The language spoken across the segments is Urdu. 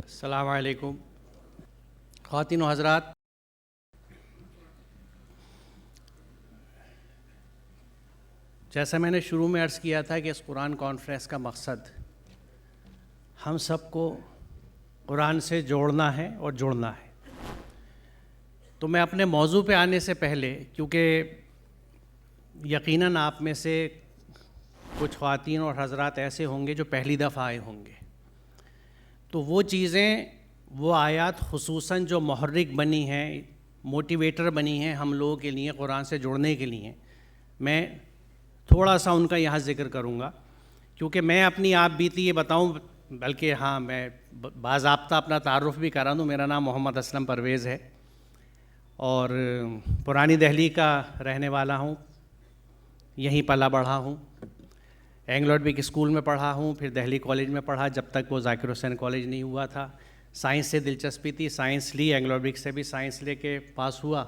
السلام علیکم خواتین و حضرات، جیسا میں نے شروع میں عرض کیا تھا کہ اس قرآن کانفرنس کا مقصد ہم سب کو قرآن سے جوڑنا ہے اور جڑنا ہے۔ تو میں اپنے موضوع پہ آنے سے پہلے، کیونکہ یقیناً آپ میں سے کچھ خواتین اور حضرات ایسے ہوں گے جو پہلی دفعہ آئے ہوں گے، تو وہ چیزیں، وہ آیات خصوصاً جو محرک بنی ہیں، موٹیویٹر بنی ہیں ہم لوگوں کے لیے قرآن سے جڑنے کے لیے، میں تھوڑا سا ان کا یہاں ذکر کروں گا، کیونکہ میں اپنی آپ بیتی یہ بتاؤں، بلکہ ہاں میں باضابطہ اپنا تعارف بھی کرا دوں۔ میرا نام محمد اسلم پرویز ہے اور پرانی دہلی کا رہنے والا ہوں، یہیں پلا بڑھا ہوں۔ اینگلو اریبک اسکول میں پڑھا ہوں، پھر دہلی کالج میں پڑھا جب تک وہ ذاکر حسین کالج نہیں ہوا تھا۔ سائنس سے دلچسپی تھی، سائنس لی، اینگلو اریبک سے بھی سائنس لے کے پاس ہوا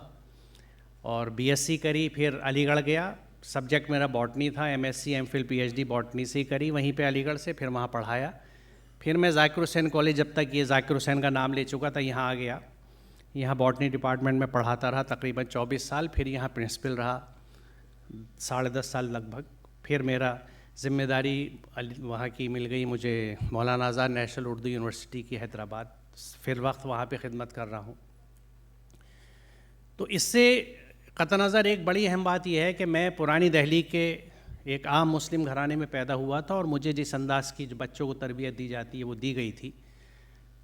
اور بی ایس سی کری، پھر علی گڑھ گیا، سبجیکٹ میرا باٹنی تھا، M S C M phil P H D botany سے کری وہیں پہ علی گڑھ سے، پھر وہاں پڑھایا۔ پھر میں ذاکر حسین کالج، جب تک یہ ذاکر حسین کا نام لے چکا تھا، یہاں آ گیا، یہاں باٹنی ڈپارٹمنٹ میں پڑھاتا رہا تقریباً 24 سال، پھر یہاں پرنسپل رہا 10.5 سال لگ بھگ۔ پھر میرا ذمہ داری وہاں کی مل گئی مجھے مولانا آزاد نیشنل اردو یونیورسٹی کی حیدرآباد، فی الوقت وہاں پہ خدمت کر رہا ہوں۔ تو اس سے قطع نظر ایک بڑی اہم بات یہ ہے کہ میں پرانی دہلی کے ایک عام مسلم گھرانے میں پیدا ہوا تھا، اور مجھے جس انداز کی جو بچوں کو تربیت دی جاتی ہے وہ دی گئی تھی۔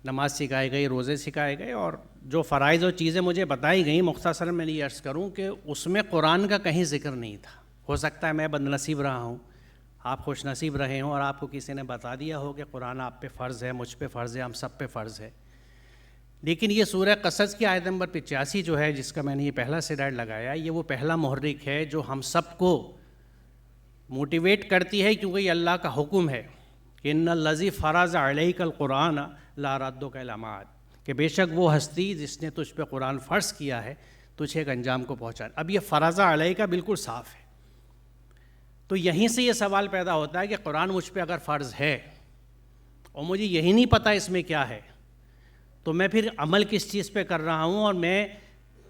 نماز سکھائی گئی، روزے سکھائے گئے، اور جو فرائض اور چیزیں مجھے بتائی گئیں، مختصراً میں یہ عرض کروں کہ اس میں قرآن کا کہیں ذکر نہیں تھا۔ ہو سکتا ہے میں بد نصیب رہا ہوں، آپ خوش نصیب رہے ہوں اور آپ کو کسی نے بتا دیا ہو کہ قرآن آپ پہ فرض ہے، مجھ پہ فرض ہے، ہم سب پہ فرض ہے۔ لیکن یہ سورہ قصص کی آیت نمبر 85 جو ہے، جس کا میں نے یہ پہلا سلائیڈ لگایا، یہ وہ پہلا محرک ہے جو ہم سب کو موٹیویٹ کرتی ہے، کیونکہ یہ اللہ کا حکم ہے کہ ان الذی فرض علیک القرآن لا ردک الی معاد، کہ بے شک وہ ہستی جس نے تجھ پہ قرآن فرض کیا ہے تجھے ایک انجام کو پہنچانا۔ اب یہ فرض علیک کا بالکل صاف ہے، تو یہیں سے یہ سوال پیدا ہوتا ہے کہ قرآن مجھ پہ اگر فرض ہے اور مجھے یہی نہیں پتہ اس میں کیا ہے، تو میں پھر عمل کس چیز پہ کر رہا ہوں، اور میں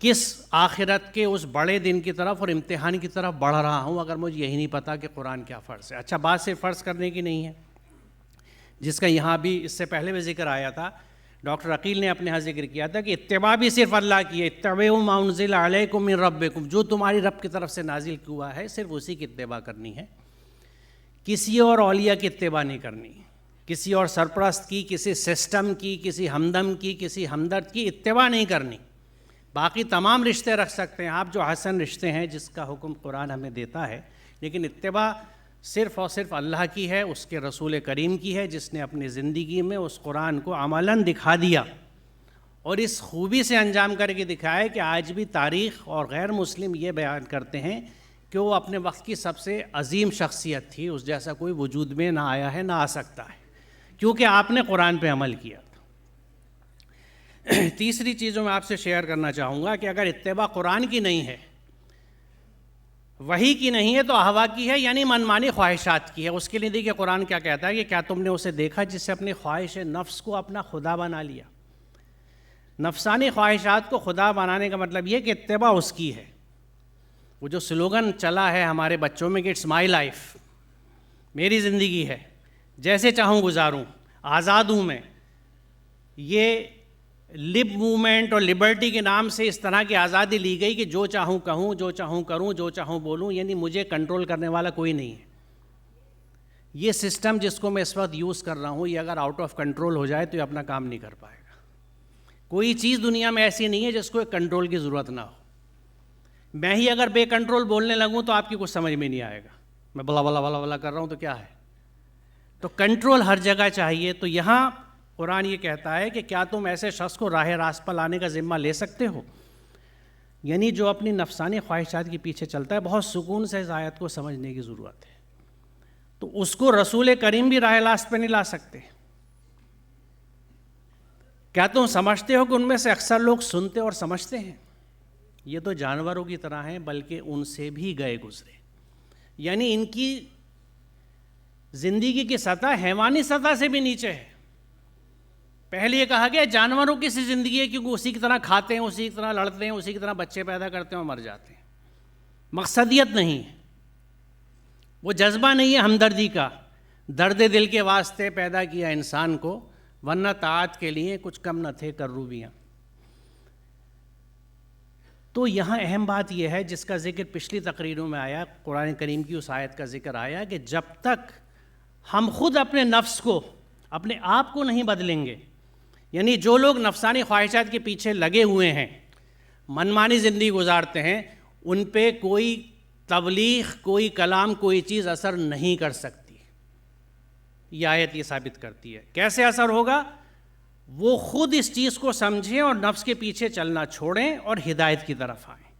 کس آخرت کے اس بڑے دن کی طرف اور امتحان کی طرف بڑھ رہا ہوں، اگر مجھے یہی نہیں پتہ کہ قرآن کیا فرض ہے۔ اچھا، بات صرف فرض کرنے کی نہیں ہے، جس کا یہاں بھی اس سے پہلے بھی ذکر آیا تھا، ڈاکٹر عقیل نے اپنے ہاں ذکر کیا تھا کہ اتباع بھی صرف اللہ کی ہے۔ اتبعوا ما انزل علیکم من ربکم، جو تمہاری رب کی طرف سے نازل ہوا ہے صرف اسی کی اتباع کرنی ہے، کسی اور اولیاء کی اتباع نہیں کرنی، کسی اور سرپرست کی، کسی سسٹم کی، کسی ہمدم کی، کسی ہمدرد کی اتباع نہیں کرنی۔ باقی تمام رشتے رکھ سکتے ہیں آپ جو حسن رشتے ہیں، جس کا حکم قرآن ہمیں دیتا ہے، لیکن اتباع صرف اور صرف اللہ کی ہے، اس کے رسول کریم کی ہے، جس نے اپنی زندگی میں اس قرآن کو عملاً دکھا دیا اور اس خوبی سے انجام کر کے دکھایا کہ آج بھی تاریخ اور غیر مسلم یہ بیان کرتے ہیں کہ وہ اپنے وقت کی سب سے عظیم شخصیت تھی، اس جیسا کوئی وجود میں نہ آیا ہے، نہ آ سکتا ہے، کیونکہ آپ نے قرآن پہ عمل کیا تھا۔ تیسری چیز جو میں آپ سے شیئر کرنا چاہوں گا کہ اگر اتباع قرآن کی نہیں ہے، وحی کی نہیں ہے، تو احوا کی ہے، یعنی منمانی خواہشات کی ہے۔ اس کے لیے دیکھیے قرآن کیا کہتا ہے کہ کیا تم نے اسے دیکھا جس سے اپنی خواہش نفس کو اپنا خدا بنا لیا۔ نفسانی خواہشات کو خدا بنانے کا مطلب یہ کہ اتباع اس کی ہے. وہ جو سلوگن چلا ہے ہمارے بچوں میں کہ اٹس مائی لائف، میری زندگی ہے، جیسے چاہوں گزاروں، آزاد ہوں میں، یہ لب موومنٹ اور لبرٹی کے نام سے اس طرح کی آزادی لی گئی کہ جو چاہوں کہوں، جو چاہوں کروں، جو چاہوں بولوں، یعنی مجھے کنٹرول کرنے والا کوئی نہیں ہے. یہ سسٹم جس کو میں اس وقت یوز کر رہا ہوں، یہ اگر آؤٹ آف کنٹرول ہو جائے تو یہ اپنا کام نہیں کر پائے گا. کوئی چیز دنیا میں ایسی نہیں ہے جس کو کنٹرول کی ضرورت نہ ہو. میں ہی اگر بے کنٹرول بولنے لگوں تو آپ کی کچھ سمجھ میں نہیں آئے گا. میں بلا بلا بلا بلا کر رہا ہوں تو کیا ہے؟ تو کنٹرول ہر جگہ چاہیے. تو یہاں قرآن یہ کہتا ہے کہ کیا تم ایسے شخص کو راہ راست پر لانے کا ذمہ لے سکتے ہو؟ یعنی جو اپنی نفسانی خواہشات کے پیچھے چلتا ہے، بہت سکون سے اس آیت کو سمجھنے کی ضرورت ہے. تو اس کو رسول کریم بھی راہ راست پہ نہیں لا سکتے. کیا تم سمجھتے ہو کہ ان میں سے اکثر لوگ سنتے اور سمجھتے ہیں؟ یہ تو جانوروں کی طرح ہیں، بلکہ ان سے بھی گئے گزرے. یعنی ان کی زندگی کی سطح حیوانی سطح سے بھی نیچے ہے. پہلے یہ کہا گیا جانوروں کی سی زندگی ہے کیونکہ اسی کی طرح کھاتے ہیں، اسی کی طرح لڑتے ہیں، اسی کی طرح بچے پیدا کرتے ہیں اور مر جاتے ہیں. مقصدیت نہیں ہے، وہ جذبہ نہیں ہے ہمدردی کا. درد دل کے واسطے پیدا کیا انسان کو، ورنہ طاعت کے لیے کچھ کم نہ تھے کروبیاں. تو یہاں اہم بات یہ ہے جس کا ذکر پچھلی تقریروں میں آیا، قرآن کریم کی اس آیت کا ذکر آیا کہ جب تک ہم خود اپنے نفس کو، اپنے آپ کو نہیں بدلیں گے، یعنی جو لوگ نفسانی خواہشات کے پیچھے لگے ہوئے ہیں، منمانی زندگی گزارتے ہیں، ان پہ کوئی تبلیغ، کوئی کلام، کوئی چیز اثر نہیں کر سکتی. یہ آیت یہ ثابت کرتی ہے. کیسے اثر ہوگا؟ وہ خود اس چیز کو سمجھیں اور نفس کے پیچھے چلنا چھوڑیں اور ہدایت کی طرف آئیں.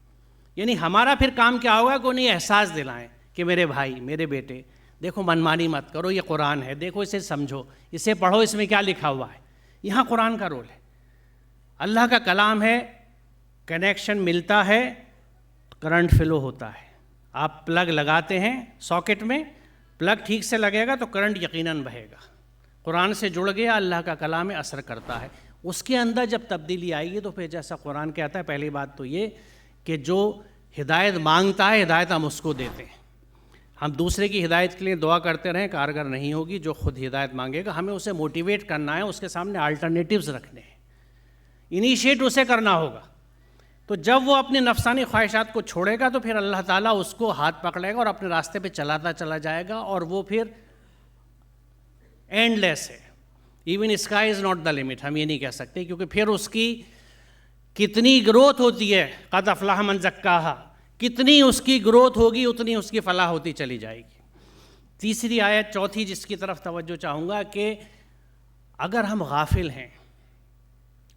یعنی ہمارا پھر کام کیا ہوگا کہ انہیں احساس دلائیں کہ میرے بھائی، میرے بیٹے، دیکھو منمانی مت کرو، یہ قرآن ہے، دیکھو اسے سمجھو، اسے پڑھو، اس میں کیا لکھا ہوا ہے. یہاں قرآن کا رول ہے، اللہ کا کلام ہے. کنیکشن ملتا ہے، کرنٹ فلو ہوتا ہے. آپ پلگ لگاتے ہیں ساکٹ میں، پلگ ٹھیک سے لگے گا تو کرنٹ یقیناً بہے گا. قرآن سے جڑ گیا، اللہ کا کلام اثر کرتا ہے. اس کے اندر جب تبدیلی آئے گی تو پھر جیسا قرآن کہتا ہے، پہلی بات تو یہ کہ جو ہدایت مانگتا ہے، ہدایت ہم اس کو دیتے ہیں. ہم دوسرے کی ہدایت کے لیے دعا کرتے رہیں، کارگر نہیں ہوگی. جو خود ہدایت مانگے گا، ہمیں اسے موٹیویٹ کرنا ہے، اس کے سامنے الٹرنیٹیوز رکھنے ہیں، انیشیٹ اسے کرنا ہوگا. تو جب وہ اپنے نفسانی خواہشات کو چھوڑے گا تو پھر اللہ تعالیٰ اس کو ہاتھ پکڑے گا اور اپنے راستے پہ چلاتا چلا جائے گا، اور وہ پھر اینڈ لیس ہے. Even sky is not the limit, ہم یہ نہیں کہہ سکتے، کیونکہ پھر اس کی کتنی گروتھ ہوتی ہے. قد افلح من زکاہا، کتنی اس کی گروتھ ہوگی اتنی اس کی فلاح ہوتی چلی جائے گی. تیسری آیت، چوتھی جس کی طرف توجہ چاہوں گا کہ اگر ہم غافل ہیں،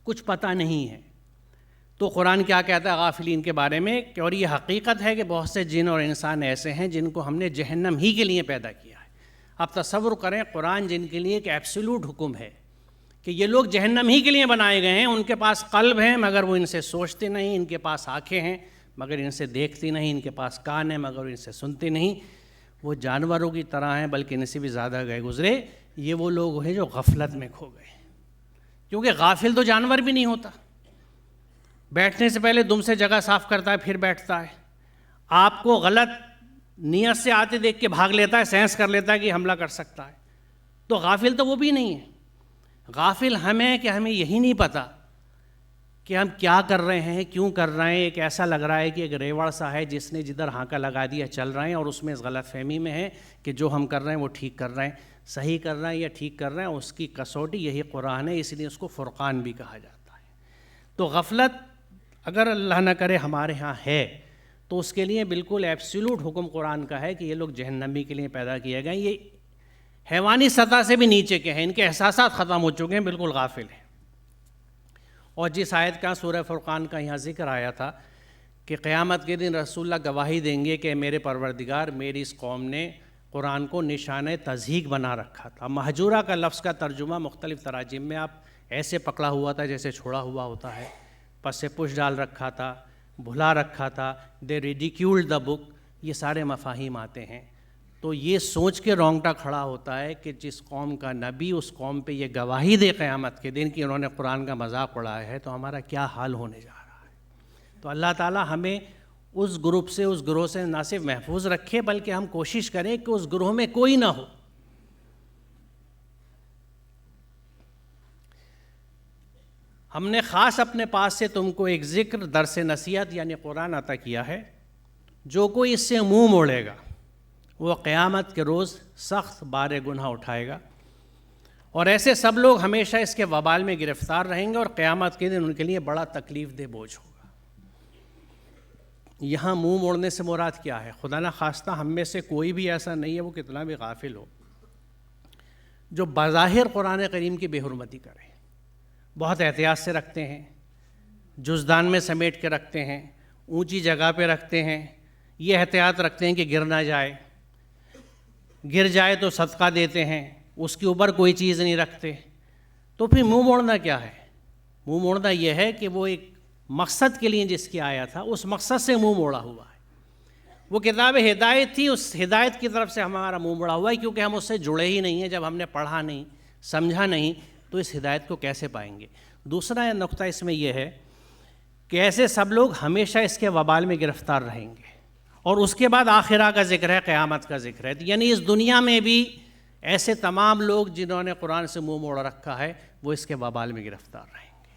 کچھ پتہ نہیں ہے، تو قرآن کیا کہتا ہے غافلین کے بارے میں کہ اور یہ حقیقت ہے کہ بہت سے جن اور انسان ایسے ہیں جن کو ہم نے جہنم ہی کے لیے پیدا کیا ہے. آپ تصور کریں، قرآن جن کے لیے ایک ایبسولوٹ حکم ہے کہ یہ لوگ جہنم ہی کے لیے بنائے گئے ہیں. ان کے پاس قلب ہیں مگر وہ ان سے سوچتے نہیں، ان کے پاس آنکھیں ہیں مگر ان سے دیکھتی نہیں، ان کے پاس کان ہیں مگر ان سے سنتے نہیں. وہ جانوروں کی طرح ہیں بلکہ ان سے بھی زیادہ گئے گزرے. یہ وہ لوگ ہیں جو غفلت میں کھو گئے، کیونکہ غافل تو جانور بھی نہیں ہوتا. بیٹھنے سے پہلے دم سے جگہ صاف کرتا ہے پھر بیٹھتا ہے. آپ کو غلط نیت سے آتے دیکھ کے بھاگ لیتا ہے، سینس کر لیتا ہے کہ حملہ کر سکتا ہے. تو غافل تو وہ بھی نہیں ہے. غافل ہمیں کہ ہمیں یہی نہیں پتہ کہ ہم کیا کر رہے ہیں، کیوں کر رہے ہیں. ایک ایسا لگ رہا ہے کہ ایک ریوڑ سا ہے جس نے جدھر ہانکا لگا دیا چل رہے ہیں، اور اس میں اس غلط فہمی میں ہے کہ جو ہم کر رہے ہیں وہ ٹھیک کر رہے ہیں، صحیح کر رہے ہیں یا ٹھیک کر رہے ہیں. اس کی کسوٹی یہی قرآن ہے، اس لیے اس کو فرقان بھی کہا جاتا ہے. تو غفلت اگر اللہ نہ کرے ہمارے ہاں ہے تو اس کے لیے بالکل ایبسولوٹ حکم قرآن کا ہے کہ یہ لوگ جہنمی کے لیے پیدا کیے گئے. یہ حیوانی سطح سے بھی نیچے کے ہیں، ان کے احساسات ختم ہو چکے ہیں، بالکل غافل ہیں. اور جس آیت کا سورہ فرقان کا یہاں ذکر آیا تھا کہ قیامت کے دن رسول اللہ گواہی دیں گے کہ میرے پروردگار، میری اس قوم نے قرآن کو نشانِ تضحیک بنا رکھا تھا. مہجورہ کا لفظ کا ترجمہ مختلف تراجم میں آپ ایسے پکڑا ہوا تھا جیسے چھوڑا ہوا ہوتا ہے، پس سے پش ڈال رکھا تھا، بھلا رکھا تھا، دے ریڈیکیولڈ دا بک. یہ سارے مفاہیم آتے ہیں. تو یہ سوچ کے رونگٹا کھڑا ہوتا ہے کہ جس قوم کا نبی اس قوم پہ یہ گواہی دے قیامت کے دن کہ انہوں نے قرآن کا مذاق اڑایا ہے، تو ہمارا کیا حال ہونے جا رہا ہے۔ تو اللہ تعالیٰ ہمیں اس گروپ سے، اس گروہ سے نہ صرف محفوظ رکھے بلکہ ہم کوشش کریں کہ اس گروہ میں کوئی نہ ہو۔ ہم نے خاص اپنے پاس سے تم کو ایک ذکر، درس نصیحت یعنی قرآن عطا کیا ہے، جو کوئی اس سے منہ موڑے گا وہ قیامت کے روز سخت بار گناہ اٹھائے گا، اور ایسے سب لوگ ہمیشہ اس کے وبال میں گرفتار رہیں گے، اور قیامت کے دن ان کے لیے بڑا تکلیف دہ بوجھ ہوگا۔ یہاں منہ موڑنے سے مراد کیا ہے؟ خدا نہ خواستہ ہم میں سے کوئی بھی ایسا نہیں ہے، وہ کتنا بھی غافل ہو، جو بظاہر قرآن کریم کی بے حرمتی کرے، بہت احتیاط سے رکھتے ہیں، جزدان میں سمیٹ کے رکھتے ہیں، اونچی جگہ پہ رکھتے ہیں، یہ احتیاط رکھتے ہیں کہ گر نہ جائے، گر جائے تو صدقہ دیتے ہیں، اس کے اوپر کوئی چیز نہیں رکھتے۔ تو پھر منہ موڑنا کیا ہے؟ منہ موڑنا یہ ہے کہ وہ ایک مقصد کے لیے جس کی آیا تھا اس مقصد سے منہ موڑا ہوا ہے۔ وہ کتاب ہدایت تھی، اس ہدایت کی طرف سے ہمارا منہ موڑا ہوا ہے، کیونکہ ہم اس سے جڑے ہی نہیں ہیں۔ جب ہم نے پڑھا نہیں، سمجھا نہیں، تو اس ہدایت کو کیسے پائیں گے؟ دوسرا نقطہ اس میں یہ ہے کہ ایسے سب لوگ ہمیشہ اس کے وبال میں گرفتار رہیں گے، اور اس کے بعد آخرہ کا ذکر ہے، قیامت کا ذکر ہے، یعنی اس دنیا میں بھی ایسے تمام لوگ جنہوں نے قرآن سے منہ موڑ رکھا ہے وہ اس کے وبال میں گرفتار رہیں گے۔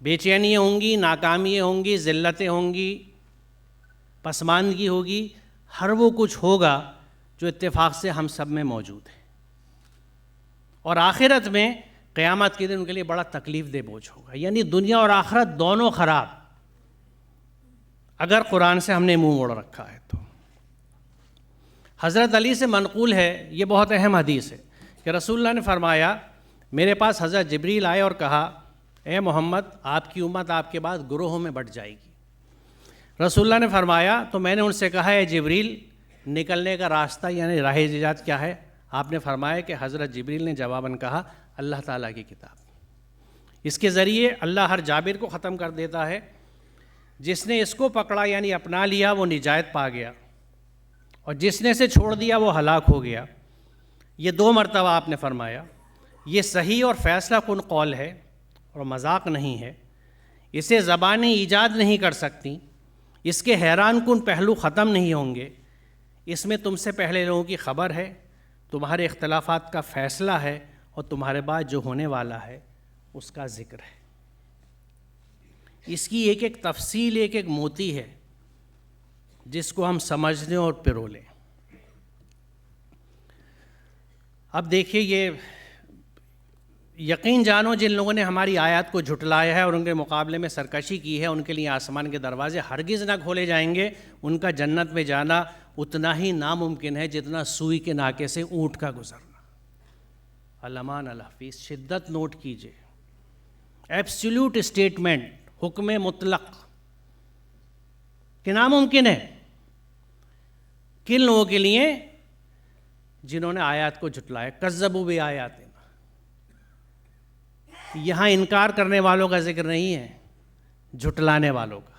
بے چینیاں ہوں گی، ناکامیاں ہوں گی، ذلتیں ہوں گی، پسماندگی ہوگی، ہر وہ کچھ ہوگا جو اتفاق سے ہم سب میں موجود ہے، اور آخرت میں قیامت کے دن ان کے لیے بڑا تکلیف دہ بوجھ ہوگا، یعنی دنیا اور آخرت دونوں خراب اگر قرآن سے ہم نے منہ موڑ رکھا ہے تو۔ حضرت علی سے منقول ہے، یہ بہت اہم حدیث ہے کہ رسول اللہ نے فرمایا، میرے پاس حضرت جبریل آئے اور کہا، اے محمد، آپ کی امت آپ کے بعد گروہوں میں بٹ جائے گی۔ رسول اللہ نے فرمایا، تو میں نے ان سے کہا، اے جبریل، نکلنے کا راستہ یعنی راہ نجات کیا ہے؟ آپ نے فرمایا کہ حضرت جبریل نے جواباً کہا، اللہ تعالیٰ کی کتاب۔ اس کے ذریعے اللہ ہر جابر کو ختم کر دیتا ہے، جس نے اس کو پکڑا یعنی اپنا لیا وہ نجات پا گیا، اور جس نے اسے چھوڑ دیا وہ ہلاک ہو گیا۔ یہ 2 مرتبہ آپ نے فرمایا۔ یہ صحیح اور فیصلہ کن قول ہے اور مذاق نہیں ہے، اسے زبانیں ایجاد نہیں کر سکتی، اس کے حیران کن پہلو ختم نہیں ہوں گے، اس میں تم سے پہلے لوگوں کی خبر ہے، تمہارے اختلافات کا فیصلہ ہے، اور تمہارے بعد جو ہونے والا ہے اس کا ذکر ہے۔ اس کی ایک ایک تفصیل، ایک ایک موتی ہے جس کو ہم سمجھ لیں اور پرو لیں۔ اب دیکھیے، یہ یقین جانو جن لوگوں نے ہماری آیات کو جھٹلایا ہے اور ان کے مقابلے میں سرکشی کی ہے، ان کے لیے آسمان کے دروازے ہرگز نہ کھولے جائیں گے، ان کا جنت میں جانا اتنا ہی ناممکن ہے جتنا سوئی کے ناکے سے اونٹ کا گزرنا۔ علمان الحفیظ، شدت نوٹ کیجئے، ایبسلیوٹ اسٹیٹمنٹ، حکم مطلق کہ ناممکن ہے۔ کن لوگوں کے لیے؟ جنہوں نے آیات کو جھٹلایا، کذبوا بآیاتنا۔ یہاں انکار کرنے والوں کا ذکر نہیں ہے، جھٹلانے والوں کا۔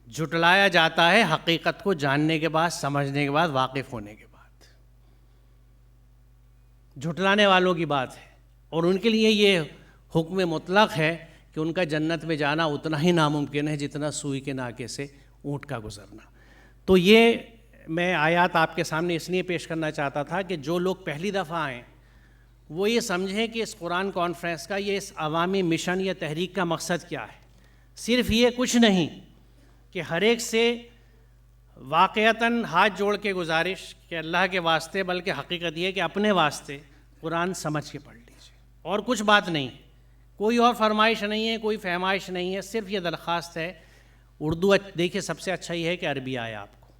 جھٹلایا جاتا ہے حقیقت کو جاننے کے بعد، سمجھنے کے بعد، واقف ہونے کے بعد۔ جھٹلانے والوں کی بات ہے، اور ان کے لیے یہ حکم مطلق ہے کہ ان کا جنت میں جانا اتنا ہی ناممکن ہے جتنا سوئی کے ناکے سے اونٹ کا گزرنا۔ تو یہ میں آیات آپ کے سامنے اس لیے پیش کرنا چاہتا تھا کہ جو لوگ پہلی دفعہ آئیں وہ یہ سمجھیں کہ اس قرآن کانفرنس کا، یہ اس عوامی مشن یا تحریک کا مقصد کیا ہے۔ صرف یہ کچھ نہیں کہ ہر ایک سے واقعتاً ہاتھ جوڑ کے گزارش کہ اللہ کے واسطے، بلکہ حقیقت یہ کہ اپنے واسطے قرآن سمجھ کے پڑھ لیجیے، اور کچھ بات نہیں، کوئی اور فرمائش نہیں ہے، کوئی فہمائش نہیں ہے، صرف یہ درخواست ہے۔ اردو دیکھیے، سب سے اچھا یہ ہے کہ عربی آئے آپ کو،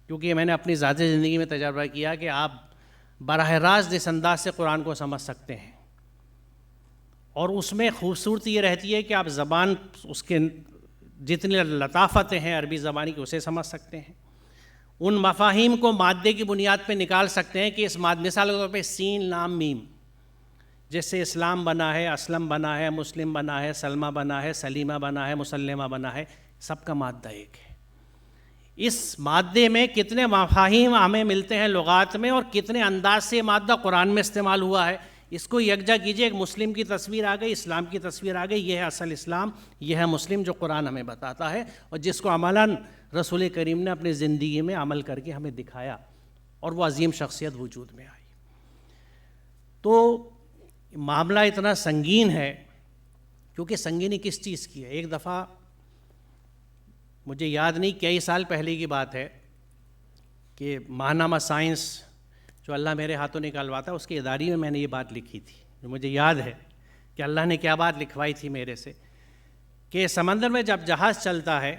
کیونکہ یہ میں نے اپنی ذاتی زندگی میں تجربہ کیا کہ آپ براہ راست اس انداز سے قرآن کو سمجھ سکتے ہیں، اور اس میں خوبصورتی یہ رہتی ہے کہ آپ زبان، اس کے جتنی لطافتیں ہیں عربی زبانی کی، اسے سمجھ سکتے ہیں، ان مفاہیم کو مادے کی بنیاد پہ نکال سکتے ہیں کہ اس مثال کے طور پہ سین لام میم، جیسے اسلام بنا ہے، اسلم بنا ہے، مسلم بنا ہے، سلمہ بنا ہے، سلیمہ بنا ہے، مسلمہ بنا ہے، سب کا مادہ ایک ہے۔ اس مادے میں کتنے مفاہیم ہمیں ملتے ہیں لغات میں، اور کتنے انداز سے یہ مادہ قرآن میں استعمال ہوا ہے، اس کو یکجا کیجئے. ایک مسلم کی تصویر آ گئی، اسلام کی تصویر آ گئی. یہ ہے اصل اسلام، یہ ہے مسلم جو قرآن ہمیں بتاتا ہے، اور جس کو عملاً رسول کریم نے اپنی زندگی میں عمل کر کے ہمیں دکھایا، اور وہ عظیم شخصیت وجود میں آئی. تو معاملہ اتنا سنگین ہے، کیونکہ سنگینی کس چیز کی ہے. ایک دفعہ مجھے یاد نہیں کئی سال پہلے کی بات ہے کہ ماہنامہ سائنس جو اللہ میرے ہاتھوں نکالواتا ہے، اس کی اداری میں نے یہ بات لکھی تھی، جو مجھے یاد ہے کہ اللہ نے کیا بات لکھوائی تھی میرے سے، کہ سمندر میں جب جہاز چلتا ہے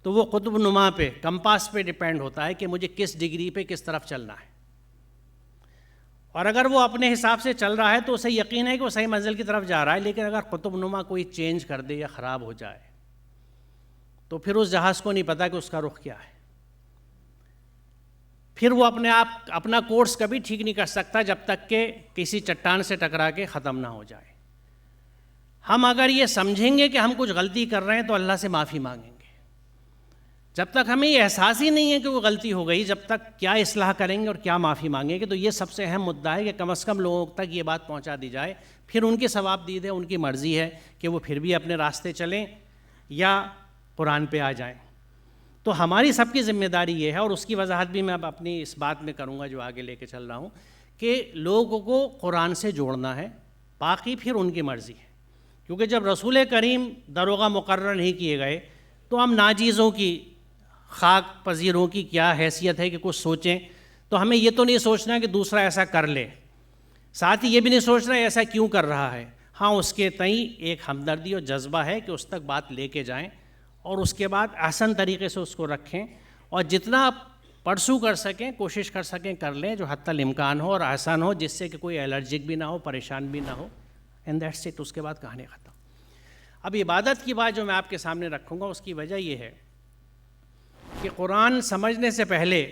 تو وہ قطب نما پہ، کمپاس پہ ڈیپینڈ ہوتا ہے کہ مجھے کس ڈگری پہ کس طرف چلنا ہے. اور اگر وہ اپنے حساب سے چل رہا ہے تو اسے یقین ہے کہ وہ صحیح منزل کی طرف جا رہا ہے، لیکن اگر قطب نما کوئی چینج کر دے یا خراب ہو جائے تو پھر اس جہاز کو نہیں پتا کہ اس کا رخ کیا ہے. پھر وہ اپنا کورس کبھی ٹھیک نہیں کر سکتا جب تک کہ کسی چٹان سے ٹکرا کے ختم نہ ہو جائے. ہم اگر یہ سمجھیں گے کہ ہم کچھ غلطی کر رہے ہیں تو اللہ سے معافی مانگیں گے. جب تک ہمیں یہ احساس ہی نہیں ہے کہ وہ غلطی ہو گئی، جب تک کیا اصلاح کریں گے اور کیا معافی مانگیں گے. تو یہ سب سے اہم مدعا ہے کہ کم از کم لوگوں تک یہ بات پہنچا دی جائے. پھر ان کی ثواب دید ہے، ان کی مرضی ہے کہ وہ پھر بھی اپنے راستے چلیں یا قرآن پہ آ جائیں. تو ہماری سب کی ذمہ داری یہ ہے، اور اس کی وضاحت بھی میں اب اپنی اس بات میں کروں گا جو آگے لے کے چل رہا ہوں، کہ لوگوں کو قرآن سے جوڑنا ہے، باقی پھر ان کی مرضی ہے. کیونکہ جب رسول کریم داروغہ مقرر نہیں کیے گئے تو ہم ناجیزوں کی، خاک پذیروں کی کیا حیثیت ہے کہ کچھ سوچیں. تو ہمیں یہ تو نہیں سوچنا کہ دوسرا ایسا کر لے، ساتھ ہی یہ بھی نہیں سوچنا ایسا کیوں کر رہا ہے. ہاں، اس کے تئیں ایک ہمدردی اور جذبہ ہے کہ اس تک بات لے کے جائیں، اور اس کے بعد احسن طریقے سے اس کو رکھیں، اور جتنا پرسو کر سکیں، کوشش کر سکیں کر لیں، جو حتی الامکان ہو اور آسان ہو، جس سے کہ کوئی الرجک بھی نہ ہو، پریشان بھی نہ ہو. And that's it. اس کے بعد کہانی ختم. اب عبادت کی بات جو میں آپ کے سامنے رکھوں گا، اس کی وجہ یہ ہے کہ قرآن سمجھنے سے پہلے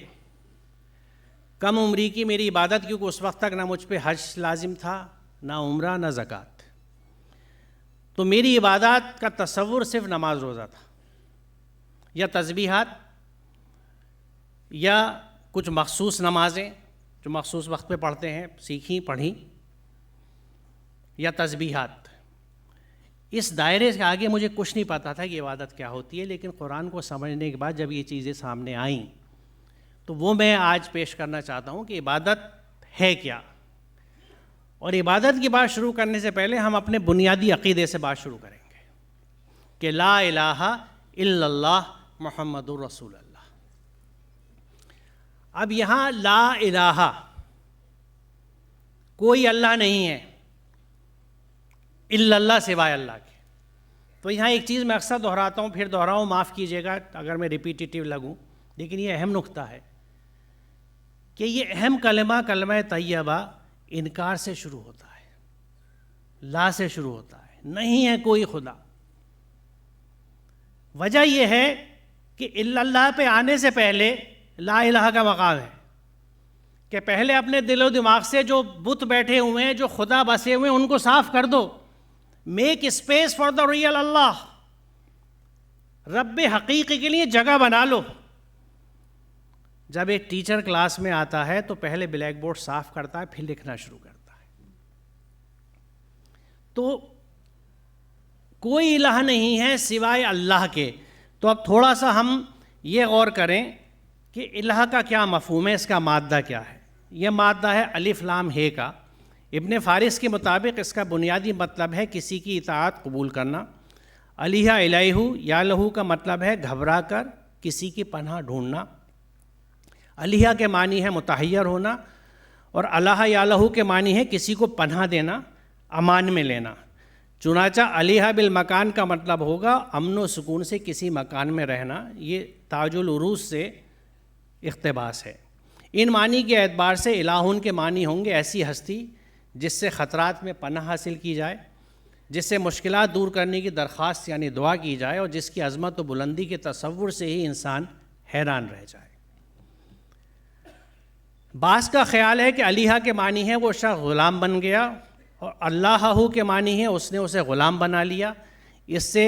کم عمری کی میری عبادت، کیونکہ اس وقت تک نہ مجھ پہ حج لازم تھا، نہ عمرہ، نہ زکوٰۃ، تو میری عبادات کا تصور صرف نماز روزہ تھا، یا تسبیحات، یا کچھ مخصوص نمازیں جو مخصوص وقت پہ پڑھتے ہیں، سیکھیں پڑھیں، یا تسبیحات. اس دائرے سے آگے مجھے کچھ نہیں پتا تھا کہ عبادت کیا ہوتی ہے. لیکن قرآن کو سمجھنے کے بعد جب یہ چیزیں سامنے آئیں تو وہ میں آج پیش کرنا چاہتا ہوں کہ عبادت ہے کیا. اور عبادت کی بات شروع کرنے سے پہلے ہم اپنے بنیادی عقیدے سے بات شروع کریں گے کہ لا الہ الا اللہ محمد الرسول اللہ. اب یہاں لا الہ، کوئی اللہ نہیں ہے الا اللہ، سوائے اللہ کے. تو یہاں ایک چیز میں اکثر دہراتا ہوں، پھر دہراؤں، معاف کیجیے گا اگر میں ریپیٹیٹیو لگوں، لیکن یہ اہم نقطہ ہے کہ یہ اہم کلمہ، کلمہ طیبہ، انکار سے شروع ہوتا ہے، لا سے شروع ہوتا ہے. نہیں ہے کوئی خدا. وجہ یہ ہے کہ الا اللہ پہ آنے سے پہلے لا الہ کا مقام ہے، کہ پہلے اپنے دل و دماغ سے جو بت بیٹھے ہوئے ہیں، جو خدا بسے ہوئے ہیں، ان کو صاف کر دو. Make space for the real اللہ. رب حقیقی کے لیے جگہ بنا لو. جب ایک ٹیچر کلاس میں آتا ہے تو پہلے بلیک بورڈ صاف کرتا ہے، پھر لکھنا شروع کرتا ہے. تو کوئی الہ نہیں ہے سوائے اللہ کے. تو اب تھوڑا سا ہم یہ غور کریں کہ الہ کا کیا مفہوم ہے، اس کا مادہ کیا ہے. یہ مادہ ہے الف لام ہے کا. ابن فارس کے مطابق اس کا بنیادی مطلب ہے کسی کی اطاعت قبول کرنا. الہ الہ یا لہو کا مطلب ہے گھبرا کر کسی کی پناہ ڈھونڈنا. الہ کے معنی ہے متحیر ہونا، اور الہ یا لہو کے معنی ہے کسی کو پناہ دینا، امان میں لینا. چنانچہ الہ بالمکان کا مطلب ہوگا امن و سکون سے کسی مکان میں رہنا. یہ تاج العروض سے اقتباس ہے. ان معنی کے اعتبار سے الہون کے معنی ہوں گے ایسی ہستی جس سے خطرات میں پناہ حاصل کی جائے، جس سے مشکلات دور کرنے کی درخواست یعنی دعا کی جائے، اور جس کی عظمت و بلندی کے تصور سے ہی انسان حیران رہ جائے. بعض کا خیال ہے کہ الہ کے معنی ہے وہ شخص غلام بن گیا، اور اللہ کے معنی ہے اس نے اسے غلام بنا لیا. اس سے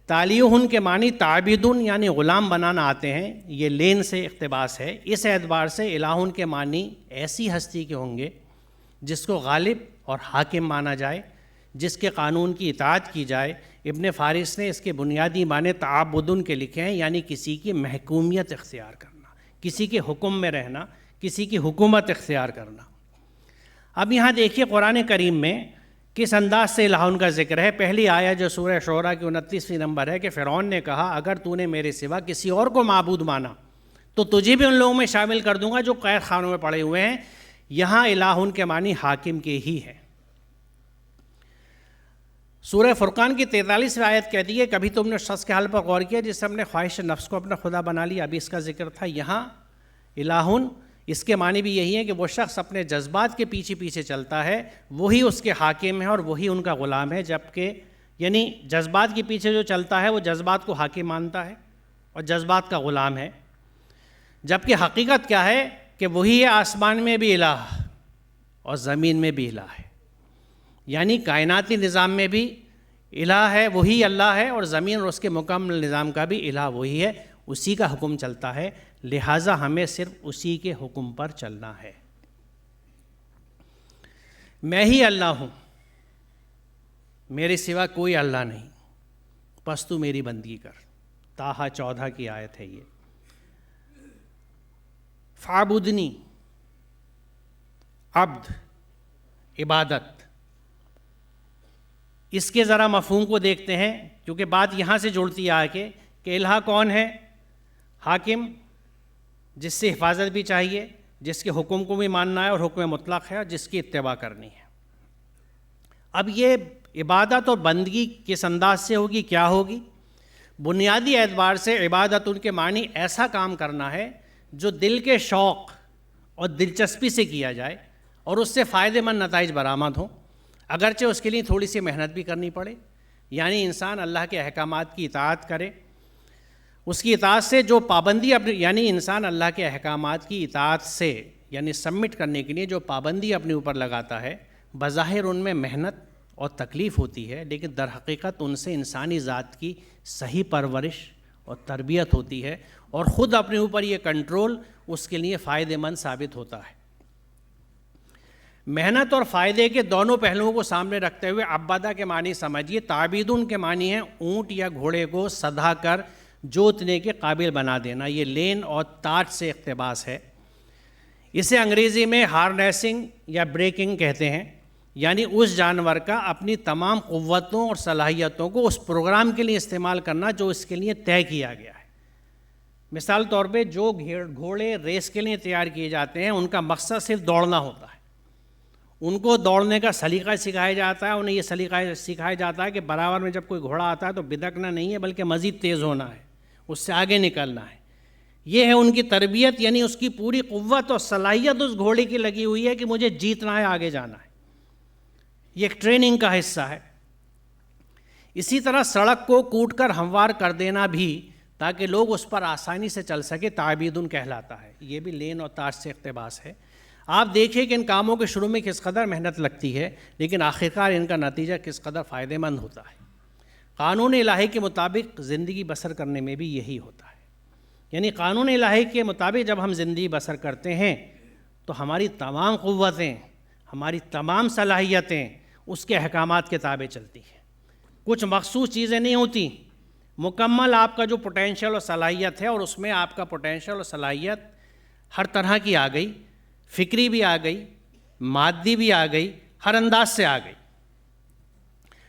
تالیہن کے معنی تعبیدن یعنی غلام بنانا آتے ہیں، یہ لین سے اقتباس ہے۔ اس اعتبار سے الہن کے معنی ایسی ہستی کے ہوں گے جس کو غالب اور حاکم مانا جائے، جس کے قانون کی اطاعت کی جائے۔ ابن فارس نے اس کے بنیادی معنی تعبدن کے لکھے ہیں، یعنی کسی کی محکومیت اختیار کرنا، کسی کے حکم میں رہنا، کسی کی حکومت اختیار کرنا۔ اب یہاں دیکھیے قرآن کریم میں کس انداز سے الہن کا ذکر ہے۔ پہلی آیت جو سورہ شعراء کی 29ویں نمبر ہے کہ فرعون نے کہا اگر تو نے میرے سوا کسی اور کو معبود مانا تو تجھے بھی ان لوگوں میں شامل کر دوں گا جو قید خانوں میں پڑے ہوئے ہیں۔ یہاں الہن کے معنی حاکم کے ہی ہے۔ سورہ فرقان کی 43ویں آیت کہتی ہے کبھی تم نے شخص کے حال پر غور کیا جس سے ہم نے خواہش نفس کو اپنا خدا بنا لیا، ابھی اس کا ذکر تھا۔ یہاں الہن اس کے معنی بھی یہی ہے کہ وہ شخص اپنے جذبات کے پیچھے پیچھے چلتا ہے، وہی اس کے حاکم ہے اور وہی ان کا غلام ہے، جبکہ یعنی جذبات کے پیچھے جو چلتا ہے وہ جذبات کو حاکم مانتا ہے اور جذبات کا غلام ہے، جبکہ حقیقت کیا ہے کہ وہی ہے آسمان میں بھی الہ اور زمین میں بھی الہ ہے، یعنی کائناتی نظام میں بھی الہ ہے، وہی اللہ ہے، اور زمین اور اس کے مکمل نظام کا بھی الہ وہی ہے، اسی کا حکم چلتا ہے، لہٰذا ہمیں صرف اسی کے حکم پر چلنا ہے۔ میں ہی اللہ ہوں، میرے سوا کوئی اللہ نہیں، پس تو میری بندگی کر۔ طٰہٰ 14 کی آیت ہے یہ۔ فاعبدنی، عبد، عبادت، اس کے ذرا مفہوم کو دیکھتے ہیں کیونکہ بات یہاں سے جڑتی ہے کہ الہ کون ہے؟ حاکم، جس سے حفاظت بھی چاہیے، جس کے حکم کو بھی ماننا ہے اور حکم مطلق ہے، اور جس کی اتباع کرنی ہے۔ اب یہ عبادت اور بندگی کس انداز سے ہوگی، کیا ہوگی؟ بنیادی اعتبار سے عبادت ان کے معنی ایسا کام کرنا ہے جو دل کے شوق اور دلچسپی سے کیا جائے اور اس سے فائدہ مند نتائج برآمد ہوں، اگرچہ اس کے لیے تھوڑی سی محنت بھی کرنی پڑے، یعنی انسان اللہ کے احکامات کی اطاعت کرے، اس کی اطاعت سے جو پابندی یعنی انسان اللہ کے احکامات کی اطاعت سے یعنی سبمٹ کرنے کے لیے جو پابندی اپنے اوپر لگاتا ہے، بظاہر ان میں محنت اور تکلیف ہوتی ہے، لیکن در حقیقت ان سے انسانی ذات کی صحیح پرورش اور تربیت ہوتی ہے، اور خود اپنے اوپر یہ کنٹرول اس کے لیے فائدہ مند ثابت ہوتا ہے۔ محنت اور فائدے کے دونوں پہلوؤں کو سامنے رکھتے ہوئے عبادہ کے معنی سمجھیے۔ تعبیدن کے معنی ہیں اونٹ یا گھوڑے کو سدھا کر جوتنے کے قابل بنا دینا، یہ لین اور تاج سے اقتباس ہے۔ اسے انگریزی میں ہارنیسنگ یا بریکنگ کہتے ہیں، یعنی اس جانور کا اپنی تمام قوتوں اور صلاحیتوں کو اس پروگرام کے لیے استعمال کرنا جو اس کے لیے طے کیا گیا ہے۔ مثال طور پہ جو گھوڑے ریس کے لیے تیار کیے جاتے ہیں ان کا مقصد صرف دوڑنا ہوتا ہے، ان کو دوڑنے کا سلیقہ سکھایا جاتا ہے، انہیں یہ سلیقہ سکھایا جاتا ہے کہ برابر میں جب کوئی گھوڑا آتا ہے تو بدکنا نہیں ہے بلکہ مزید تیز ہونا ہے، اس سے آگے نکلنا ہے۔ یہ ہے ان کی تربیت، یعنی اس کی پوری قوت اور صلاحیت اس گھوڑے کی لگی ہوئی ہے کہ مجھے جیتنا ہے، آگے جانا ہے، یہ ایک ٹریننگ کا حصہ ہے۔ اسی طرح سڑک کو کوٹ کر ہموار کر دینا بھی تاکہ لوگ اس پر آسانی سے چل سکے تعبیدن کہلاتا ہے، یہ بھی لین اور تاج سے اقتباس ہے۔ آپ دیکھیں کہ ان کاموں کے شروع میں کس قدر محنت لگتی ہے، لیکن آخرکار ان کا نتیجہ کس قدر فائدہ مند ہوتا ہے۔ قانون الہی کے مطابق زندگی بسر کرنے میں بھی یہی ہوتا ہے، یعنی قانون الہی کے مطابق جب ہم زندگی بسر کرتے ہیں تو ہماری تمام قوتیں، ہماری تمام صلاحیتیں اس کے احکامات کے تابع چلتی ہیں، کچھ مخصوص چیزیں نہیں ہوتی، مکمل آپ کا جو پوٹینشیل اور صلاحیت ہے، اور اس میں آپ کا پوٹینشیل اور صلاحیت ہر طرح کی آ گئی، فکری بھی آ گئی، مادی بھی آ گئی، ہر انداز سے آ گئی۔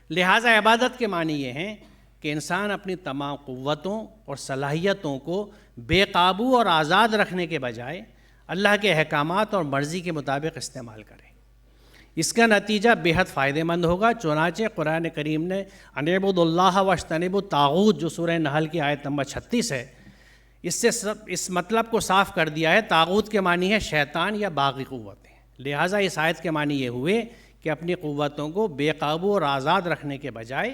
لہٰذا عبادت کے معنی یہ ہیں کہ انسان اپنی تمام قوتوں اور صلاحیتوں کو بے قابو اور آزاد رکھنے کے بجائے اللہ کے احکامات اور مرضی کے مطابق استعمال کرے، اس کا نتیجہ بے حد فائدہ مند ہوگا۔ چنانچہ قرآن کریم نے ان اعبدوا اللہ واجتنبوا الطاغوت جو سورہ نحل کی آیت نمبر 36 ہے، اس مطلب کو صاف کر دیا ہے۔ طاغوت کے معنی ہے شیطان یا باغی قوتیں، لہٰذا اس آیت کے معنی یہ ہوئے کہ اپنی قوتوں کو بے قابو اور آزاد رکھنے کے بجائے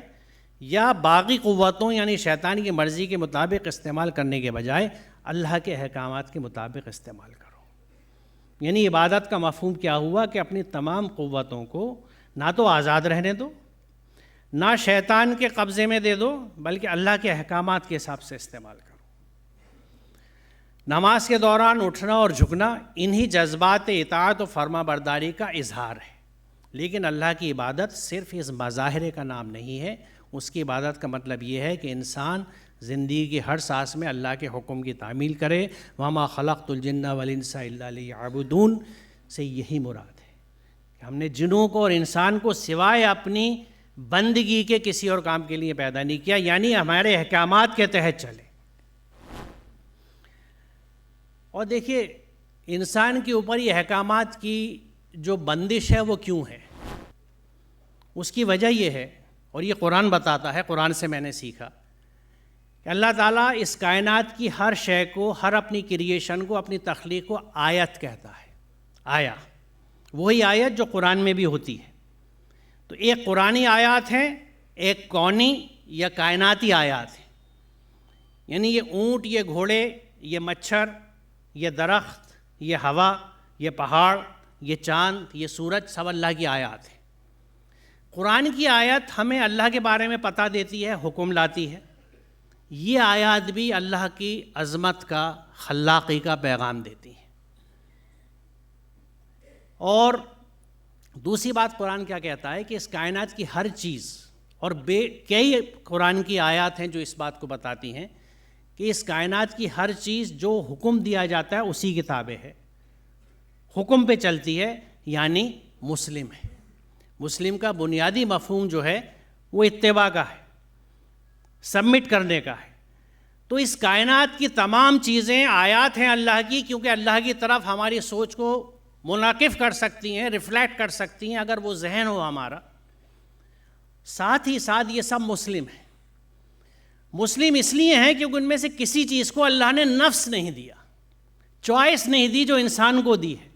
یا باغی قوتوں یعنی شیطان کی مرضی کے مطابق استعمال کرنے کے بجائے اللہ کے احکامات کے مطابق استعمال کرو۔ یعنی عبادت کا مفہوم کیا ہوا کہ اپنی تمام قوتوں کو نہ تو آزاد رہنے دو، نہ شیطان کے قبضے میں دے دو بلکہ اللہ کے احکامات کے حساب سے استعمال کرو۔ نماز کے دوران اٹھنا اور جھکنا انہی جذبات اطاعت و فرما برداری کا اظہار ہے، لیکن اللہ کی عبادت صرف اس مظاہرے کا نام نہیں ہے۔ اس کی عبادت کا مطلب یہ ہے کہ انسان زندگی کی ہر سانس میں اللہ کے حکم کی تعمیل کرے۔ وَمَا خَلَقْتُ الْجِنَّ وَالْإِنسَ إِلَّا لِيَعْبُدُونِ سے یہی مراد ہے کہ ہم نے جنوں کو اور انسان کو سوائے اپنی بندگی کے کسی اور کام کے لیے پیدا نہیں کیا، یعنی ہمارے احکامات کے تحت چلے۔ اور دیکھیے انسان کے اوپر یہ احکامات کی جو بندش ہے وہ کیوں ہے؟ اس کی وجہ یہ ہے، اور یہ قرآن بتاتا ہے، قرآن سے میں نے سیکھا کہ اللہ تعالیٰ اس کائنات کی ہر شے کو، ہر اپنی کریشن کو، اپنی تخلیق کو آیت کہتا ہے۔ آیا، وہی آیت جو قرآن میں بھی ہوتی ہے۔ تو ایک قرآنی آیات ہیں، ایک کونی یا کائناتی آیات ہیں، یعنی یہ اونٹ، یہ گھوڑے، یہ مچھر، یہ درخت، یہ ہوا، یہ پہاڑ، یہ چاند، یہ سورج، سب اللہ کی آیات ہیں۔ قرآن کی آیت ہمیں اللہ کے بارے میں پتہ دیتی ہے، حکم لاتی ہے۔ یہ آیات بھی اللہ کی عظمت کا، خلاقی کا پیغام دیتی ہیں۔ اور دوسری بات قرآن کیا کہتا ہے کہ اس کائنات کی ہر چیز، اور کئی قرآن کی آیات ہیں جو اس بات کو بتاتی ہیں کہ اس کائنات کی ہر چیز جو حکم دیا جاتا ہے اسی کی تابع ہے، حکم پہ چلتی ہے، یعنی مسلم ہے۔ مسلم کا بنیادی مفہوم جو ہے وہ اتباع کا ہے، سبمٹ کرنے کا ہے۔ تو اس کائنات کی تمام چیزیں آیات ہیں اللہ کی، کیونکہ اللہ کی طرف ہماری سوچ کو منعکف کر سکتی ہیں، ریفلیکٹ کر سکتی ہیں اگر وہ ذہن ہو ہمارا۔ ساتھ ہی ساتھ یہ سب مسلم ہیں۔ مسلم اس لیے ہیں کیونکہ ان میں سے کسی چیز کو اللہ نے نفس نہیں دیا، چوائس نہیں دی جو انسان کو دی ہے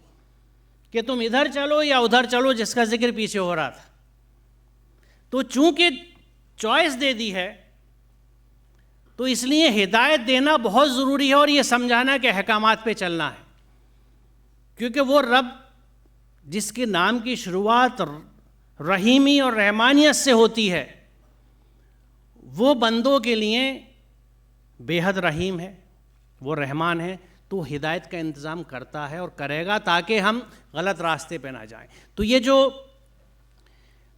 کہ تم ادھر چلو یا ادھر چلو، جس کا ذکر پیچھے ہو رہا تھا۔ تو چونکہ چوائس دے دی ہے تو اس لیے ہدایت دینا بہت ضروری ہے، اور یہ سمجھانا کہ احکامات پہ چلنا ہے، کیونکہ وہ رب جس کے نام کی شروعات رحیمی اور رحمانیت سے ہوتی ہے، وہ بندوں کے لیے بے حد رحیم ہے، وہ رحمان ہے، تو ہدایت کا انتظام کرتا ہے اور کرے گا تاکہ ہم غلط راستے پہ نہ جائیں۔ تو یہ جو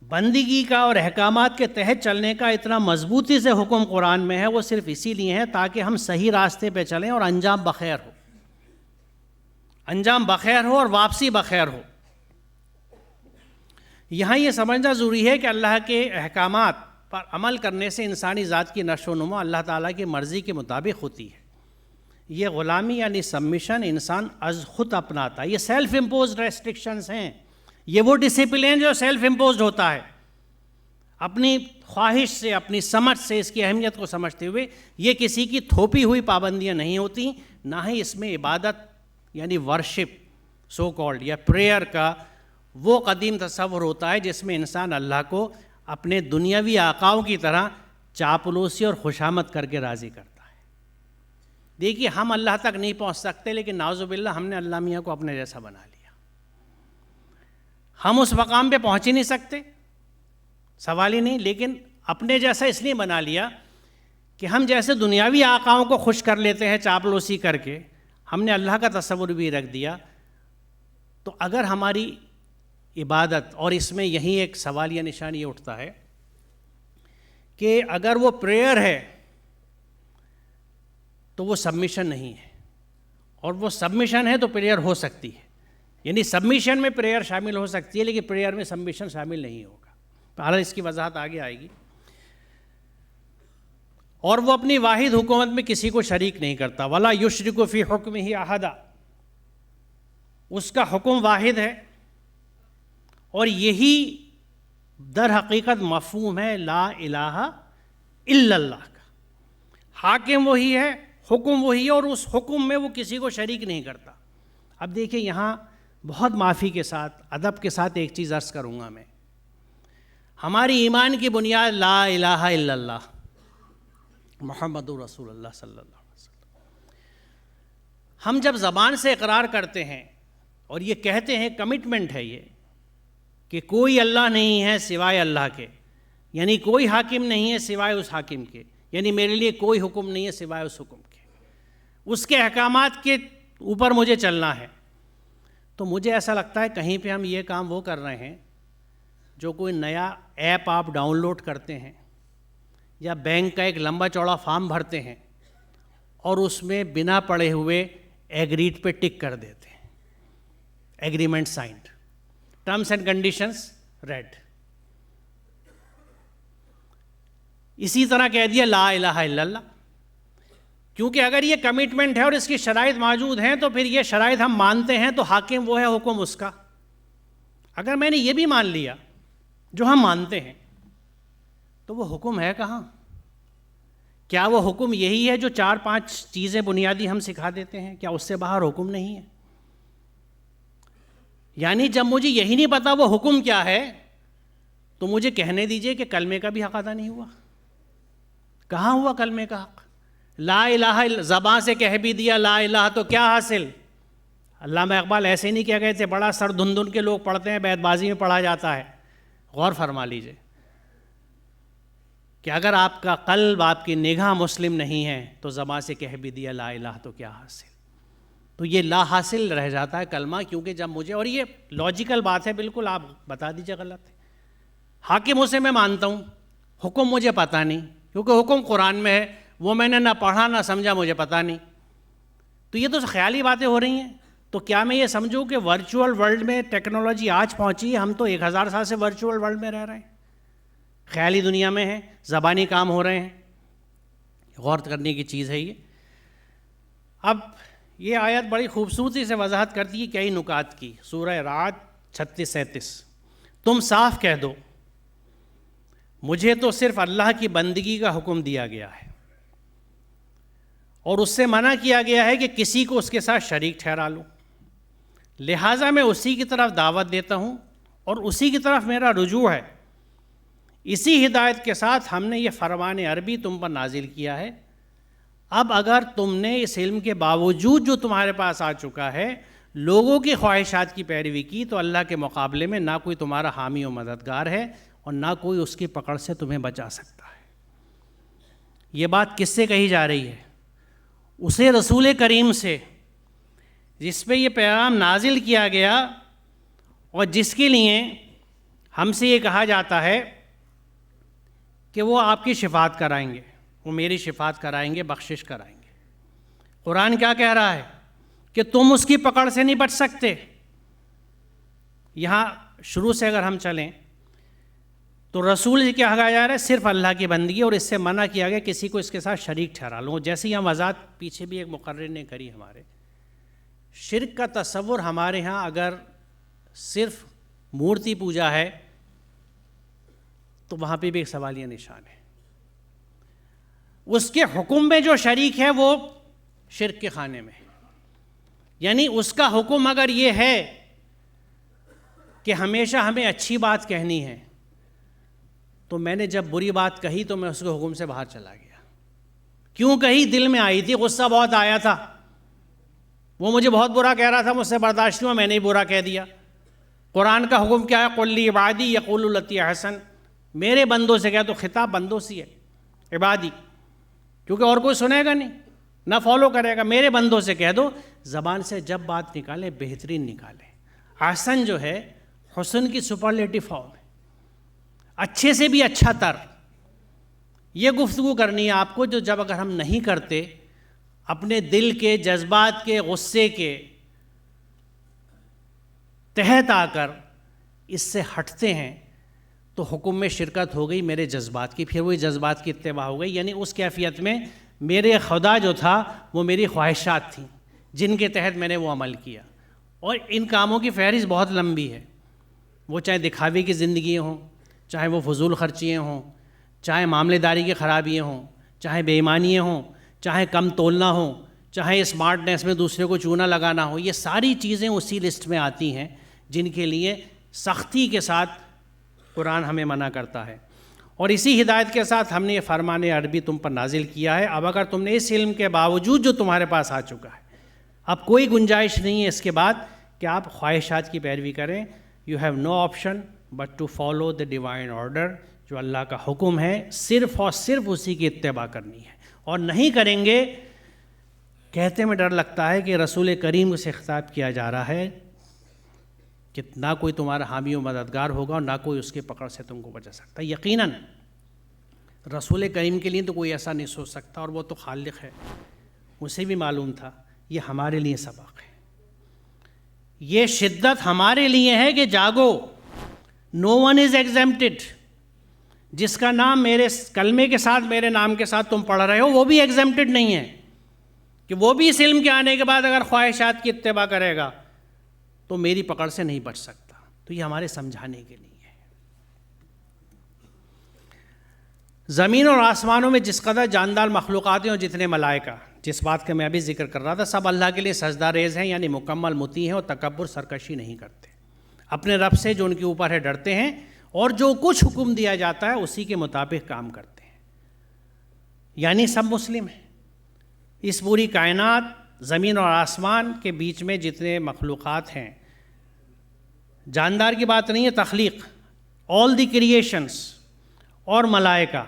بندگی کا اور احکامات کے تحت چلنے کا اتنا مضبوطی سے حکم قرآن میں ہے، وہ صرف اسی لیے ہے تاکہ ہم صحیح راستے پہ چلیں اور انجام بخیر ہو، انجام بخیر ہو اور واپسی بخیر ہو۔ یہاں یہ سمجھنا ضروری ہے کہ اللہ کے احکامات پر عمل کرنے سے انسانی ذات کی نشو و نما اللہ تعالیٰ کی مرضی کے مطابق ہوتی ہے۔ یہ غلامی یعنی سبمیشن انسان از خود اپناتا ہے۔ یہ سیلف امپوزڈ ریسٹرکشنز ہیں، یہ وہ ڈسپلن جو سیلف امپوزڈ ہوتا ہے، اپنی خواہش سے، اپنی سمجھ سے اس کی اہمیت کو سمجھتے ہوئے۔ یہ کسی کی تھوپی ہوئی پابندیاں نہیں ہوتی، نہ ہی اس میں عبادت یعنی ورشپ سو کالڈ یا پریئر کا وہ قدیم تصور ہوتا ہے جس میں انسان اللہ کو اپنے دنیاوی آقاؤں کی طرح چاپلوسی اور خوشامد کر کے راضی کرتا ہے۔ دیکھیے ہم اللہ تک نہیں پہنچ سکتے، لیکن نعوذ باللہ ہم نے اللہ میاں کو اپنے جیسا بنا لیا۔ ہم اس مقام پہ پہنچ ہی نہیں سکتے، سوال ہی نہیں، لیکن اپنے جیسا اس لیے بنا لیا کہ ہم جیسے دنیاوی آقاؤں کو خوش کر لیتے ہیں چاپلوسی کر کے، ہم نے اللہ کا تصور بھی رکھ دیا۔ تو اگر ہماری عبادت، اور اس میں یہی ایک سوالیہ نشان یہ اٹھتا ہے کہ اگر وہ پریئر ہے تو وہ سبمیشن نہیں ہے، اور وہ سبمیشن ہے تو پریئر ہو سکتی ہے، یعنی سبمیشن میں پریئر شامل ہو سکتی ہے لیکن پریئر میں سبمیشن شامل نہیں ہوگا۔ بہرحال اس کی وضاحت آگے آئے گی۔ اور وہ اپنی واحد حکومت میں کسی کو شریک نہیں کرتا۔ وَلَا يُشْرِكُ فِي حُكْمِهِ أَحَدًا، اس کا حکم واحد ہے، اور یہی در حقیقت مفہوم ہے لا الہ الا اللہ کا۔ حاکم وہی ہے، حکم وہی ہے، اور اس حکم میں وہ کسی کو شریک نہیں کرتا۔ اب دیکھیں یہاں بہت معافی کے ساتھ، ادب کے ساتھ ایک چیز عرض کروں گا میں۔ ہماری ایمان کی بنیاد لا الہ الا اللہ محمد رسول اللہ صلی اللہ علیہ وسلم۔ ہم جب زبان سے اقرار کرتے ہیں اور یہ کہتے ہیں، کمٹمنٹ ہے یہ کہ کوئی اللہ نہیں ہے سوائے اللہ کے، یعنی کوئی حاکم نہیں ہے سوائے اس حاکم کے، یعنی میرے لیے کوئی حکم نہیں ہے سوائے اس حکم کے، اس کے احکامات کے اوپر مجھے چلنا ہے۔ تو مجھے ایسا لگتا ہے کہیں پہ ہم یہ کام وہ کر رہے ہیں، جو کوئی نیا ایپ آپ ڈاؤن لوڈ کرتے ہیں یا بینک کا ایک لمبا چوڑا فارم بھرتے ہیں اور اس میں بنا پڑھے ہوئے ایگریڈ پہ ٹک کر دیتے ہیں، agreement signed, terms and conditions read, اسی طرح کہہ دیا لا الہ الا اللہ، کیونکہ اگر یہ کمٹمنٹ ہے اور اس کی شرائط موجود ہیں تو پھر یہ شرائط ہم مانتے ہیں تو حاکم وہ ہے، حکم اس کا۔ اگر میں نے یہ بھی مان لیا جو ہم مانتے ہیں تو وہ حکم ہے کہاں؟ کیا وہ حکم یہی ہے جو 4-5 چیزیں بنیادی ہم سکھا دیتے ہیں؟ کیا اس سے باہر حکم نہیں ہے؟ یعنی جب مجھے یہی نہیں پتا وہ حکم کیا ہے تو مجھے کہنے دیجئے کہ کلمے کا بھی حق ادا نہیں ہوا۔ کہاں ہوا کلمے کا حق؟ لا الہ زبان سے کہہ بھی دیا لا الہ تو کیا حاصل؟ علامہ اقبال ایسے نہیں کہہ گئے تھے، بڑا سر دھن کے لوگ پڑھتے ہیں، بیت بازی میں پڑھا جاتا ہے۔ غور فرما لیجئے کہ اگر آپ کا قلب، آپ کی نگاہ مسلم نہیں ہے تو زبان سے کہہ بھی دیا لا الہ تو کیا حاصل؟ تو یہ لا حاصل رہ جاتا ہے کلمہ، کیونکہ جب مجھے، اور یہ لاجیکل بات ہے بالکل، آپ بتا دیجئے غلط ہے، حاکم اسے میں مانتا ہوں، حکم مجھے پتہ نہیں، کیونکہ حکم قرآن میں ہے، وہ میں نے نہ پڑھا نہ سمجھا، مجھے پتہ نہیں، تو یہ تو خیالی باتیں ہو رہی ہیں۔ تو کیا میں یہ سمجھوں کہ ورچوئل ورلڈ میں ٹیکنالوجی آج پہنچی ہے، ہم تو 1000 سال سے ورچوئل ورلڈ میں رہ رہے ہیں، خیالی دنیا میں ہیں، زبانی کام ہو رہے ہیں؟ غور کرنے کی چیز ہے یہ۔ اب یہ آیت بڑی خوبصورتی سے وضاحت کرتی ہے کئی نکات کی، سورہ رعد 36-37، تم صاف کہہ دو مجھے تو صرف اللہ کی بندگی کا حکم دیا گیا ہے اور اس سے منع کیا گیا ہے کہ کسی کو اس کے ساتھ شریک ٹھہرا لوں، لہٰذا میں اسی کی طرف دعوت دیتا ہوں اور اسی کی طرف میرا رجوع ہے۔ اسی ہدایت کے ساتھ ہم نے یہ فرمان عربی تم پر نازل کیا ہے۔ اب اگر تم نے اس علم کے باوجود جو تمہارے پاس آ چکا ہے لوگوں کی خواہشات کی پیروی کی تو اللہ کے مقابلے میں نہ کوئی تمہارا حامی و مددگار ہے اور نہ کوئی اس کی پکڑ سے تمہیں بچا سکتا ہے۔ یہ بات کس سے کہی جا رہی ہے؟ اسے رسول کریم سے، جس پہ یہ پیغام نازل کیا گیا اور جس کے لیے ہم سے یہ کہا جاتا ہے کہ وہ آپ کی شفاعت کرائیں گے، وہ میری شفاعت کرائیں گے، بخشش کرائیں گے۔ قرآن کیا کہہ رہا ہے کہ تم اس کی پکڑ سے نہیں بچ سکتے۔ یہاں شروع سے اگر ہم چلیں تو رسول سے کیا کہا جا رہا ہے؟ صرف اللہ کی بندگی، اور اس سے منع کیا گیا کسی کو اس کے ساتھ شریک ٹھہرا لوں۔ جیسے ہی ہم وضاحت پیچھے بھی ایک مقرر نے کری، ہمارے شرک کا تصور ہمارے ہاں اگر صرف مورتی پوجا ہے تو وہاں پہ بھی ایک سوالیہ نشان ہے۔ اس کے حکم میں جو شریک ہے وہ شرک کے خانے میں ہے، یعنی اس کا حکم اگر یہ ہے کہ ہمیشہ ہمیں اچھی بات کہنی ہے تو میں نے جب بری بات کہی تو میں اس کے حکم سے باہر چلا گیا۔ کیوں کہی؟ دل میں آئی تھی، غصہ بہت آیا تھا، وہ مجھے بہت برا کہہ رہا تھا، مجھ سے برداشت ہوا، میں نے ہی برا کہہ دیا۔ قرآن کا حکم کیا ہے؟ قل لعبادی یقولوا التی احسن، میرے بندوں سے کہہ، تو خطاب بندوں سے ہے، عبادی، کیونکہ اور کوئی سنے گا نہیں، نہ فالو کرے گا۔ میرے بندوں سے کہہ دو، زبان سے جب بات نکالے بہترین نکالے۔ احسن جو ہے حسن کی سپرلیٹو فارم ہے، اچھے سے بھی اچھا تر۔ یہ گفتگو کرنی ہے آپ کو جو جب اگر ہم نہیں کرتے، اپنے دل کے جذبات کے غصے کے تحت آ کر اس سے ہٹتے ہیں تو حکم میں شرکت ہو گئی میرے جذبات کی، پھر وہی جذبات کی اتباع ہو گئی، یعنی اس کیفیت میں میرے خدا جو تھا وہ میری خواہشات تھیں جن کے تحت میں نے وہ عمل کیا۔ اور ان کاموں کی فہرست بہت لمبی ہے، وہ چاہے دکھاوے کی زندگیاں ہوں، چاہے وہ فضول خرچیاں ہوں، چاہے معاملے داری کی خرابیاں ہوں، چاہے بے ایمانیاں ہوں، چاہے کم تولنا ہو، چاہے اسمارٹنیس میں دوسرے کو چونا لگانا ہو، یہ ساری چیزیں اسی لسٹ میں آتی ہیں جن کے لیے سختی کے ساتھ قرآن ہمیں منع کرتا ہے۔ اور اسی ہدایت کے ساتھ ہم نے یہ فرمان عربی تم پر نازل کیا ہے۔ اب اگر تم نے اس علم کے باوجود جو تمہارے پاس آ چکا ہے، اب کوئی گنجائش نہیں ہے اس کے بعد کہ آپ خواہشات کی پیروی کریں۔ You have no option but to follow the divine order, جو اللہ کا حکم ہے صرف اور صرف اسی کی اتباع کرنی ہے، اور نہیں کریں گے کہتے میں ڈر لگتا ہے کہ رسول کریم سے خطاب کیا جا رہا ہے کہ نہ کوئی تمہارا حامی و مددگار ہوگا اور نہ کوئی اس کے پکڑ سے تم کو بچا سکتا۔ یقیناً رسول کریم کے لیے تو کوئی ایسا نہیں سوچ سکتا، اور وہ تو خالق ہے، اسے بھی معلوم تھا۔ یہ ہمارے لیے سبق ہے، یہ شدت ہمارے لیے ہے کہ جاگو، نو ون از ایگزیمپٹڈ۔ جس کا نام میرے کلمے کے ساتھ، میرے نام کے ساتھ تم پڑھ رہے ہو، وہ بھی ایگزیمپٹڈ نہیں ہے کہ وہ بھی اس علم کے آنے کے بعد اگر خواہشات کی اتباع کرے گا تو میری پکڑ سے نہیں بچ سکتا۔ تو یہ ہمارے سمجھانے کے لیے ہے۔ زمین اور آسمانوں میں جس قدر جاندار مخلوقات ہیں اور جتنے ملائکہ، جس بات کا میں ابھی ذکر کر رہا تھا، سب اللہ کے لیے سجدہ ریز ہیں، یعنی مکمل مطیع ہیں اور تکبر سرکشی نہیں کرتے، اپنے رب سے جو ان کے اوپر ہے ڈرتے ہیں، اور جو کچھ حکم دیا جاتا ہے اسی کے مطابق کام کرتے ہیں، یعنی سب مسلم ہیں۔ اس پوری کائنات، زمین اور آسمان کے بیچ میں جتنے مخلوقات ہیں، جاندار کی بات نہیں ہے، تخلیق، آل دی کریشنز اور ملائکہ،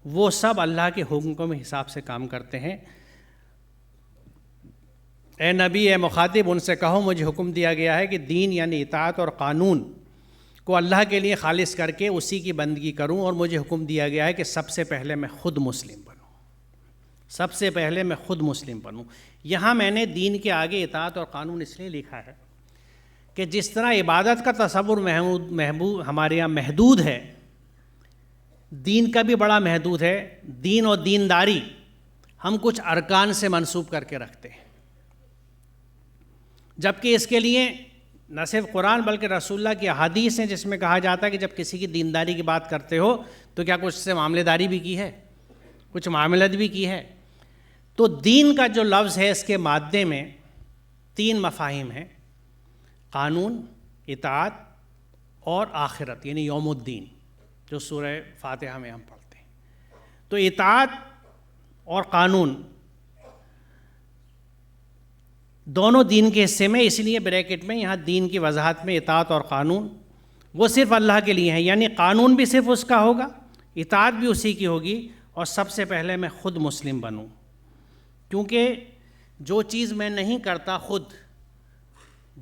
وہ سب اللہ کے حکم کے حساب سے کام کرتے ہیں۔ اے نبی، اے مخاطب، ان سے کہو مجھے حکم دیا گیا ہے کہ دین یعنی اطاعت اور قانون کو اللہ کے لیے خالص کر کے اسی کی بندگی کروں، اور مجھے حکم دیا گیا ہے کہ سب سے پہلے میں خود مسلم بنوں، سب سے پہلے میں خود مسلم بنوں۔ یہاں میں نے دین کے آگے اطاعت اور قانون اس لیے لکھا ہے کہ جس طرح عبادت کا تصور محبوب ہمارے یہاں محدود ہے، دین کا بھی بڑا محدود ہے۔ دین اور دینداری ہم کچھ ارکان سے منسوب کر کے رکھتے ہیں، جبکہ اس کے لیے نہ صرف قرآن بلکہ رسول اللہ کی احادیث ہیں جس میں کہا جاتا ہے کہ جب کسی کی دینداری کی بات کرتے ہو تو کیا کچھ سے معاملے داری بھی کی ہے، کچھ معاملت بھی کی ہے۔ تو دین کا جو لفظ ہے اس کے مادے میں 3 مفاہیم ہیں: قانون، اطاعت اور آخرت، یعنی یوم الدین، جو سورہ فاتحہ میں ہم پڑھتے ہیں۔ تو اطاعت اور قانون دونوں دین کے حصے میں، اس لیے بریکٹ میں یہاں دین کی وضاحت میں اطاعت اور قانون وہ صرف اللہ کے لیے ہیں، یعنی قانون بھی صرف اس کا ہوگا، اطاعت بھی اسی کی ہوگی، اور سب سے پہلے میں خود مسلم بنوں، کیونکہ جو چیز میں نہیں کرتا خود،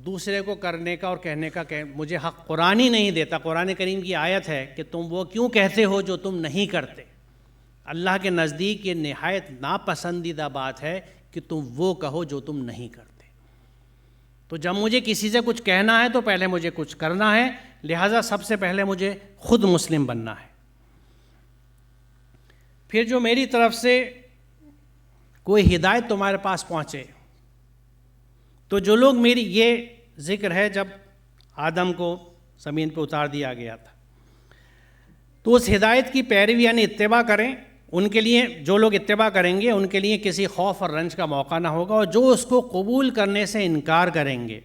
دوسرے کو کرنے کا اور کہنے کا مجھے حق قرآن ہی نہیں دیتا۔ قرآن کریم کی آیت ہے کہ تم وہ کیوں کہتے ہو جو تم نہیں کرتے۔ اللہ کے نزدیک یہ نہایت ناپسندیدہ بات ہے کہ تم وہ کہو جو تم نہیں کرتے۔ تو جب مجھے کسی سے کچھ کہنا ہے تو پہلے مجھے کچھ کرنا ہے، لہٰذا سب سے پہلے مجھے خود مسلم بننا ہے۔ پھر جو میری طرف سے کوئی ہدایت تمہارے پاس پہنچے، تو جو لوگ میری، یہ ذکر ہے جب آدم کو زمین پہ اتار دیا گیا تھا، تو اس ہدایت کی پیروی یعنی اتباع کریں، ان کے لیے، جو لوگ اتباع کریں گے ان کے لیے کسی خوف اور رنج کا موقع نہ ہوگا، اور جو اس کو قبول کرنے سے انکار کریں گے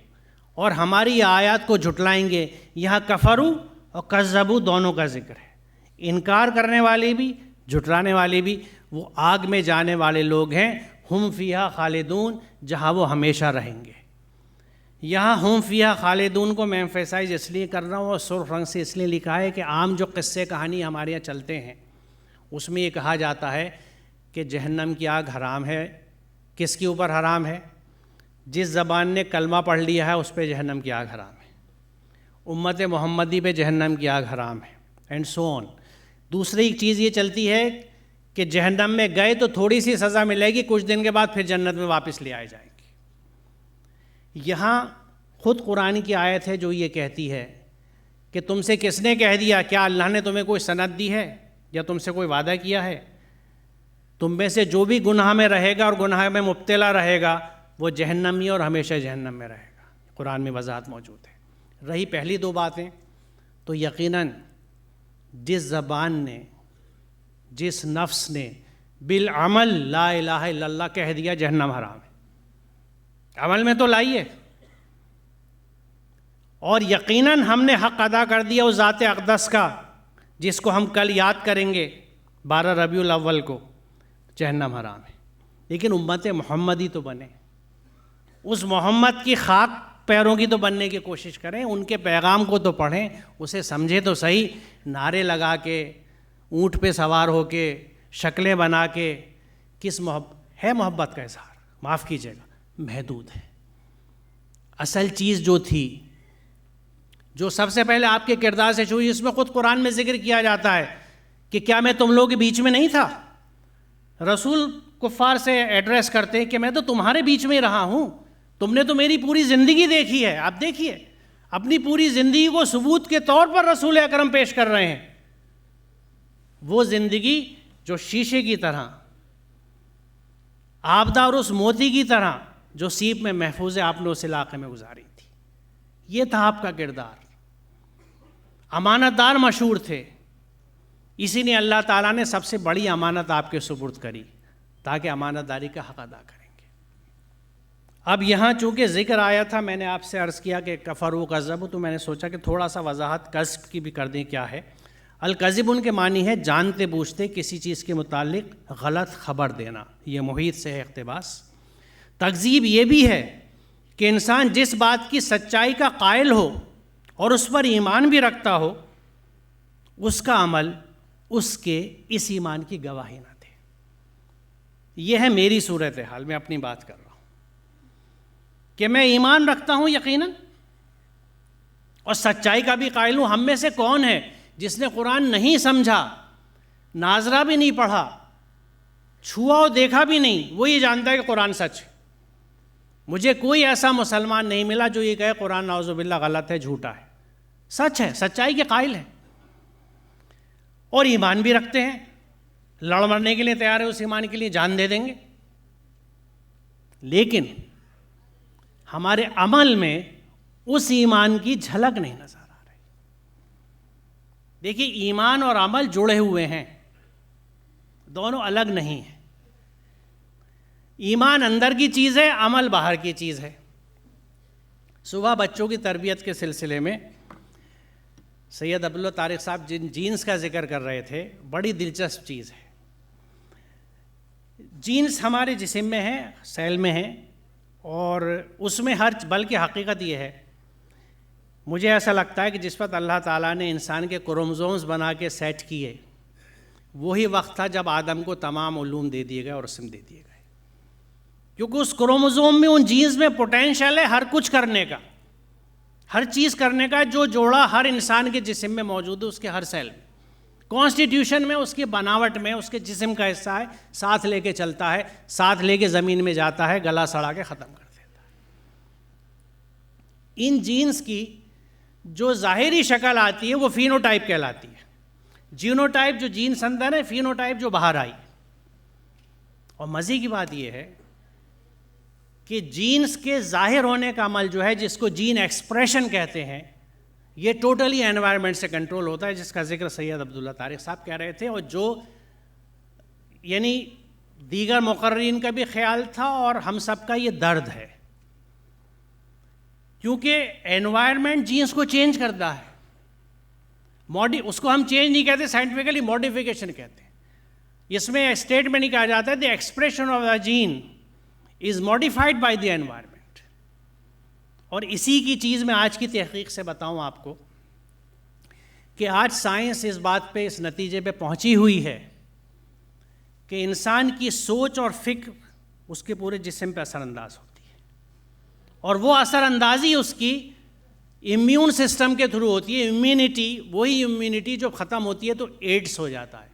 اور ہماری آیات کو جھٹلائیں گے، یہاں کفرو اور کذبو دونوں کا ذکر ہے۔ انکار کرنے والے بھی، جھٹلانے والے بھی، وہ آگ میں جانے والے لوگ ہیں، ہم فیہا خالدون، جہاں وہ ہمیشہ رہیں گے۔ یہاں ہم فیہا خالدون کو میں ایمفیسائز اس لیے کر رہا ہوں اور سرخ رنگ سے اس لیے لکھا ہے کہ عام جو قصے کہانی ہمارے یہاں چلتے ہیں اس میں یہ کہا جاتا ہے کہ جہنم کی آگ حرام ہے۔ کس کے اوپر حرام ہے؟ جس زبان نے کلمہ پڑھ لیا ہے اس پہ جہنم کی آگ حرام ہے، امت محمدی پہ جہنم کی آگ حرام ہے، اینڈ سو آن۔ دوسری چیز یہ چلتی ہے کہ جہنم میں گئے تو تھوڑی سی سزا ملے گی، کچھ دن کے بعد پھر جنت میں واپس لے آئے جائیں گے۔ یہاں خود قرآن کی آیت ہے جو یہ کہتی ہے کہ تم سے کس نے کہہ دیا؟ کیا اللہ نے تمہیں کوئی سند دی ہے یا تم سے کوئی وعدہ کیا ہے؟ تم میں سے جو بھی گناہ میں رہے گا اور گناہ میں مبتلا رہے گا وہ جہنمی اور ہمیشہ جہنم میں رہے گا۔ قرآن میں وضاحت موجود ہے۔ رہی پہلی 2 باتیں، تو یقیناً جس زبان نے، جس نفس نے بالعمل لا الہ الا اللہ کہہ دیا جہنم حرام ہے، عمل میں تو لائیے، اور یقیناً ہم نے حق ادا کر دیا اس ذات اقدس کا جس کو ہم کل یاد کریں گے 12 ربیع الاول کو، جہنم حرام ہے۔ لیکن امت محمدی تو بنے، اس محمد کی خاک پیروں کی تو بننے کی کوشش کریں, ان کے پیغام کو تو پڑھیں, اسے سمجھے تو صحیح. نعرے لگا کے, اونٹ پہ سوار ہو کے, شکلیں بنا کے, کس محبت کا اظہار, معاف کیجیے گا, محدود ہے. اصل چیز جو تھی, جو سب سے پہلے آپ کے کردار سے شروع ہوئی, اس میں خود قرآن میں ذکر کیا جاتا ہے کہ کیا میں تم لوگوں کے بیچ میں نہیں تھا. رسول کفار سے ایڈریس کرتے ہیں کہ میں تو تمہارے بیچ میں ہی رہا ہوں, تم نے تو میری پوری زندگی دیکھی ہے. آپ دیکھیے, اپنی پوری زندگی کو ثبوت کے طور پر رسول اکرم پیش کر رہے ہیں. وہ زندگی جو شیشے کی طرح, آبدار اس موتی کی طرح جو سیپ میں محفوظ ہے, آپ نے اس علاقے میں گزاری تھی. یہ تھا آپ کا کردار. امانت دار مشہور تھے, اسی لیے اللہ تعالیٰ نے سب سے بڑی امانت آپ کے سپرد کری تاکہ امانت داری کا حق ادا کریں گے. اب یہاں چونکہ ذکر آیا تھا, میں نے آپ سے عرض کیا کہ کفر و کذب, تو میں نے سوچا کہ تھوڑا سا وضاحت کذب کی بھی کر دیں. کیا ہے الکذب؟ ان کے معنی ہے جانتے بوجھتے کسی چیز کے متعلق غلط خبر دینا. یہ محیط سے ہے اقتباس. تکذیب یہ بھی ہے کہ انسان جس بات کی سچائی کا قائل ہو اور اس پر ایمان بھی رکھتا ہو, اس کا عمل اس کے اس ایمان کی گواہی نہ دے. یہ ہے میری صورتحال, میں اپنی بات کر رہا ہوں کہ میں ایمان رکھتا ہوں یقیناً, اور سچائی کا بھی قائل ہوں. ہم میں سے کون ہے جس نے قرآن نہیں سمجھا, ناظرہ بھی نہیں پڑھا, چھوا اور دیکھا بھی نہیں, وہ یہ جانتا ہے کہ قرآن سچ ہے. مجھے کوئی ایسا مسلمان نہیں ملا جو یہ کہے قرآن نعوذ باللہ غلط ہے, جھوٹا ہے. سچ ہے, سچائی کے قائل ہے, اور ایمان بھی رکھتے ہیں, لڑ مرنے کے لیے تیار ہے, اس ایمان کے لیے جان دے دیں گے. لیکن ہمارے عمل میں اس ایمان کی جھلک نہیں نظر آ رہی. دیکھیے, ایمان اور عمل جڑے ہوئے ہیں, دونوں الگ نہیں ہیں. ایمان اندر کی چیز ہے, عمل باہر کی چیز ہے. صبح بچوں کی تربیت کے سلسلے میں سید عبداللہ طارق صاحب جن جینس کا ذکر کر رہے تھے, بڑی دلچسپ چیز ہے. جینس ہمارے جسم میں ہے, سیل میں ہے, اور اس میں بلکہ حقیقت یہ ہے, مجھے ایسا لگتا ہے کہ جس وقت اللہ تعالیٰ نے انسان کے کروموزومز بنا کے سیٹ کیے, وہی وقت تھا جب آدم کو تمام علوم دے دیے گئے اور اسم دے دیے گئے. کیونکہ اس کروموزوم میں, ان جینز میں پوٹینشیل ہے ہر کچھ کرنے کا, ہر چیز کرنے کا, جو جوڑا ہر انسان کے جسم میں موجود ہے, اس کے ہر سیل میں, کانسٹیٹیوشن میں, اس کی بناوٹ میں, اس کے جسم کا حصہ ہے, ساتھ لے کے چلتا ہے, ساتھ لے کے زمین میں جاتا ہے, گلا سڑا کے ختم کر دیتا ہے. ان جینز کی جو ظاہری شکل آتی ہے وہ فینوٹائپ کہلاتی ہے. جینوٹائپ جو جینس اندر ہے, فینوٹائپ جو باہر آئی. اور مزے کی بات یہ ہے کہ جینس کے ظاہر ہونے کا عمل جو ہے, جس کو جین ایکسپریشن کہتے ہیں, یہ ٹوٹلی انوائرمنٹ سے کنٹرول ہوتا ہے, جس کا ذکر سید عبداللہ طارق صاحب کہہ رہے تھے, اور جو یعنی دیگر مقررین کا بھی خیال تھا اور ہم سب کا یہ درد ہے, کیونکہ انوائرمنٹ جینس کو چینج کرتا ہے. اس کو ہم چینج نہیں کہتے, سائنٹیفکلی ماڈیفیکیشن کہتے ہیں. اس میں اسٹیٹمنٹ نہیں کہا جاتا ہے the expression of the gene is modified by the environment. اور اسی کی چیز میں آج کی تحقیق سے بتاؤں آپ کو کہ آج سائنس اس بات پہ, اس نتیجے پہ پہنچی ہوئی ہے کہ انسان کی سوچ اور فکر اس کے پورے جسم پہ اثر انداز ہوتی ہے, اور وہ اثر اندازی اس کی امیون سسٹم کے تھرو ہوتی ہے. امیونٹی, وہی امیونٹی جو ختم ہوتی ہے تو ایڈس ہو جاتا ہے,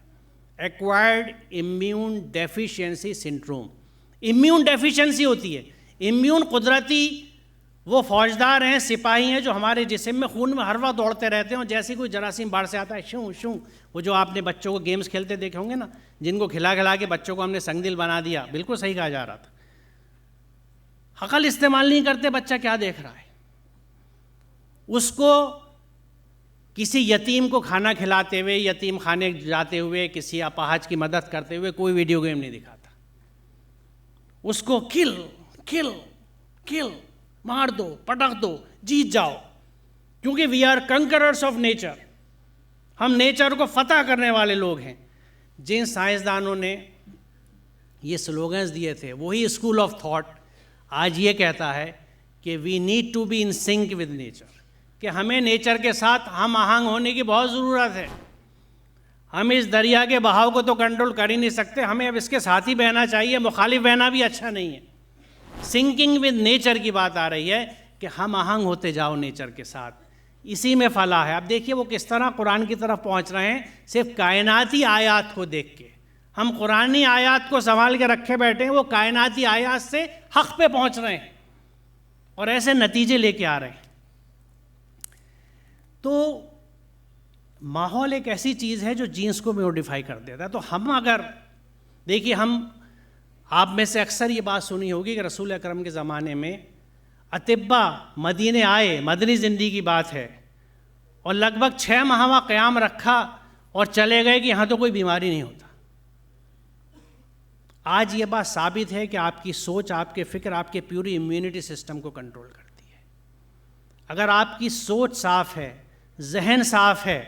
acquired immune deficiency syndrome. Immune deficiency ہوتی ہے. امیون قدرتی وہ فوجدار ہیں, سپاہی ہیں جو ہمارے جسم میں, خون میں ہر وقت دوڑتے رہتے ہیں, اور جیسے کوئی جراثیم باہر سے آتا ہے شوں شوں, وہ جو آپ نے بچوں کو گیمز کھیلتے دیکھے ہوں گے نا, جن کو کھلا کھلا کے بچوں کو ہم نے سنگ دل بنا دیا, بالکل صحیح کہا جا رہا تھا. عقل استعمال نہیں کرتے, بچہ کیا دیکھ رہا ہے. اس کو کسی یتیم کو کھانا کھلاتے ہوئے, یتیم خانے جاتے ہوئے, کسی اپاہج کی مدد کرتے ہوئے کوئی ویڈیو گیم نہیں دکھاتا. اس کو کل کل کل, مار دو, پٹک دو, جیت جاؤ, کیونکہ وی آر کنکررز آف نیچر, ہم نیچر کو فتح کرنے والے لوگ ہیں. جن سائنسدانوں نے یہ سلوگنز دیے تھے, وہی اسکول آف تھاٹ آج یہ کہتا ہے کہ we need to be in sync with nature, کہ ہمیں نیچر کے ساتھ ہم آہنگ ہونے کی بہت ضرورت ہے. ہم اس دریا کے بہاؤ کو تو کنٹرول کر ہی نہیں سکتے، ہمیں اب اس کے ساتھ ہی بہنا چاہیے، مخالف بہنا بھی اچھا نہیں ہے. سنکنگ ود نیچر کی بات آ رہی ہے کہ ہم آہنگ ہوتے جاؤ نیچر کے ساتھ، اسی میں فلاح ہے. اب دیکھیے وہ کس طرح قرآن کی طرف پہنچ رہے ہیں صرف کائناتی آیات کو دیکھ کے. ہم قرآنی آیات کو سنبھال کے رکھے بیٹھے ہیں، وہ کائناتی آیات سے حق پہ پہنچ رہے ہیں اور ایسے نتیجے لے کے آ رہے ہیں. تو ماحول ایک ایسی چیز ہے جو جینس کو موڈیفائی کر دیتا ہے. تو ہم اگر دیکھیے، ہم آپ میں سے اکثر یہ بات سنی ہوگی کہ رسول اکرم کے زمانے میں اطباء مدینے آئے، مدنی زندگی کی بات ہے، اور لگ بھگ 6 ماہ قیام رکھا اور چلے گئے کہ یہاں تو کوئی بیماری نہیں ہوتا. آج یہ بات ثابت ہے کہ آپ کی سوچ، آپ کے فکر، آپ کے پیوری امیونٹی سسٹم کو کنٹرول کرتی ہے. اگر آپ کی سوچ صاف ہے، ذہن صاف ہے،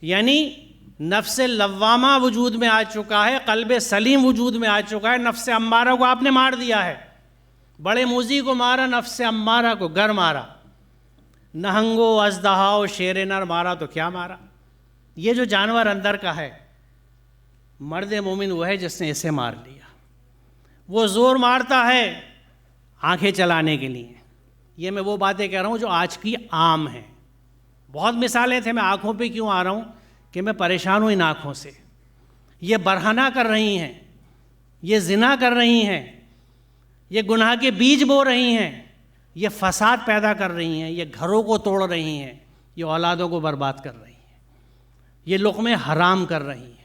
یعنی نفس لوامہ وجود میں آ چکا ہے، قلب سلیم وجود میں آ چکا ہے. نفس امارہ کو آپ نے مار دیا ہے. بڑے موذی کو مارا، نفس امارہ کو گر مارا. نہنگو اژدہاؤ شیر نر مارا تو کیا مارا. یہ جو جانور اندر کا ہے، مرد مومن وہ ہے جس نے اسے مار لیا. وہ زور مارتا ہے آنکھیں چلانے کے لیے. یہ میں وہ باتیں کہہ رہا ہوں جو آج کی عام ہیں. بہت مثالیں تھے. میں آنکھوں پہ کیوں آ رہا ہوں کہ میں پریشان ہوں ان آنکھوں سے. یہ برہنہ کر رہی ہیں، یہ زنا کر رہی ہیں، یہ گناہ کے بیج بو رہی ہیں، یہ فساد پیدا کر رہی ہیں، یہ گھروں کو توڑ رہی ہیں، یہ اولادوں کو برباد کر رہی ہیں، یہ لقمے حرام کر رہی ہیں.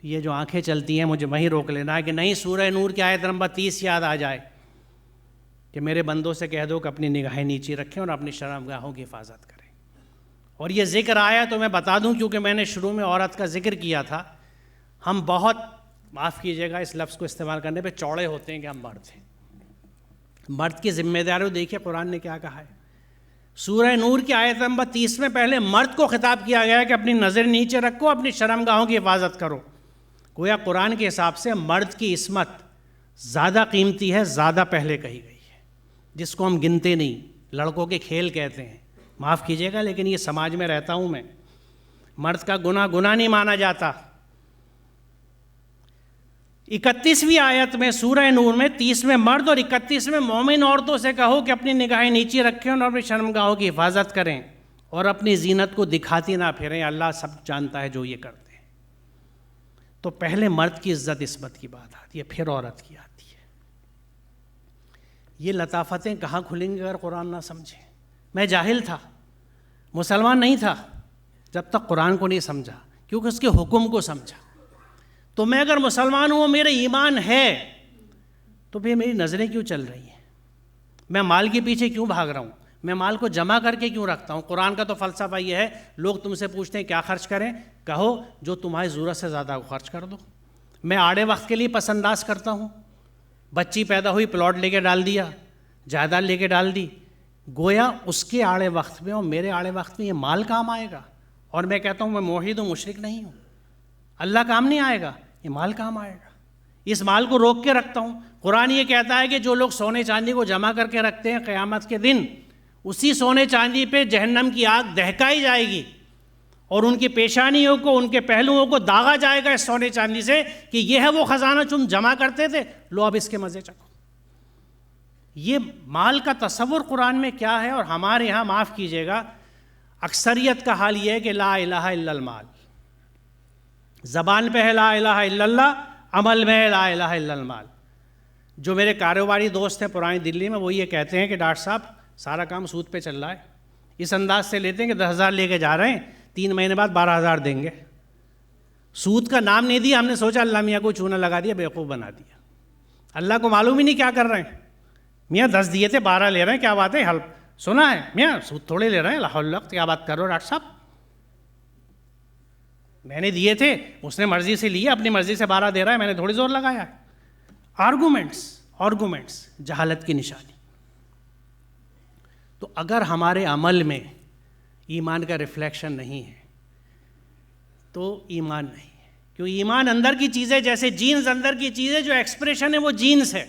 یہ جو آنکھیں چلتی ہیں، مجھے وہیں روک لینا ہے کہ نہیں سورہ نور کی آیت نمبر 30 یاد آ جائے کہ میرے بندوں سے کہہ دو کہ اپنی نگاہیں نیچی رکھیں اور اپنی شرمگاہوں کی حفاظت کریں. اور یہ ذکر آیا تو میں بتا دوں، کیونکہ میں نے شروع میں عورت کا ذکر کیا تھا. ہم بہت، معاف کیجیے گا اس لفظ کو استعمال کرنے پہ، چوڑے ہوتے ہیں کہ ہم مرد ہیں. مرد کی ذمہ داری دیکھیے قرآن نے کیا کہا ہے. سورہ نور کی آیت نمبر 30 میں پہلے مرد کو خطاب کیا گیا ہے کہ اپنی نظر نیچے رکھو، اپنی شرمگاہوں کی حفاظت کرو. گویا قرآن کے حساب سے مرد کی عصمت زیادہ قیمتی ہے، زیادہ پہلے کہی گئی ہے، جس کو ہم گنتے نہیں، لڑکوں کے کھیل کہتے ہیں. معاف کیجیے گا لیکن یہ سماج میں رہتا ہوں میں. مرد کا گناہ نہیں مانا جاتا. 31ویں آیت میں سورہ نور میں 30 میں مرد اور 31 میں مومن عورتوں سے کہو کہ اپنی نگاہیں نیچی رکھیں اور اپنی شرمگاہوں کی حفاظت کریں اور اپنی زینت کو دکھاتی نہ پھریں. اللہ سب جانتا ہے جو یہ کرتے ہیں. تو پہلے مرد کی عزت عصمت کی بات آتی ہے، پھر عورت کی آتی ہے. یہ لطافتیں کہاں کھلیں گی اگر قرآن نہ سمجھیں. میں جاہل تھا، مسلمان نہیں تھا جب تک قرآن کو نہیں سمجھا، کیونکہ اس کے حکم کو سمجھا. تو میں اگر مسلمان ہوں، میرے ایمان ہے، تو پھر میری نظریں کیوں چل رہی ہیں؟ میں مال کے پیچھے کیوں بھاگ رہا ہوں؟ میں مال کو جمع کر کے کیوں رکھتا ہوں؟ قرآن کا تو فلسفہ یہ ہے، لوگ تم سے پوچھتے ہیں کیا خرچ کریں، کہو جو تمہاری ضرورت سے زیادہ خرچ کر دو. میں آڑے وقت کے لیے پس انداز کرتا ہوں. بچی پیدا ہوئی، پلاٹ لے کے ڈال دیا، جائیداد لے کے ڈال دی. گویا اس کے آڑے وقت میں اور میرے آڑے وقت میں یہ مال کام آئے گا. اور میں کہتا ہوں میں موحد ہوں، مشرک نہیں ہوں. اللہ کام نہیں آئے گا، یہ مال کام آئے گا. اس مال کو روک کے رکھتا ہوں. قرآن یہ کہتا ہے کہ جو لوگ سونے چاندی کو جمع کر کے رکھتے ہیں، قیامت کے دن اسی سونے چاندی پہ جہنم کی آگ دہکائی جائے گی اور ان کی پیشانیوں کو، ان کے پہلوؤں کو داغا جائے گا اس سونے چاندی سے کہ یہ ہے وہ خزانہ تم جمع کرتے تھے، لو اب اس کے مزے چکھو. یہ مال کا تصور قرآن میں کیا ہے؟ اور ہمارے یہاں معاف کیجیے گا اکثریت کا حال یہ ہے کہ لا الہ الا المال. زبان پہ ہے لا الہ الا اللہ، عمل میں ہے لا الہ الا المال. جو میرے کاروباری دوست ہیں پرانی دلی میں، وہ یہ کہتے ہیں کہ ڈاکٹر صاحب سارا کام سود پہ چل رہا ہے. اس انداز سے لیتے ہیں کہ 10,000 لے کے جا رہے ہیں، 3 مہینے بعد 12,000 دیں گے. سود کا نام نہیں دیا، ہم نے سوچا اللہ میاں کو چونا لگا دیا، بیوقوف بنا دیا. اللہ کو معلوم ہی نہیں کیا کر رہے ہیں. میاں 10 دیے تھے 12 لے رہے ہیں، کیا بات ہے؟ حل سنا ہے میاں سود تھوڑے لے رہے ہیں، لا حول ولا قوت، کیا بات کر رہے ہو ڈاکٹر صاحب؟ میں نے دیے تھے، اس نے مرضی سے لیے، اپنی مرضی سے 12 دے رہا ہے، میں نے تھوڑی زور لگایا. آرگومنٹس جہالت کی نشانی. تو اگر ہمارے عمل میں ایمان کا ریفلیکشن نہیں ہے تو ایمان نہیں ہے. کیوں؟ ایمان اندر کی چیزیں، جیسے جینز اندر کی چیزیں، جو ایکسپریشن ہے وہ جینز ہے.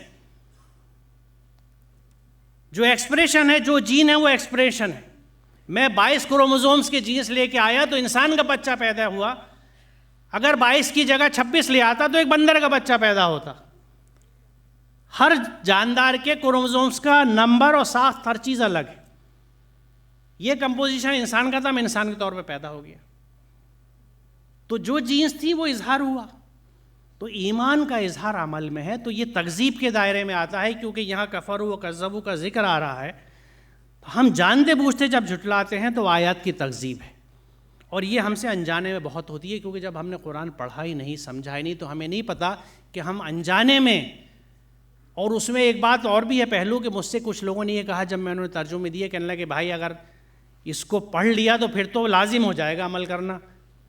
جو ایکسپریشن ہے، جو جین ہے وہ ایکسپریشن ہے. میں 22 کروموزومز کے جینس لے کے آیا تو انسان کا بچہ پیدا ہوا. اگر 22 کی جگہ 26 لے آتا تو ایک بندر کا بچہ پیدا ہوتا. ہر جاندار کے کروموزومز کا نمبر اور ساخت ہر چیز الگ ہے. یہ کمپوزیشن انسان کا تھا، میں انسان کے طور پہ پیدا ہو گیا. تو جو جینس تھی وہ اظہار ہوا. تو ایمان کا اظہار عمل میں ہے. تو یہ تکذیب کے دائرے میں آتا ہے، کیونکہ یہاں کفروا وکذبوا کا ذکر آ رہا ہے. ہم جانتے بوجھتے جب جھٹلاتے ہیں تو آیات کی تکذیب ہے. اور یہ ہم سے انجانے میں بہت ہوتی ہے، کیونکہ جب ہم نے قرآن پڑھا ہی نہیں، سمجھا ہی نہیں، تو ہمیں نہیں پتہ کہ ہم انجانے میں. اور اس میں ایک بات اور بھی ہے پہلو، کہ مجھ سے کچھ لوگوں نے یہ کہا جب میں انہوں نے ترجمے دیے، کہنے لگے کہ بھائی اگر اس کو پڑھ لیا تو پھر تو لازم ہو جائے گا عمل کرنا.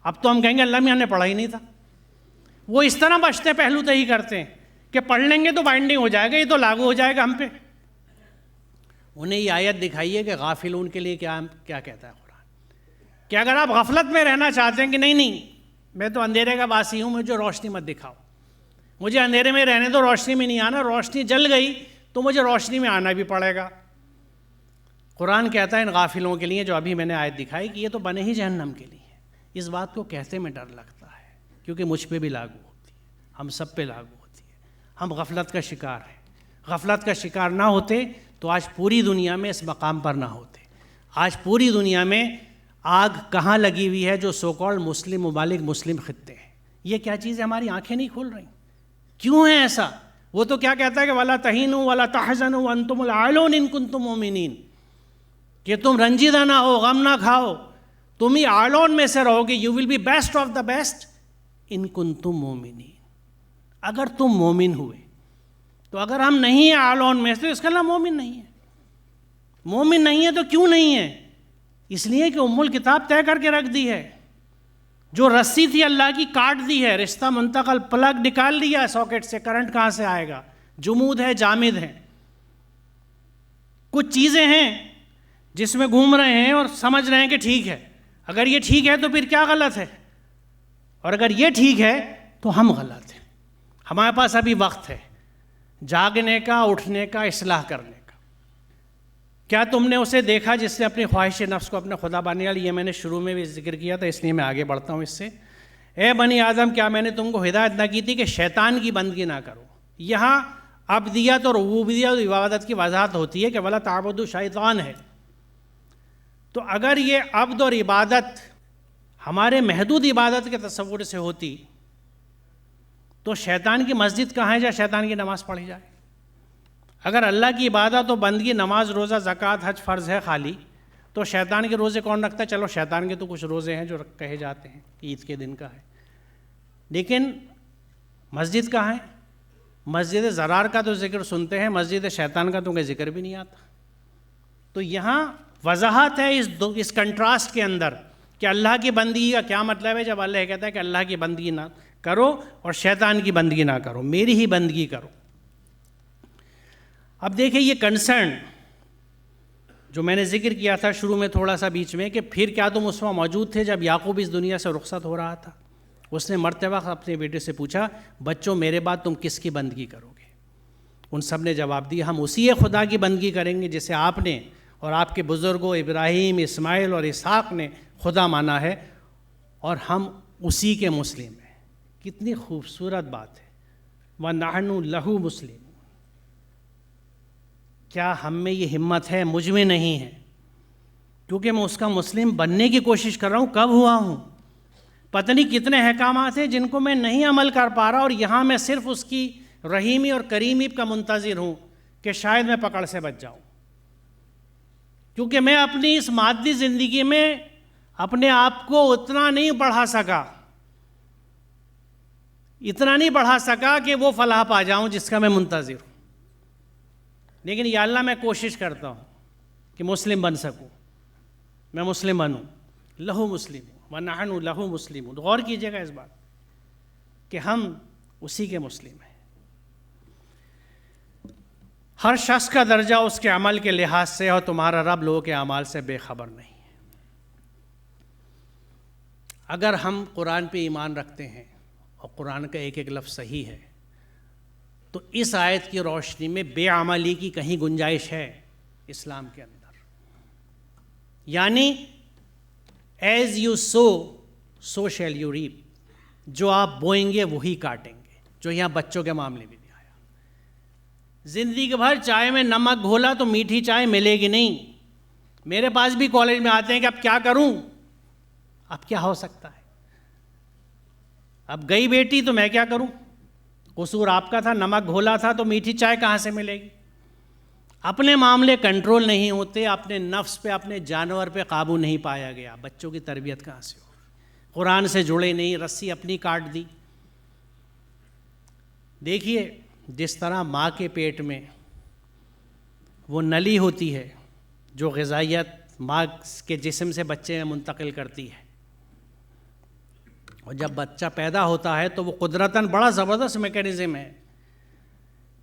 اب تو ہم کہیں گے اللہ میاں نے پڑھا ہی نہیں تھا. وہ اس طرح بچتے پہلو تہی کرتے ہیں کہ پڑھ لیں گے تو بائنڈنگ ہو جائے گا، یہ تو لاگو ہو جائے گا ہم پہ. انہیں یہ آیت دکھائی ہے کہ غافلون کے لیے کیا کہتا ہے قرآن، کہ اگر آپ غفلت میں رہنا چاہتے ہیں کہ نہیں میں تو اندھیرے کا باسی ہوں، مجھے روشنی مت دکھاؤ، مجھے اندھیرے میں رہنے دو، روشنی میں نہیں آنا، روشنی جل گئی تو مجھے روشنی میں آنا بھی پڑے گا. قرآن کہتا ہے ان غافلوں کے لیے جو ابھی میں نے آیت دکھائی کہ یہ تو بنے ہی جہنم کے لیے. اس بات کو کہتے میں ڈر لگتا ہے، کیونکہ مجھ پہ بھی لاگو ہوتی ہے، ہم سب پہ لاگو ہوتی ہے. ہم غفلت کا شکار ہیں. غفلت کا شکار نہ ہوتے تو آج پوری دنیا میں اس مقام پر نہ ہوتے. آج پوری دنیا میں آگ کہاں لگی ہوئی ہے؟ جو سو کالڈ مسلم ممالک، مسلم خطے ہیں. یہ کیا چیز ہے؟ ہماری آنکھیں نہیں کھول رہی. کیوں ہے ایسا؟ وہ تو کیا کہتا ہے کہ وَلَا تَهِنُوا وَلَا تَحْزَنُوا وَأَنْتُمُ الْأَعْلَوْنَ إِن كُنتُم مُؤْمِنِينَ، کہ تم رنجیدہ نہ ہو، غم نہ کھاؤ، تم ہی اعلون میں سے رہو گے. You will be best of the best ان کنتم مومنین، اگر تم مومن ہوئے. تو اگر ہم نہیں ہیں اعلون میں سے تو اس کا نام مومن نہیں ہے. مومن نہیں ہے تو کیوں نہیں ہے؟ اس لیے کہ ام الکتاب طے کر کے رکھ دی ہے. جو رسی تھی اللہ کی کاٹ دی ہے، رشتہ منتقل، پلگ نکال لیا ساکٹ سے، کرنٹ کہاں سے آئے گا؟ جمود ہے، جامد ہے. کچھ چیزیں ہیں جس میں گھوم رہے ہیں اور سمجھ رہے ہیں کہ ٹھیک ہے. اگر یہ ٹھیک ہے تو پھر کیا غلط ہے؟ اور اگر یہ ٹھیک ہے تو ہم غلط ہیں. ہمارے پاس ابھی وقت ہے جاگنے کا، اٹھنے کا، اصلاح کرنے کا. کیا تم نے اسے دیکھا جس نے اپنی خواہش نفس کو اپنا خدا بنا لیا؟ یہ میں نے شروع میں بھی ذکر کیا تھا، اس لیے میں آگے بڑھتا ہوں اس سے. اے بنی آدم، کیا میں نے تم کو ہدایت نہ کی تھی کہ شیطان کی بندگی نہ کرو؟ یہاں عبدیت اور ربوبیت اور عبادت کی وضاحت ہوتی ہے کہ ولا تعبدوا شیطان ہے. تو اگر یہ عبد اور عبادت ہمارے محدود عبادت کے تصور سے ہوتی تو شیطان کی مسجد کہاں ہے جہاں شیطان کی نماز پڑھی جائے؟ اگر اللہ کی عبادت و بندگی، نماز، روزہ، زکوٰۃ، حج فرض ہے خالی، تو شیطان کے روزے کون رکھتا ہے؟ چلو شیطان کے تو کچھ روزے ہیں جو کہے جاتے ہیں، عید کے دن کا ہے، لیکن مسجد کہاں ہے؟ مسجد زرار کا تو ذکر سنتے ہیں، مسجد شیطان کا تو کوئی ذکر بھی نہیں آتا. تو یہاں وضاحت ہے اس کنٹراسٹ کے اندر کہ اللہ کی بندگی کا کیا مطلب ہے جب اللہ کہتا ہے کہ اللہ کی بندگی نہ کرو اور شیطان کی بندگی نہ کرو، میری ہی بندگی کرو. اب دیکھیں یہ کنسرن جو میں نے ذکر کیا تھا شروع میں تھوڑا سا بیچ میں، کہ پھر کیا تم اس وقت موجود تھے جب یعقوب اس دنیا سے رخصت ہو رہا تھا؟ اس نے مرتے وقت اپنے بیٹے سے پوچھا، بچوں میرے بعد تم کس کی بندگی کرو گے؟ ان سب نے جواب دیا، ہم اسی خدا کی بندگی کریں گے جسے آپ نے اور آپ کے بزرگوں ابراہیم، اسماعیل اور اسحاق نے خدا مانا ہے، اور ہم اسی کے مسلم ہیں. کتنی خوبصورت بات ہے، وَنَحْنُ لَهُ مُسْلِمُونَ. کیا ہم میں یہ ہمت ہے؟ مجھ میں نہیں ہے، کیونکہ میں اس کا مسلم بننے کی کوشش کر رہا ہوں. کب ہوا ہوں؟ پتہ نہیں کتنے احکامات ہیں جن کو میں نہیں عمل کر پا رہا، اور یہاں میں صرف اس کی رحیمی اور کریمی کا منتظر ہوں کہ شاید میں پکڑ سے بچ جاؤں. کیونکہ میں اپنی اس مادی زندگی میں اپنے آپ کو اتنا نہیں بڑھا سکا کہ وہ فلاح پا جاؤں جس کا میں منتظر ہوں. لیکن یا اللہ میں کوشش کرتا ہوں کہ مسلم بن سکوں، میں مسلم بنوں. لہو مسلم وَنَحْنُ لَهُ مُسْلِمُونَ. غور کیجیے گا اس بات کہ ہم اسی کے مسلم ہیں. ہر شخص کا درجہ اس کے عمل کے لحاظ سے، اور تمہارا رب لوگوں کے اعمال سے بے خبر نہیں ہے. اگر ہم قرآن پہ ایمان رکھتے ہیں اور قرآن کا ایک ایک لفظ صحیح ہے، تو اس آیت کی روشنی میں بے عملی کی کہیں گنجائش ہے؟ اسلام کے اندر. یعنی as you sow shall you reap. جو آپ بوئیں گے وہی کاٹیں گے, جو یہاں بچوں کے معاملے میں بھی آیا. زندگی بھر چائے میں نمک گھولا تو میٹھی چائے ملے گی نہیں. میرے پاس بھی کالج میں آتے ہیں کہ اب کیا کروں, اب کیا ہو سکتا ہے, اب گئی بیٹی تو میں کیا کروں, قصور آپ کا تھا, نمک گھولا تھا تو میٹھی چائے کہاں سے ملے گی. اپنے معاملے کنٹرول نہیں ہوتے, اپنے نفس پہ, اپنے جانور پہ قابو نہیں پایا گیا, بچوں کی تربیت کہاں سے ہوگی. قرآن سے جڑے نہیں, رسی اپنی کاٹ دی. دیکھیے جس طرح ماں کے پیٹ میں وہ نلی ہوتی ہے جو غذائیت ماں کے جسم سے بچے میں منتقل کرتی ہے, اور جب بچہ پیدا ہوتا ہے تو وہ قدرتاً بڑا زبردست میکینزم ہے.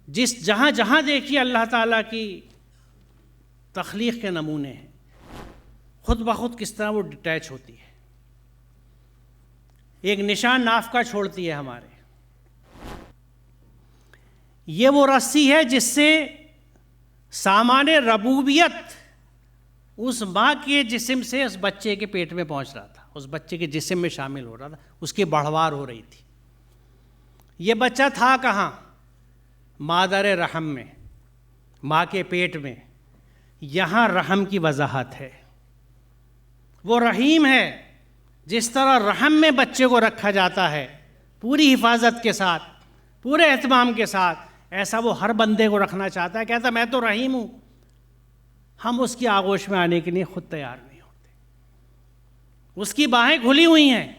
جہاں دیکھیے اللہ تعالیٰ کی تخلیق کے نمونے ہیں, خود بخود کس طرح وہ ڈٹیچ ہوتی ہے. ایک نشان ناف کا چھوڑتی ہے ہمارے. یہ وہ رسی ہے جس سے سامان ربوبیت اس ماں کے جسم سے اس بچے کے پیٹ میں پہنچ رہا تھا, اس بچے کے جسم میں شامل ہو رہا تھا, اس کی بڑھوار ہو رہی تھی. یہ بچہ تھا کہاں؟ مادر رحم میں, ماں کے پیٹ میں. یہاں رحم کی وضاحت ہے. وہ رحیم ہے. جس طرح رحم میں بچے کو رکھا جاتا ہے پوری حفاظت کے ساتھ, پورے اہتمام کے ساتھ, ایسا وہ ہر بندے کو رکھنا چاہتا ہے. کہتا میں تو رحیم ہوں. ہم اس کی آغوش میں آنے کے لیے خود تیار نہیں ہوتے. اس کی باہیں کھلی ہوئی ہیں,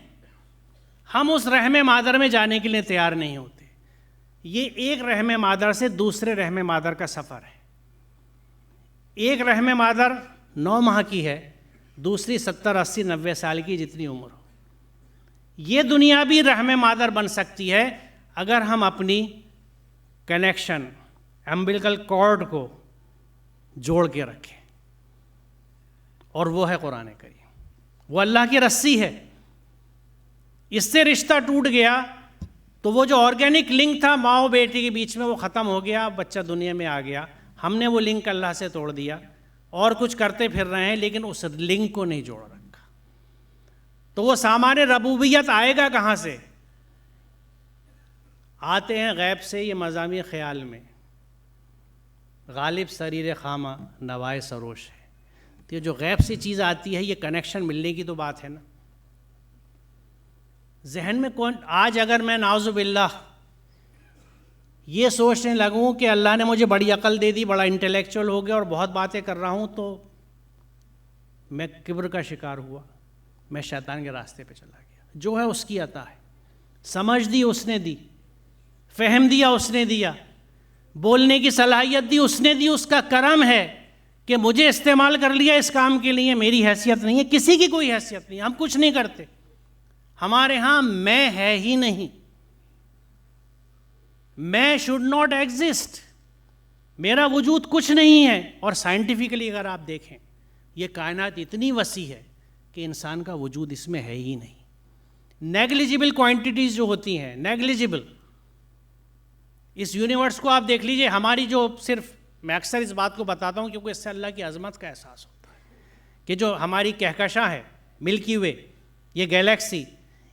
ہم اس رحم مادر میں جانے کے لیے تیار نہیں ہوتے. یہ ایک رحم مادر سے دوسرے رحم مادر کا سفر ہے. ایک رحم مادر 9 ماہ کی ہے, دوسری 70, 80, 90 سال کی, جتنی عمر ہو. یہ دنیا بھی رحم مادر بن سکتی ہے اگر ہم اپنی کنیکشن امبلیکل کارڈ کو جوڑ کے رکھیں, اور وہ ہے قرآن کریم. وہ اللہ کی رسی ہے. اس سے رشتہ ٹوٹ گیا تو وہ جو آرگینک لنک تھا ماں و بیٹی کے بیچ میں وہ ختم ہو گیا, بچہ دنیا میں آ گیا. ہم نے وہ لنک اللہ سے توڑ دیا اور کچھ کرتے پھر رہے ہیں, لیکن اس لنک کو نہیں جوڑ رکھا. تو وہ سامان ربوبیت آئے گا کہاں سے؟ آتے ہیں غیب سے. یہ مضامین خیال میں غالب سریر خامہ نوائے سروش ہے. تو یہ جو غیب سے چیز آتی ہے, یہ کنیکشن ملنے کی تو بات ہے نا. ذہن میں آج اگر میں نعوذ باللہ یہ سوچنے لگوں کہ اللہ نے مجھے بڑی عقل دے دی, بڑا انٹلیکچوئل ہو گیا اور بہت باتیں کر رہا ہوں, تو میں کبر کا شکار ہوا, میں شیطان کے راستے پہ چلا گیا. جو ہے اس کی عطا ہے. سمجھ دی اس نے دی, فہم دیا اس نے دیا, بولنے کی صلاحیت دی اس نے دی. اس کا کرم ہے کہ مجھے استعمال کر لیا اس کام کے لیے. میری حیثیت نہیں ہے, کسی کی کوئی حیثیت نہیں, ہم کچھ نہیں کرتے. ہمارے ہاں میں ہے ہی نہیں. میں شوڈ ناٹ ایگزسٹ, میرا وجود کچھ نہیں ہے. اور سائنٹیفکلی اگر آپ دیکھیں یہ کائنات اتنی وسیع ہے کہ انسان کا وجود اس میں ہے ہی نہیں. نیگلیجبل کوانٹیٹیز جو ہوتی ہیں, نیگلیجبل. اس یونیورس کو آپ دیکھ لیجئے. ہماری جو صرف, میں اکثر اس بات کو بتاتا ہوں کیونکہ اس سے اللہ کی عظمت کا احساس ہوتا ہے, کہ جو ہماری کہکشاں ہے ملکی وے, یہ گیلیکسی,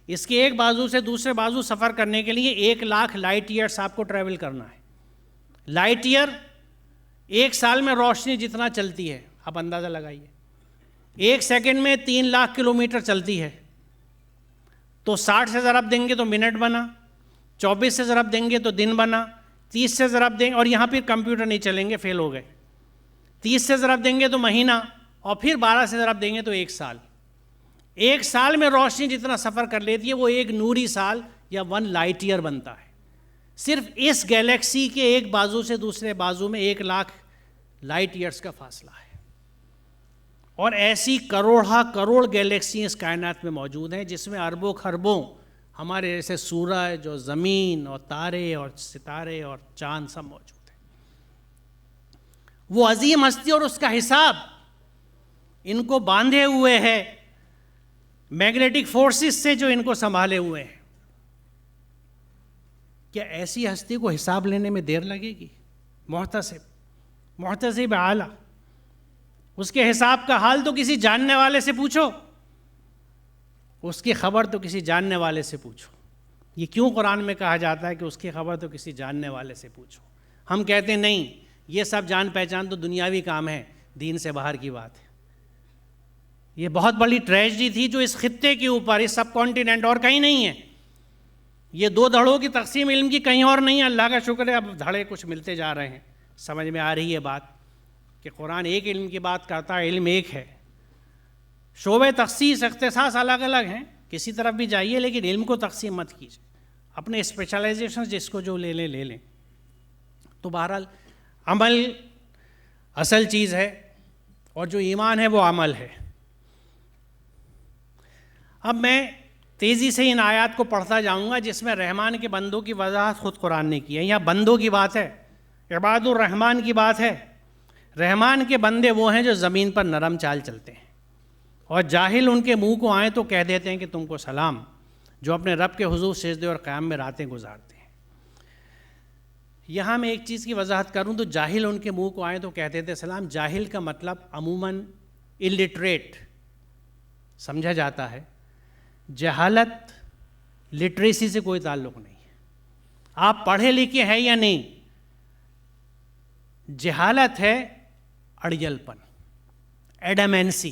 اس کے ایک بازو سے دوسرے بازو سفر کرنے کے لیے 1,00,000 لائٹ ایئرس آپ کو ٹریول کرنا ہے. لائٹ ایئر 1 سال میں روشنی جتنا چلتی ہے, آپ اندازہ لگائیے. 1 سیکنڈ میں 3,00,000 کلومیٹر چلتی ہے. تو 60 سے ضرب دیں گے تو منٹ بنا, 24 سے ضرب دیں گے تو دن بنا, 30 سے ضرب دیں گے, اور یہاں پھر کمپیوٹر نہیں چلیں گے, فیل ہو گئے. 30 سے ضرب دیں گے تو مہینہ, اور پھر 12 سے ضرب دیں گے تو 1 سال. 1 سال میں روشنی جتنا سفر کر لیتی ہے وہ 1 نوری سال یا 1 لائٹ ایئر بنتا ہے. صرف اس گیلیکسی کے ایک بازو سے دوسرے بازو میں 1,00,000 لائٹ ایئرس کا فاصلہ ہے. اور ایسی کروڑ گیلیکسی اس کائنات میں موجود ہیں جس میں اربوں خربوں ہمارے جیسے سورج اور زمین اور تارے اور ستارے اور چاند سب موجود ہیں. وہ عظیم ہستی اور اس کا حساب ان کو باندھے ہوئے ہے میگنیٹک فورسز سے جو ان کو سنبھالے ہوئے ہیں. کیا ایسی ہستی کو حساب لینے میں دیر لگے گی؟ محتسب اعلیٰ اس کے حساب کا حال تو کسی جاننے والے سے پوچھو، اس کی خبر تو کسی جاننے والے سے پوچھو۔ یہ کیوں قرآن میں کہا جاتا ہے کہ اس کی خبر تو کسی جاننے والے سے پوچھو؟ ہم کہتے ہیں نہیں، یہ سب جان پہچان تو دنیاوی کام ہے، دین سے باہر کی بات ہے۔ یہ بہت بڑی ٹریجڈی تھی جو اس خطے کے اوپر، اس سب کانٹیننٹ اور کہیں نہیں ہے۔ یہ دو دھڑوں کی تقسیم علم کی کہیں اور نہیں ہے۔ اللہ کا شکر ہے اب دھڑے کچھ ملتے جا رہے ہیں، سمجھ میں آ رہی ہے بات کہ قرآن ایک علم کی بات کرتا ہے، علم ایک ہے، شعبے تخصیص اختصاص الگ الگ ہیں، کسی طرف بھی جائیے لیکن علم کو تقسیم مت کیجیے، اپنے اسپیشلائزیشن جس کو جو لے لیں۔ تو بہرحال عمل اصل چیز ہے، اور جو ایمان ہے وہ عمل ہے۔ اب میں تیزی سے ان آیات کو پڑھتا جاؤں گا جس میں رحمان کے بندوں کی وضاحت خود قرآن نے کی ہے۔ یہاں بندوں کی بات ہے، عباد الرحمن کی بات ہے۔ رحمان کے بندے وہ ہیں جو زمین پر نرم چال چلتے ہیں، اور جاہل ان کے منہ کو آئیں تو کہہ دیتے ہیں کہ تم کو سلام، جو اپنے رب کے حضور سجدے اور قیام میں راتیں گزارتے ہیں۔ یہاں میں ایک چیز کی وضاحت کروں تو جاہل ان کے منہ کو آئیں تو کہتے تھے سلام، جاہل کا مطلب عموماً الٹریٹ سمجھا جاتا ہے۔ جہالت لٹریسی سے کوئی تعلق نہیں ہے، آپ پڑھے لکھے ہیں یا نہیں، جہالت ہے اڑیل پن، ایڈامینسی،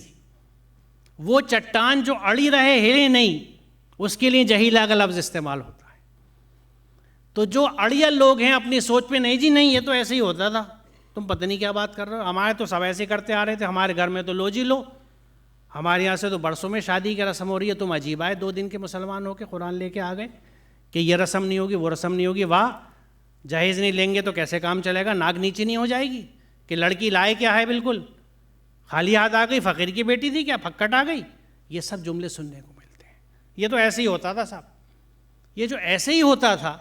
وہ چٹان جو اڑی رہے ہلے نہیں، اس کے لیے جہیلا کا لفظ استعمال ہوتا ہے۔ تو جو اڑیل لوگ ہیں اپنی سوچ پہ نہیں جی نہیں یہ تو ایسے ہی ہوتا تھا، تم پتہ نہیں کیا بات کر رہے ہو، ہمارے تو سب ایسے کرتے آ رہے تھے، ہمارے گھر میں تو لو جی لو، ہمارے یہاں سے تو برسوں میں شادی کی رسم ہو رہی ہے، تم عجیب آئے 2 دن کے مسلمان ہو کے قرآن لے کے آ گئے کہ یہ رسم نہیں ہوگی وہ رسم نہیں ہوگی، واہ جہیز نہیں لیں گے تو کیسے کام چلے گا، ناک نیچے نہیں ہو جائے گی کہ لڑکی لائے کیا ہے، بالکل خالی ہاتھ آ گئی، فقیر کی بیٹی تھی کیا، پھکٹ آ گئی، یہ سب جملے سننے کو ملتے ہیں۔ یہ تو ایسے ہی ہوتا تھا صاحب، یہ جو ایسے ہی ہوتا تھا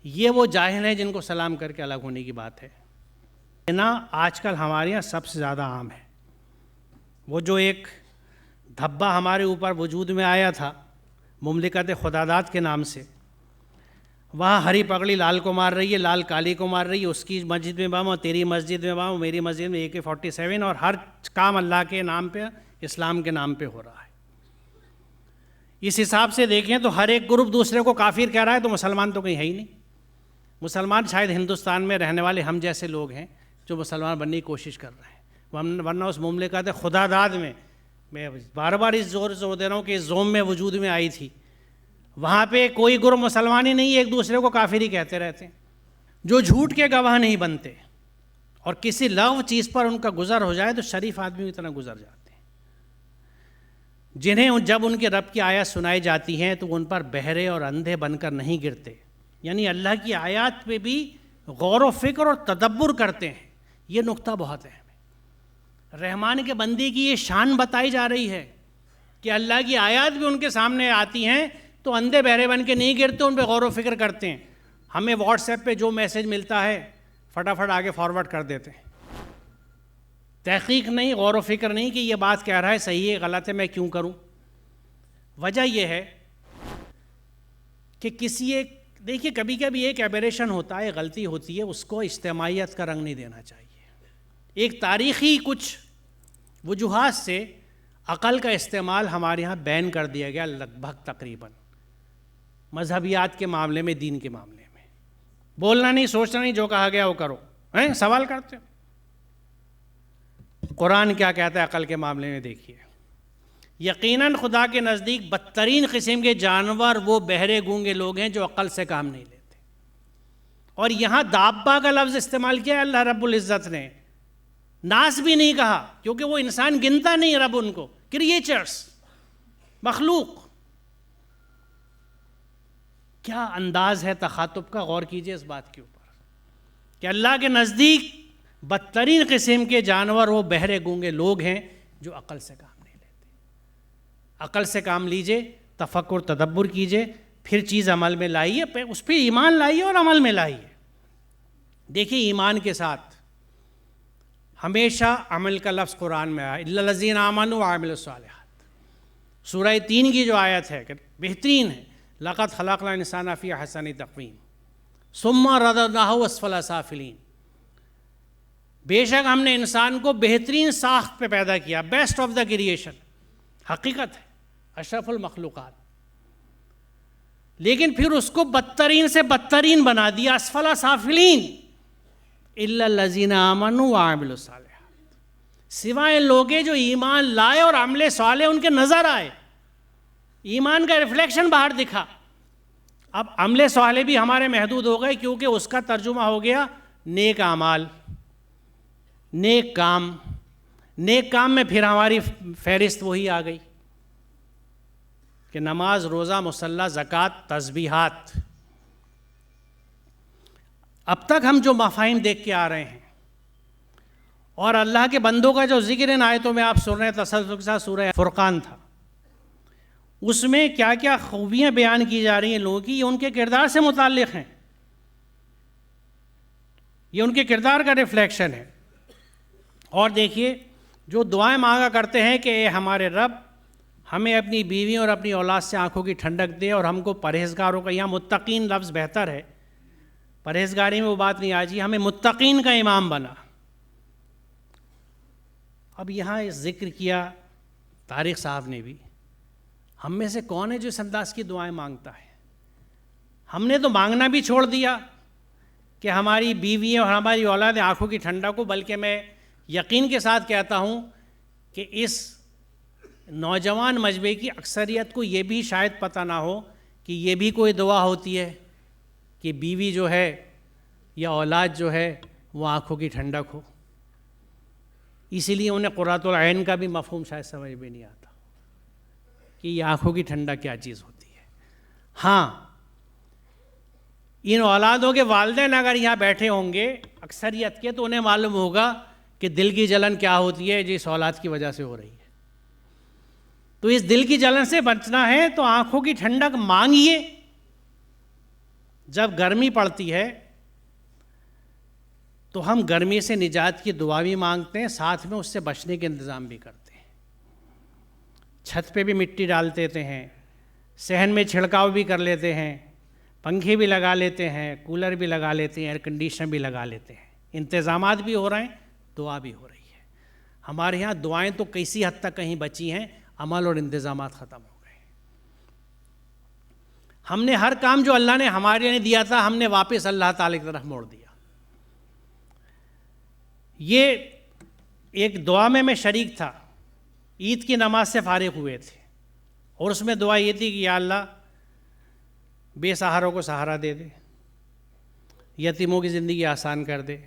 یہ وہ جاہل ہیں جن کو سلام کر کے الگ ہونے کی بات ہے۔ نا آج کل ہمارے یہاں سب سے زیادہ عام ہے۔ وہ جو ایک دھبا ہمارے اوپر وجود میں آیا تھا مملکت خداداد کے نام سے، وہاں ہری پگڑی لال کو مار رہی ہے، لال کالی کو مار رہی ہے، اس کی مسجد میں بم اور تیری مسجد میں بم، میری مسجد میں AK-47، اور ہر کام اللہ کے نام پہ، اسلام کے نام پہ ہو رہا ہے۔ اس حساب سے دیکھیں تو ہر ایک گروپ دوسرے کو کافر کہہ رہا ہے، تو مسلمان تو کہیں ہے ہی نہیں۔ مسلمان شاید ہندوستان میں رہنے والے ہم جیسے لوگ ہیں جو مسلمان بننے کی کوشش کر رہے ہیں، ورنہ اس مملکت خداداد میں بار بار اس زور دے رہا ہوں کہ اس زوم میں وجود میں آئی تھی، وہاں پہ کوئی گروہ مسلمان ہی نہیں، ایک دوسرے کو کافر ہی کہتے رہتے ہیں، جو جھوٹ کے گواہ نہیں بنتے، اور کسی لغو چیز پر ان کا گزر ہو جائے تو شریف آدمی اتنا گزر جاتے ہیں، جنہیں جب ان کے رب کی آیات سنائی جاتی ہیں تو ان پر بہرے اور اندھے بن کر نہیں گرتے، یعنی اللہ کی آیات پہ بھی غور و فکر اور تدبر کرتے ہیں۔ یہ نقطہ بہت اہم ہے۔ رحمان کے بندے کی یہ شان بتائی جا رہی ہے کہ اللہ کی آیات بھی ان کے سامنے آتی ہیں تو اندھے بہرے بن کے نہیں گرتے، ان پہ غور و فکر کرتے ہیں۔ ہمیں واٹس ایپ پہ جو میسج ملتا ہے فٹافٹ آگے فارورڈ کر دیتے ہیں، تحقیق نہیں، غور و فکر نہیں کہ یہ بات کہہ رہا ہے صحیح ہے غلط ہے، میں کیوں کروں۔ وجہ یہ ہے کہ دیکھیے کبھی کبھی ایک ایبریشن ہوتا ہے، غلطی ہوتی ہے، اس کو اجتماعیت کا رنگ نہیں دینا چاہیے۔ ایک تاریخی کچھ وجوہات سے عقل کا استعمال ہمارے ہاں بین کر دیا گیا، لگ بھگ تقریباً مذہبیات کے معاملے میں، دین کے معاملے میں، بولنا نہیں، سوچنا نہیں، جو کہا گیا وہ کرو، سوال کرتے ہو۔ قرآن کیا کہتا ہے عقل کے معاملے میں؟ دیکھیے، یقیناً خدا کے نزدیک بدترین قسم کے جانور وہ بہرے گونگے لوگ ہیں جو عقل سے کام نہیں لیتے، اور یہاں دابا کا لفظ استعمال کیا ہے اللہ رب العزت نے، ناس بھی نہیں کہا، کیونکہ وہ انسان گنتا نہیں رب ان کو، کریچرز، مخلوق۔ کیا انداز ہے تخاطب کا، غور کیجئے اس بات کے اوپر کہ اللہ کے نزدیک بدترین قسم کے جانور وہ بہرے گونگے لوگ ہیں جو عقل سے کام نہیں لیتے۔ عقل سے کام لیجئے، تفکر تدبر کیجئے، پھر چیز عمل میں لائیے، اس پہ ایمان لائیے اور عمل میں لائیے۔ دیکھیے ایمان کے ساتھ ہمیشہ عمل کا لفظ قرآن میں آیا، الا الذین آمنوا وعملوا الصالحات، سورہ 3 کی جو آیت ہے کہ بہترین ہے، لقد خلقنا الانسان فی احسن تقویم ثم رددناہ اسفل سافلین۔ بے شک ہم نے انسان کو بہترین ساخت پہ پیدا کیا، بیسٹ آف دا کریشن، حقیقت ہے، اشرف المخلوقات، لیکن پھر اس کو بدترین سے بدترین بنا دیا، اسفل سافلین، الا الذین آمنوا وعملوا الصالحات، سوائے لوگے جو ایمان لائے اور عمل صالح ان کے نظر آئے، ایمان کا ریفلیکشن باہر دکھا۔ اب عمل صالح بھی ہمارے محدود ہو گئے، کیونکہ اس کا ترجمہ ہو گیا نیک اعمال، نیک کام، نیک کام میں پھر ہماری فہرست وہی آ گئی کہ نماز، روزہ، مصلی، زکوٰۃ، تسبیحات۔ اب تک ہم جو مفاہیم دیکھ کے آ رہے ہیں اور اللہ کے بندوں کا جو ذکر ان آیتوں میں آپ سن رہے ہیں تسلسل کے ساتھ، سورہ فرقان تھا، اس میں کیا کیا خوبیاں بیان کی جا رہی ہیں لوگوں کی، یہ ان کے کردار سے متعلق ہیں، یہ ان کے کردار کا ریفلیکشن ہے۔ اور دیکھیے، جو دعائیں مانگا کرتے ہیں کہ اے ہمارے رب ہمیں اپنی بیوی اور اپنی اولاد سے آنکھوں کی ٹھنڈک دے، اور ہم کو پرہیزگاروں کا، یہاں متقین لفظ بہتر ہے، پرہیزگاری میں وہ بات نہیں آجی، ہمیں متقین کا امام بنا۔ اب یہاں ذکر کیا طارق صاحب نے بھی، ہم میں سے کون ہے جو اس انداز کی دعائیں مانگتا ہے؟ ہم نے تو مانگنا بھی چھوڑ دیا کہ ہماری بیوی اور ہماری اولاد آنکھوں کی ٹھنڈک کو، بلکہ میں یقین کے ساتھ کہتا ہوں کہ اس نوجوان مجمع کی اکثریت کو یہ بھی شاید پتہ نہ ہو کہ یہ بھی کوئی دعا ہوتی ہے کہ بیوی جو ہے یا اولاد جو ہے وہ آنکھوں کی ٹھنڈک ہو۔ اسی لیے انہیں قرۃ العین کا بھی مفہوم شاید سمجھ میں نہیں آتا کہ یہ آنکھوں کی ٹھنڈک کیا چیز ہوتی ہے۔ ہاں، ان اولادوں کے والدین اگر یہاں بیٹھے ہوں گے اکثریت کے، تو انہیں معلوم ہوگا کہ دل کی جلن کیا ہوتی ہے جس اولاد کی وجہ سے ہو رہی ہے۔ تو اس دل کی جلن سے بچنا ہے تو آنکھوں کی ٹھنڈک مانگیے۔ جب گرمی پڑتی ہے تو ہم گرمی سے نجات کی دعا بھی مانگتے ہیں، ساتھ میں اس سے بچنے کے انتظام بھی کرتے ہیں۔ چھت پہ بھی مٹی ڈال دیتے ہیں، صحن میں چھڑکاؤ بھی کر لیتے ہیں، پنکھے بھی لگا لیتے ہیں، کولر بھی لگا لیتے ہیں، ایئر کنڈیشنر بھی لگا لیتے ہیں، انتظامات بھی ہو رہے ہیں، دعا بھی ہو رہی ہے۔ ہمارے ہاں دعائیں تو کیسی حد تک کہیں بچی ہیں، عمل اور انتظامات ختم ہو گئے۔ ہم نے ہر کام جو اللہ نے ہمارے لیے دیا تھا، ہم نے واپس اللہ تعالی کی طرف موڑ دیا۔ یہ ایک دعا میں شریک تھا، عید کی نماز سے فارغ ہوئے تھے، اور اس میں دعا یہ تھی کہ یا اللہ بے سہاروں کو سہارا دے دے، یتیموں کی زندگی آسان کر دے،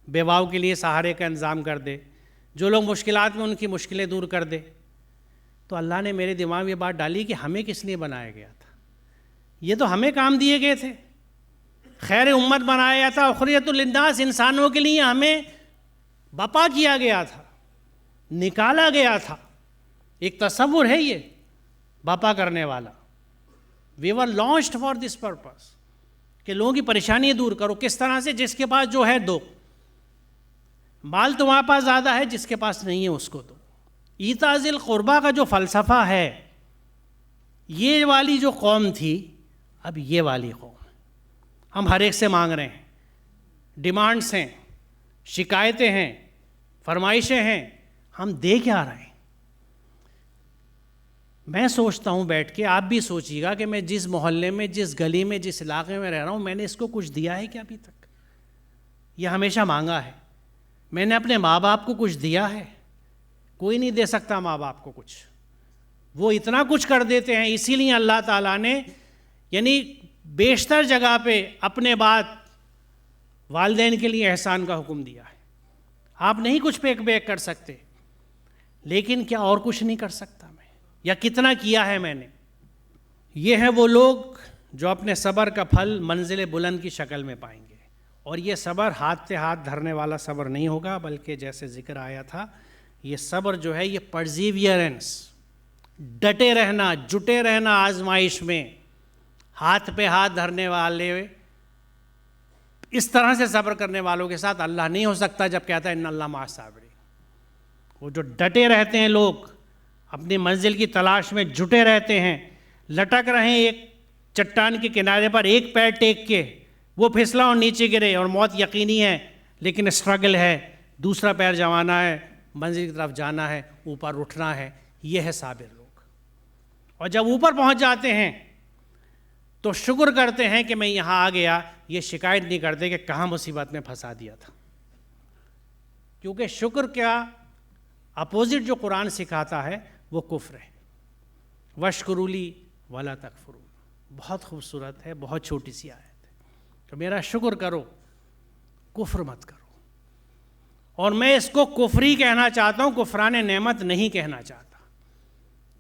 بیواؤں کے لیے سہارے کا انتظام کر دے، جو لوگ مشکلات میں ان کی مشکلیں دور کر دے۔ تو اللہ نے میرے دماغ میں یہ بات ڈالی کہ ہمیں کس لیے بنایا گیا تھا؟ یہ تو ہمیں کام دیے گئے تھے، خیر امت بنایا گیا تھا، اخرجت للناس، انسانوں کے لیے ہمیں بپا کیا گیا تھا، نکالا گیا تھا۔ ایک تصور ہے یہ بپا کرنے والا۔ وی ور لانچڈ فار دس پرپس کہ لوگوں کی پریشانی دور کرو۔ کس طرح سے؟ جس کے پاس جو ہے دو، مال تمہارے پاس زیادہ ہے، جس کے پاس نہیں ہے اس کو دو۔ ایتاء ذی القربیٰ کا جو فلسفہ ہے، یہ والی جو قوم تھی، اب یہ والی قوم، ہم ہر ایک سے مانگ رہے ہیں، ڈیمانڈس ہیں، شکایتیں ہیں، فرمائشیں ہیں، ہم دے کیا رہے ہیں؟ میں سوچتا ہوں بیٹھ کے، آپ بھی سوچیے گا کہ میں جس محلے میں، جس گلی میں، جس علاقے میں رہ رہا ہوں، میں نے اس کو کچھ دیا ہے کیا ابھی تک؟ یہ ہمیشہ مانگا ہے۔ میں نے اپنے ماں باپ کو کچھ دیا ہے؟ کوئی نہیں دے سکتا ماں باپ کو کچھ، وہ اتنا کچھ کر دیتے ہیں۔ اسی لیے اللہ تعالیٰ نے یعنی بیشتر جگہ پہ اپنے بعد والدین کے لیے احسان کا حکم دیا ہے۔ آپ نہیں کچھ پیک بیک کر سکتے، لیکن کیا اور کچھ نہیں کر سکتا میں؟ یا کتنا کیا ہے میں نے؟ یہ ہیں وہ لوگ جو اپنے صبر کا پھل منزل بلند کی شکل میں پائیں گے۔ اور یہ صبر ہاتھ سے ہاتھ دھرنے والا صبر نہیں ہوگا، بلکہ جیسے ذکر آیا تھا، یہ صبر جو ہے یہ پرزیویئرنس، ڈٹے رہنا، جٹے رہنا آزمائش میں، ہاتھ پہ ہاتھ دھرنے والے، اس طرح سے صبر کرنے والوں کے ساتھ اللہ نہیں ہو سکتا جب کہتا ہے ان اللہ مع الصابرین۔ وہ جو ڈٹے رہتے ہیں لوگ، اپنی منزل کی تلاش میں جٹے رہتے ہیں، لٹک رہے ہیں ایک چٹان کے کنارے پر ایک پیر ٹیک کے، وہ پھسلا اور نیچے گرے اور موت یقینی ہے، لیکن اسٹرگل ہے دوسرا پیر جمانا ہے، منزل کی طرف جانا ہے، اوپر اٹھنا ہے. یہ ہے صابر لوگ. اور جب اوپر پہنچ جاتے ہیں تو شکر کرتے ہیں کہ میں یہاں آ گیا. یہ شکایت نہیں کرتے کہ کہاں مصیبت میں پھنسا دیا تھا. کیونکہ شکر کا اپوزٹ جو قرآن سکھاتا ہے وہ کفر ہے. وَاشْكُرُوا لِي وَلَا تَكْفُرُونَ. بہت خوبصورت ہے، بہت چھوٹی سی آیت ہے. تو میرا شکر کرو، کفر مت کرو. اور میں اس کو کفری کہنا چاہتا ہوں، کفران نعمت نہیں کہنا چاہتا،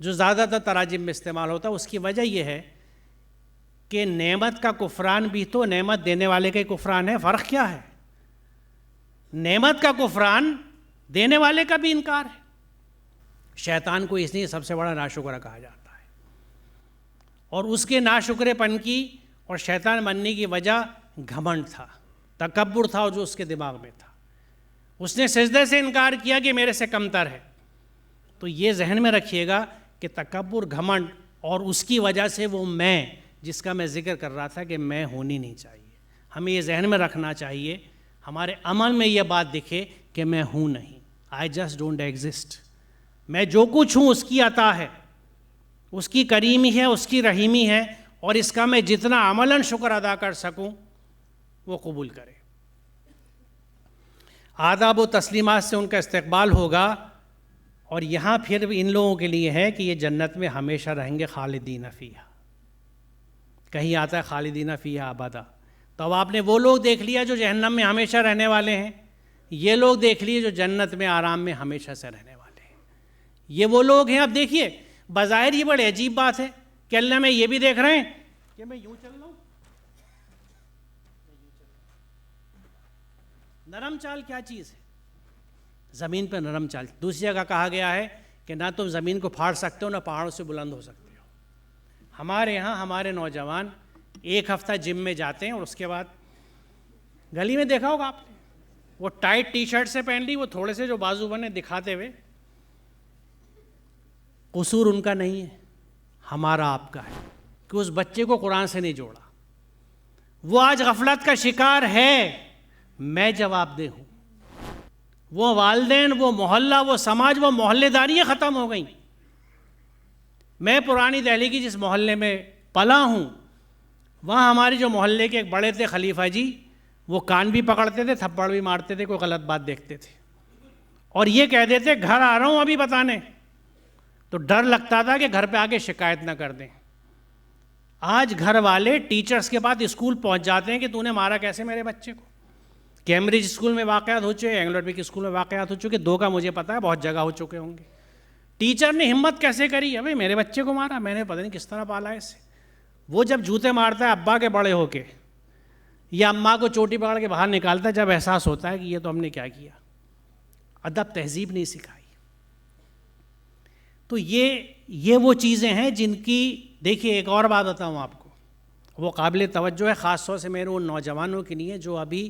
جو زیادہ تر تراجم میں استعمال ہوتا ہے. اس کی وجہ یہ ہے کہ نعمت کا کفران بھی تو نعمت دینے والے کا ہی کفران ہے. فرق کیا ہے؟ نعمت کا کفران دینے والے کا بھی انکار ہے. شیطان کو اس لیے سب سے بڑا ناشکرا کہا جاتا ہے. اور اس کے ناشکرے پن کی اور شیطان بننے کی وجہ گھمنڈ تھا، تکبر تھا، اور جو اس کے دماغ میں تھا. اس نے سجدے سے انکار کیا کہ میرے سے کمتر ہے. تو یہ ذہن میں رکھیے گا کہ تکبر، گھمنڈ، اور اس کی وجہ سے وہ میں جس کا میں ذکر کر رہا تھا کہ میں ہونی نہیں چاہیے. ہمیں یہ ذہن میں رکھنا چاہیے، ہمارے عمل میں یہ بات دکھے کہ میں ہوں نہیں. I just don't exist. میں جو کچھ ہوں اس کی عطا ہے، اس کی کریمی ہے، اس کی رحیمی ہے، اور اس کا میں جتنا عملاً شکر ادا کر سکوں وہ قبول کرے. آداب و تسلیمات سے ان کا استقبال ہوگا. اور یہاں پھر ان لوگوں کے لیے ہے کہ یہ جنت میں ہمیشہ رہیں گے، خالدین فیہا. کہیں آتا ہے خالدین فیہا ابدا. تو اب آپ نے وہ لوگ دیکھ لیا جو جہنم میں ہمیشہ رہنے والے ہیں. یہ لوگ دیکھ لیے جو جنت میں آرام میں ہمیشہ سے رہنے والے ہیں. یہ وہ لوگ ہیں. اب دیکھیے، بظاہر یہ بڑی عجیب بات ہے کہ اللہ میں یہ بھی دیکھ رہے ہیں کہ میں یوں چل رہا ہوں. نرم چال کیا چیز ہے؟ زمین پہ نرم چال. دوسری جگہ کہا گیا ہے کہ نہ تم زمین کو پھاڑ سکتے ہو، نہ پہاڑوں سے بلند ہو سکتے ہو. ہمارے ہاں ہمارے نوجوان ایک ہفتہ جم میں جاتے ہیں اور اس کے بعد گلی میں دیکھا ہوگا آپ نے، وہ ٹائٹ ٹی شرٹ سے پہن لی، وہ تھوڑے سے جو بازو بنے دکھاتے ہوئے. قصور ان کا نہیں ہے، ہمارا آپ کا ہے کہ اس بچے کو قرآن سے نہیں جوڑا. وہ آج غفلت کا شکار ہے. میں جواب دہ ہوں. وہ والدین، وہ محلہ، وہ سماج، وہ محلے داریاں ختم ہو گئیں. میں پرانی دہلی کی جس محلے میں پلا ہوں، وہاں ہمارے جو محلے کے ایک بڑے تھے خلیفہ جی، وہ کان بھی پکڑتے تھے، تھپڑ بھی مارتے تھے، کوئی غلط بات دیکھتے تھے، اور یہ کہہ دیتے گھر آ رہا ہوں ابھی بتانے. تو ڈر لگتا تھا کہ گھر پہ آ کے شکایت نہ کر دیں. آج گھر والے ٹیچرز کے بعد اسکول پہنچ جاتے ہیں کہ تو نے مارا کیسے میرے بچے کو. کیمبرج اسکول میں واقعات ہو چکے، اینگلوڈوک اسکول میں واقعات ہو چکے، 2 کا مجھے پتا ہے، بہت جگہ ہو چکے ہوں گے. ٹیچر نے ہمت کیسے کری؟ ابھی میرے بچے کو مارا، میں نے پتہ نہیں کس طرح پالا ہے اسے. وہ جب جوتے مارتا ہے ابا کے بڑے ہو کے یا اماں کو چوٹی پکڑ کے باہر نکالتا ہے، جب احساس ہوتا ہے کہ یہ تو ہم نے کیا کیا. ادب تہذیب نہیں سکھائی. تو یہ وہ چیزیں ہیں جن کی، دیکھیے ایک اور بات بتاؤں آپ کو، وہ قابل توجہ ہے، خاص طور سے میرے ان نوجوانوں کے لیے جو ابھی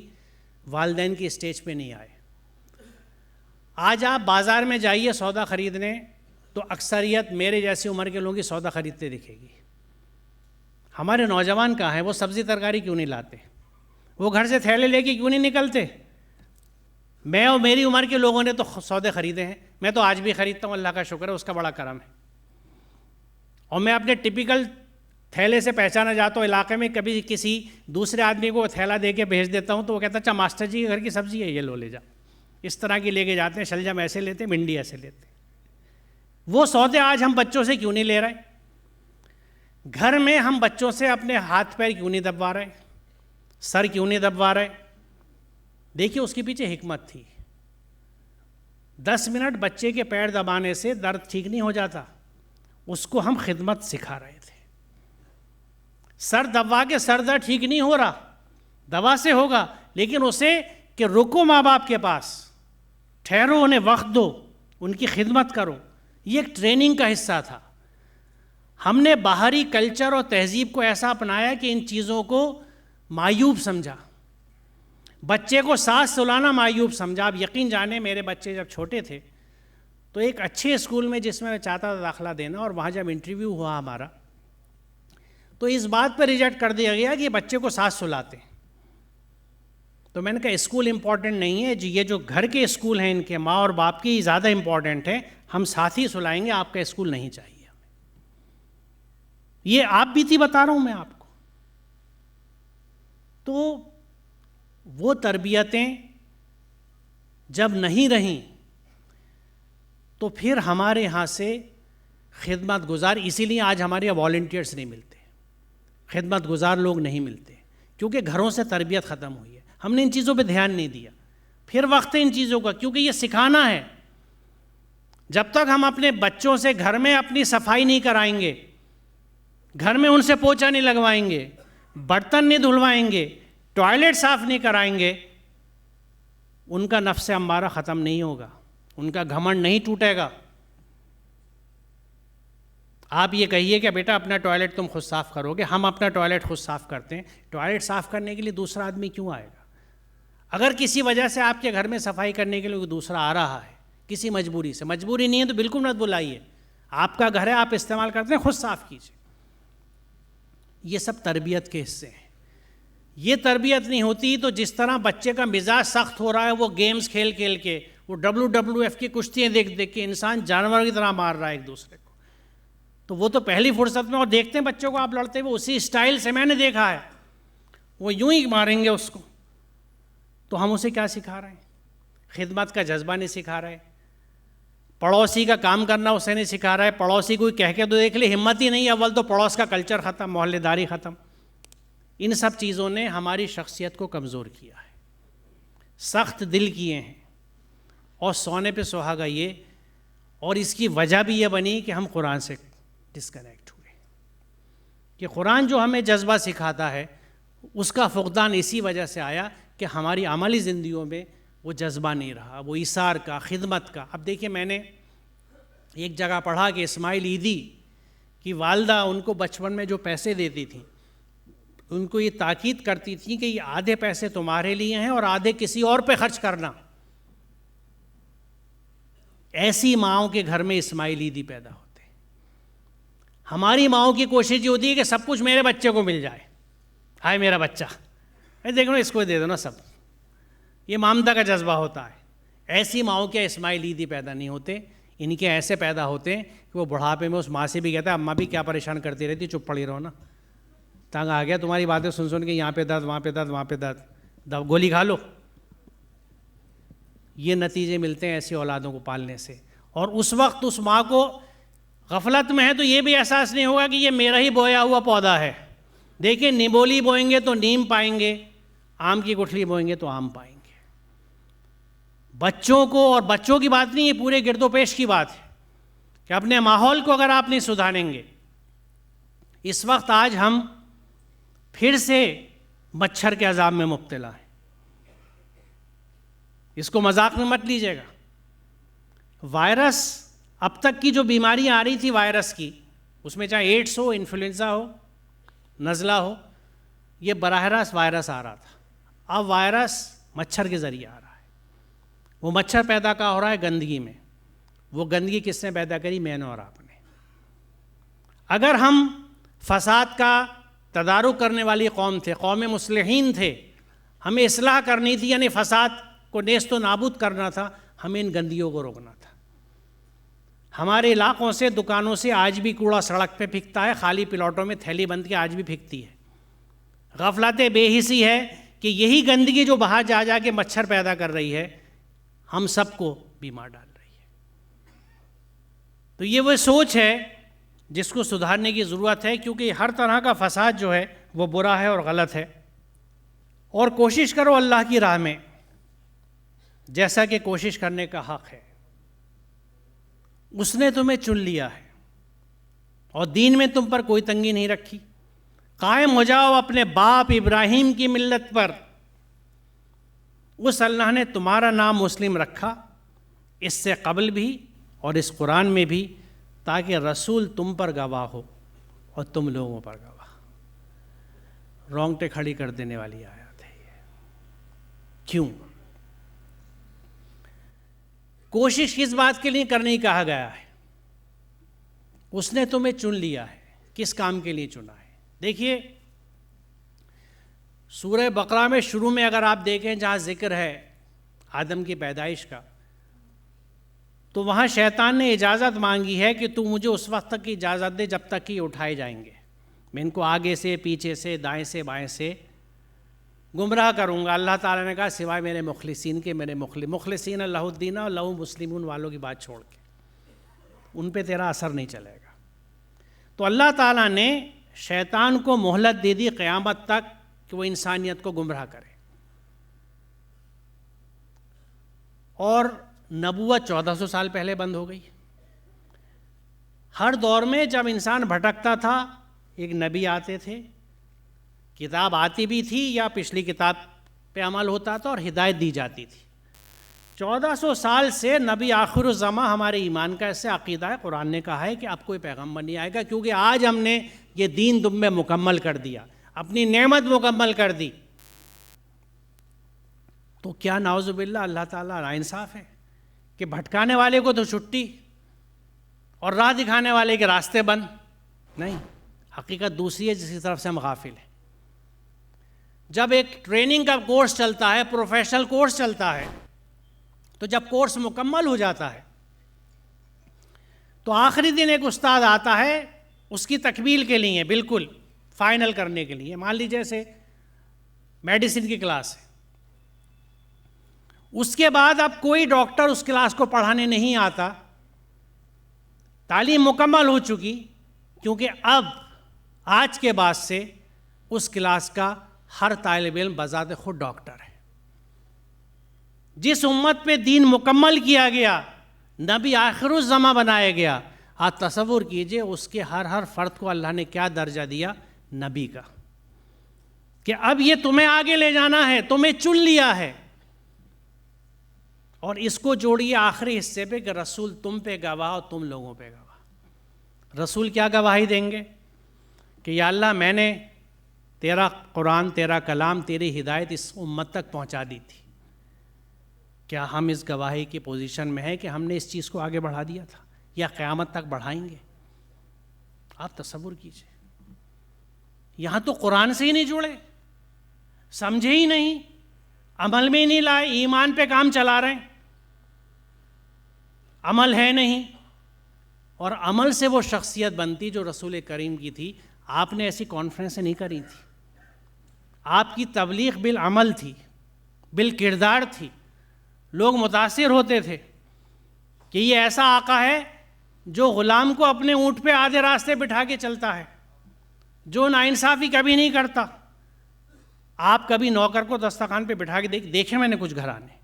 والدین کی اسٹیج پہ نہیں آئے. آج آپ بازار میں جائیے سودا خریدنے تو اکثریت میرے جیسی عمر کے لوگوں کی سودا خریدتے دکھے گی. ہمارے نوجوان کہاں ہیں؟ وہ سبزی ترکاری کیوں نہیں لاتے؟ وہ گھر سے تھیلے لے کے کیوں نہیں نکلتے؟ میں اور میری عمر کے لوگوں نے تو سودے خریدے ہیں. میں تو آج بھی خریدتا ہوں، اللہ کا شکر ہے، اس کا بڑا کرم ہے. اور میں اپنے ٹپیکل تھیلے سے پہچانا جاتا ہوں. علاقے میں کبھی کسی دوسرے آدمی کو تھیلا دے کے بھیج دیتا ہوں تو وہ کہتا ہے اچھا ماسٹر جی گھر کی سبزی ہے، یہ لو لے جا. اس طرح کی لے کے جاتے ہیں. شلجم ایسے لیتے، منڈی ایسے لیتے. وہ سودے آج ہم بچوں سے کیوں نہیں لے رہے؟ گھر میں ہم بچوں سے اپنے ہاتھ پیر کیوں نہیں دبوا رہے؟ سر کیوں نہیں دبوا رہے؟ دیکھیے اس کے پیچھے حکمت تھی. 10 منٹ بچے کے پیر دبانے سے درد ٹھیک نہیں ہو جاتا، اس کو ہم خدمت سکھا رہے تھے. سر دبا کے سر درد ٹھیک نہیں ہو رہا، دوا سے ہوگا، لیکن اسے کہ رکو ماں باپ کے پاس، ٹھہرو، انہیں وقت دو، ان کی خدمت کرو. یہ ایک ٹریننگ کا حصہ تھا. ہم نے باہری کلچر اور تہذیب کو ایسا اپنایا کہ ان چیزوں کو معیوب سمجھا. بچے کو ساتھ سلانا معیوب سمجھا. آپ یقین جانیں میرے بچے جب چھوٹے تھے تو ایک اچھے اسکول میں جس میں چاہتا تھا داخلہ دینا، اور وہاں جب انٹرویو ہوا ہمارا تو اس بات پر ریجیکٹ کر دیا گیا کہ یہ بچے کو ساتھ سلاتے ہیں. تو میں نے کہا اسکول امپورٹنٹ نہیں ہے جی، یہ جو گھر کے اسکول ہیں ان کے ماں اور باپ کی زیادہ امپورٹنٹ ہے، ہم ساتھ ہی سلائیں گے، آپ کا اسکول نہیں چاہیے ہمیں۔ یہ آپ بیتی بتا رہا ہوں میں آپ کو۔ تو وہ تربیتیں جب نہیں رہیں تو پھر ہمارے یہاں سے خدمت گزار، اسی لیے آج ہمارے یہاں والنٹیئرس نہیں ملتے، خدمت گزار لوگ نہیں ملتے، کیونکہ گھروں سے تربیت ختم ہوئی ہے، ہم نے ان چیزوں پہ دھیان نہیں دیا۔ پھر وقت ہے ان چیزوں کا، کیونکہ یہ سکھانا ہے۔ جب تک ہم اپنے بچوں سے گھر میں اپنی صفائی نہیں کرائیں گے، گھر میں ان سے پوچھا نہیں لگوائیں گے، برتن نہیں دھلوائیں گے، ٹوائلٹ صاف نہیں کرائیں گے، ان کا نفس امارہ ختم نہیں ہوگا، ان کا گھمنڈ نہیں ٹوٹے گا۔ آپ یہ کہیے کہ بیٹا اپنا ٹوائلٹ تم خود صاف کرو گے، ہم اپنا ٹوائلٹ خود صاف کرتے ہیں، ٹوائلٹ صاف کرنے کے لیے دوسرا آدمی کیوں آئے گا؟ اگر کسی وجہ سے آپ کے گھر میں صفائی کرنے کے لیے کوئی دوسرا آ رہا ہے، کسی مجبوری سے، مجبوری نہیں ہے تو بالکل مت بلائیے، آپ کا گھر ہے، آپ استعمال کرتے ہیں، خود صاف کیجیے۔ یہ سب تربیت کے حصے ہیں۔ یہ تربیت نہیں ہوتی تو جس طرح بچے کا مزاج سخت ہو رہا ہے، وہ گیمز کھیل کھیل کے، وہ WWF کی کشتیاں دیکھ دیکھ کے انسان جانور کی طرح مار رہا ہے ایک دوسرے کو، تو وہ تو پہلی فرصت میں، اور دیکھتے ہیں بچوں کو آپ لڑتے ہوئے اسی اسٹائل سے، میں نے دیکھا ہے، وہ یوں ہی ماریں گے اس کو۔ تو ہم اسے کیا سکھا رہے ہیں؟ خدمت کا جذبہ نہیں سکھا رہے، پڑوسی کا کام کرنا اسے نہیں سکھا رہے، پڑوسی کوئی کہہ کے تو دیکھ لے، ہمت ہی نہیں، اول تو پڑوس کا کلچر ختم، محلے داری ختم۔ ان سب چیزوں نے ہماری شخصیت کو کمزور کیا ہے، سخت دل کیے ہیں، اور سونے پہ سہاگا یہ، اور اس کی وجہ بھی یہ بنی کہ ہم قرآن سے ڈسکنیکٹ ہوئے، کہ قرآن جو ہمیں جذبہ سکھاتا ہے اس کا فقدان اسی وجہ سے آیا کہ ہماری عملی زندگیوں میں وہ جذبہ نہیں رہا، وہ ایثار کا، خدمت کا۔ اب دیکھیں، میں نے ایک جگہ پڑھا کہ اسماعیل عیدی کی والدہ ان کو بچپن میں جو پیسے دیتی تھیں، ان کو یہ تاکید کرتی تھیں کہ یہ آدھے پیسے تمہارے لیے ہیں اور آدھے کسی اور پہ خرچ کرنا۔ ایسی ماؤں کے گھر میں اسماعیل عیدی پیدا ہوتے۔ ہماری ماؤں کی کوشش یہ ہوتی ہے کہ سب کچھ میرے بچے کو مل جائے، ہائے میرا بچہ، دیکھو اس کو دے دو نا سب، یہ مامتا کا جذبہ ہوتا ہے۔ ایسی ماؤں کے اسماعیل عیدی پیدا نہیں ہوتے، ان کے ایسے پیدا ہوتے ہیں کہ وہ بڑھاپے میں اس ماں سے بھی کہتا ہے، اماں بھی کیا پریشان کرتی رہتی، چپ پڑی رہو نا، تنگ آ گیا تمہاری باتیں سن سن کے، یہاں پہ درد، وہاں پہ درد، وہاں پہ درد، گولی کھا لو۔ یہ نتیجے ملتے ہیں ایسی اولادوں کو پالنے سے۔ اور اس وقت اس ماں کو غفلت میں ہے تو یہ بھی احساس نہیں ہوگا کہ یہ میرا ہی بویا ہوا پودا ہے۔ دیکھیں، نیبولی بوئیں گے تو نیم پائیں گے، آم کی گٹھلی بوئیں گے تو آم پائیں گے۔ بچوں کو، اور بچوں کی بات نہیں، یہ پورے گرد و پیش کی بات ہے کہ اپنے ماحول کو اگر آپ نہیں سدھاریں گے، اس وقت آج ہم پھر سے مچھر کے عذاب میں مبتلا ہیں، اس کو مذاق میں مت لیجیے گا۔ وائرس، اب تک کی جو بیماریاں آ رہی تھی وائرس کی، اس میں چاہے ایڈس ہو، انفلوئنزا ہو، نزلہ ہو، یہ براہ راست وائرس آ رہا تھا۔ اب وائرس مچھر کے ذریعے آ رہا ہے۔ وہ مچھر پیدا کا ہو رہا ہے گندگی میں۔ وہ گندگی کس نے پیدا کری؟ میں نے اور آپ نے۔ اگر ہم فساد کا تدارک کرنے والی قوم تھے، قوم مصلحین تھے، ہمیں اصلاح کرنی تھی، یعنی فساد کو نیست و نابود کرنا تھا، ہمیں ان گندگیوں کو روکنا تھا۔ ہمارے علاقوں سے، دکانوں سے آج بھی کوڑا سڑک پہ پھینکتا ہے، خالی پلاٹوں میں تھیلی بند کے آج بھی پھینکتی ہے۔ غفلت بے حسی ہے کہ یہی گندگی جو باہر جا جا کے مچھر پیدا کر رہی ہے، ہم سب کو بیمار ڈال رہی ہے۔ تو یہ وہ سوچ ہے جس کو سدھارنے کی ضرورت ہے، کیونکہ ہر طرح کا فساد جو ہے وہ برا ہے اور غلط ہے۔ اور کوشش کرو اللہ کی راہ میں، جیسا کہ کوشش کرنے کا حق ہے۔ اس نے تمہیں چن لیا ہے اور دین میں تم پر کوئی تنگی نہیں رکھی۔ قائم ہو جاؤ اپنے باپ ابراہیم کی ملت پر۔ اس اللہ نے تمہارا نام مسلم رکھا، اس سے قبل بھی اور اس قرآن میں بھی، تاکہ رسول تم پر گواہ ہو اور تم لوگوں پر گواہ۔ رونگٹے کھڑی کر دینے والی آیات ہے یہ۔ کیوں؟ کوشش کس بات کے لیے کرنے کہا گیا ہے؟ اس نے تمہیں چن لیا ہے، کس کام کے لیے چنا ہے؟ دیکھیے، سورہ بقرہ میں شروع میں اگر آپ دیکھیں جہاں ذکر ہے آدم کی پیدائش کا، تو وہاں شیطان نے اجازت مانگی ہے کہ تو مجھے اس وقت تک کی اجازت دے جب تک کہ اٹھائے جائیں گے، میں ان کو آگے سے، پیچھے سے، دائیں سے، بائیں سے گمراہ کروں گا۔ اللہ تعالیٰ نے کہا سوائے میرے مخلصین کے، میرے مخلصین اللہ الدین اور لہو مسلمون والوں کی بات چھوڑ کے، ان پہ تیرا اثر نہیں چلے گا۔ تو اللہ تعالیٰ نے شیطان کو مہلت دے دی قیامت تک کہ وہ انسانیت کو گمراہ کرے، اور نبوت 1400 سال پہلے بند ہو گئی۔ ہر دور میں جب انسان بھٹکتا تھا ایک نبی آتے تھے، کتاب آتی بھی تھی یا پچھلی کتاب پہ عمل ہوتا تھا اور ہدایت دی جاتی تھی۔ 1400 سال سے نبی آخر الزماں ہمارے ایمان کا ایسے عقیدہ ہے، قرآن نے کہا ہے کہ اب کوئی پیغمبر نہیں آئے گا، کیونکہ آج ہم نے یہ دین تم میں مکمل کر دیا، اپنی نعمت مکمل کر دی۔ تو کیا نعوذ باللہ اللہ تعالیٰ ناانصاف ہے کہ بھٹکانے والے کو تو چھٹی اور راہ دکھانے والے کے راستے بند؟ نہیں، حقیقت دوسری ہے جس کی طرف سے ہم غافل ہیں۔ جب ایک ٹریننگ کا کورس چلتا ہے، پروفیشنل کورس چلتا ہے، تو جب کورس مکمل ہو جاتا ہے تو آخری دن ایک استاد آتا ہے اس کی تکمیل کے لیے، بالکل فائنل کرنے کے لیے۔ مان لیجیے جیسے میڈیسن کی کلاس ہے، اس کے بعد اب کوئی ڈاکٹر اس کلاس کو پڑھانے نہیں آتا، تعلیم مکمل ہو چکی، کیونکہ اب آج کے بعد سے اس کلاس کا ہر طالب علم بذات خود ڈاکٹر ہے۔ جس امت پہ دین مکمل کیا گیا، نبی آخر الزماں بنایا گیا، آپ تصور کیجئے اس کے ہر فرد کو اللہ نے کیا درجہ دیا نبی کا، کہ اب یہ تمہیں آگے لے جانا ہے، تمہیں چن لیا ہے۔ اور اس کو جوڑیے آخری حصے پہ کہ رسول تم پہ گواہ اور تم لوگوں پہ گواہ۔ رسول کیا گواہی دیں گے کہ یا اللہ میں نے تیرا قرآن، تیرا کلام، تیری ہدایت اس امت تک پہنچا دی تھی۔ کیا ہم اس گواہی کی پوزیشن میں ہیں کہ ہم نے اس چیز کو آگے بڑھا دیا تھا یا قیامت تک بڑھائیں گے؟ آپ تصور کیجئے، یہاں تو قرآن سے ہی نہیں جڑے، سمجھے ہی نہیں، عمل میں ہی نہیں لائے، ایمان پہ کام چلا رہے ہیں، عمل ہے نہیں۔ اور عمل سے وہ شخصیت بنتی جو رسول کریم کی تھی۔ آپ نے ایسی کانفرنسیں نہیں کری تھی، آپ کی تبلیغ بالعمل تھی، بالکردار تھی، لوگ متاثر ہوتے تھے کہ یہ ایسا آقا ہے جو غلام کو اپنے اونٹ پہ آدھے راستے بٹھا کے چلتا ہے، جو ناانصافی کبھی نہیں کرتا۔ آپ کبھی نوکر کو دسترخوان پہ بٹھا کے دیکھیں میں نے کچھ گھرانے،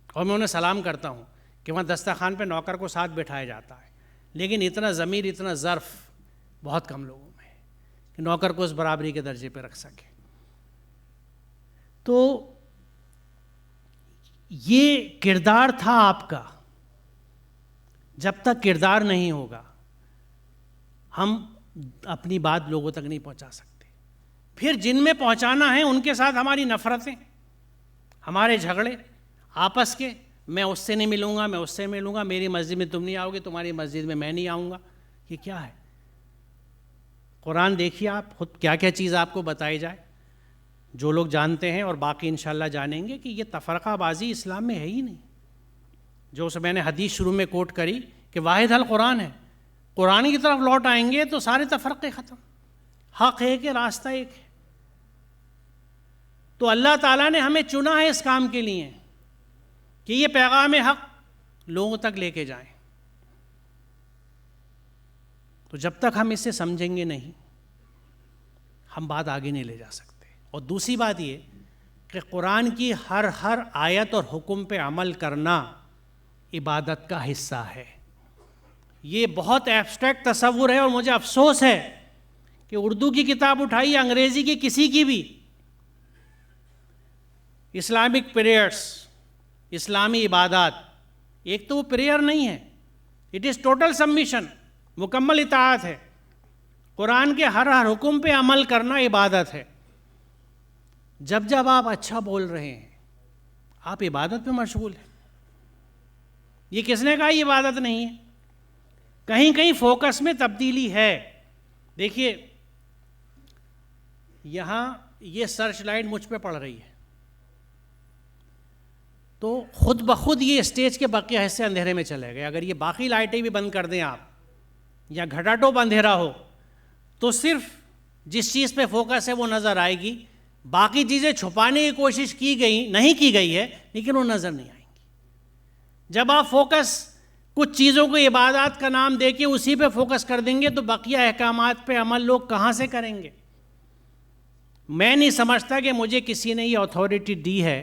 اور میں انہیں سلام کرتا ہوں کہ وہاں دسترخوان پہ نوکر کو ساتھ بٹھایا جاتا ہے، لیکن اتنا ضمیر، اتنا ظرف بہت کم لوگوں میں ہے کہ نوکر کو اس برابری کے درجے پہ رکھ سکے۔ تو یہ کردار تھا آپ کا۔ جب تک کردار نہیں ہوگا ہم اپنی بات لوگوں تک نہیں پہنچا سکتے۔ پھر جن میں پہنچانا ہے ان کے ساتھ ہماری نفرتیں، ہمارے جھگڑے آپس کے، میں اس سے نہیں ملوں گا، میں اس سے ملوں گا، میری مسجد میں تم نہیں آؤ گے، تمہاری مسجد میں میں نہیں آؤں گا، یہ کیا ہے؟ قرآن دیکھیے آپ خود کیا کیا چیز آپ کو بتائی جائے، جو لوگ جانتے ہیں اور باقی انشاءاللہ جانیں گے کہ یہ تفرقہ بازی اسلام میں ہے ہی نہیں۔ جو اسے میں نے حدیث شروع میں کوٹ کری کہ واحد حل قرآن ہے، قرآن کی طرف لوٹ آئیں گے تو سارے تفرقے ختم، حق ہے کہ راستہ ایک ہے۔ تو اللہ تعالیٰ نے ہمیں چنا ہے اس کام کے لیے کہ یہ پیغام حق لوگوں تک لے کے جائیں۔ تو جب تک ہم اسے سمجھیں گے نہیں، ہم بات آگے نہیں لے جا سکتے۔ اور دوسری بات یہ کہ قرآن کی ہر آیت اور حکم پہ عمل کرنا عبادت کا حصہ ہے۔ یہ بہت ایبسٹریکٹ تصور ہے، اور مجھے افسوس ہے کہ اردو کی کتاب اٹھائی، انگریزی کی کسی کی بھی، اسلامک پریئرس، اسلامی عبادات، ایک تو وہ پریئر نہیں ہے، اٹ از ٹوٹل سبمیشن، مکمل اطاعت ہے۔ قرآن کے ہر حکم پہ عمل کرنا عبادت ہے۔ جب جب آپ اچھا بول رہے ہیں آپ عبادت پہ مشغول ہیں۔ یہ کس نے کہا یہ عبادت نہیں ہے؟ کہیں کہیں فوکس میں تبدیلی ہے۔ دیکھیے یہاں یہ سرچ لائٹ مجھ پہ پڑ رہی ہے، تو خود بخود یہ اسٹیج کے بقیہ حصے اندھیرے میں چلے گئے. اگر یہ باقی لائٹیں بھی بند کر دیں آپ، یا گھٹاٹوپ اندھیرا ہو، تو صرف جس چیز پہ فوکس ہے وہ نظر آئے گی. باقی چیزیں چھپانے کی کوشش نہیں کی گئی ہے، لیکن وہ نظر نہیں آئیں گی. جب آپ فوکس کچھ چیزوں کو عبادات کا نام دے کے اسی پہ فوکس کر دیں گے تو بقیہ احکامات پہ عمل لوگ کہاں سے کریں گے؟ میں نہیں سمجھتا کہ مجھے کسی نے یہ اتھارٹی دی ہے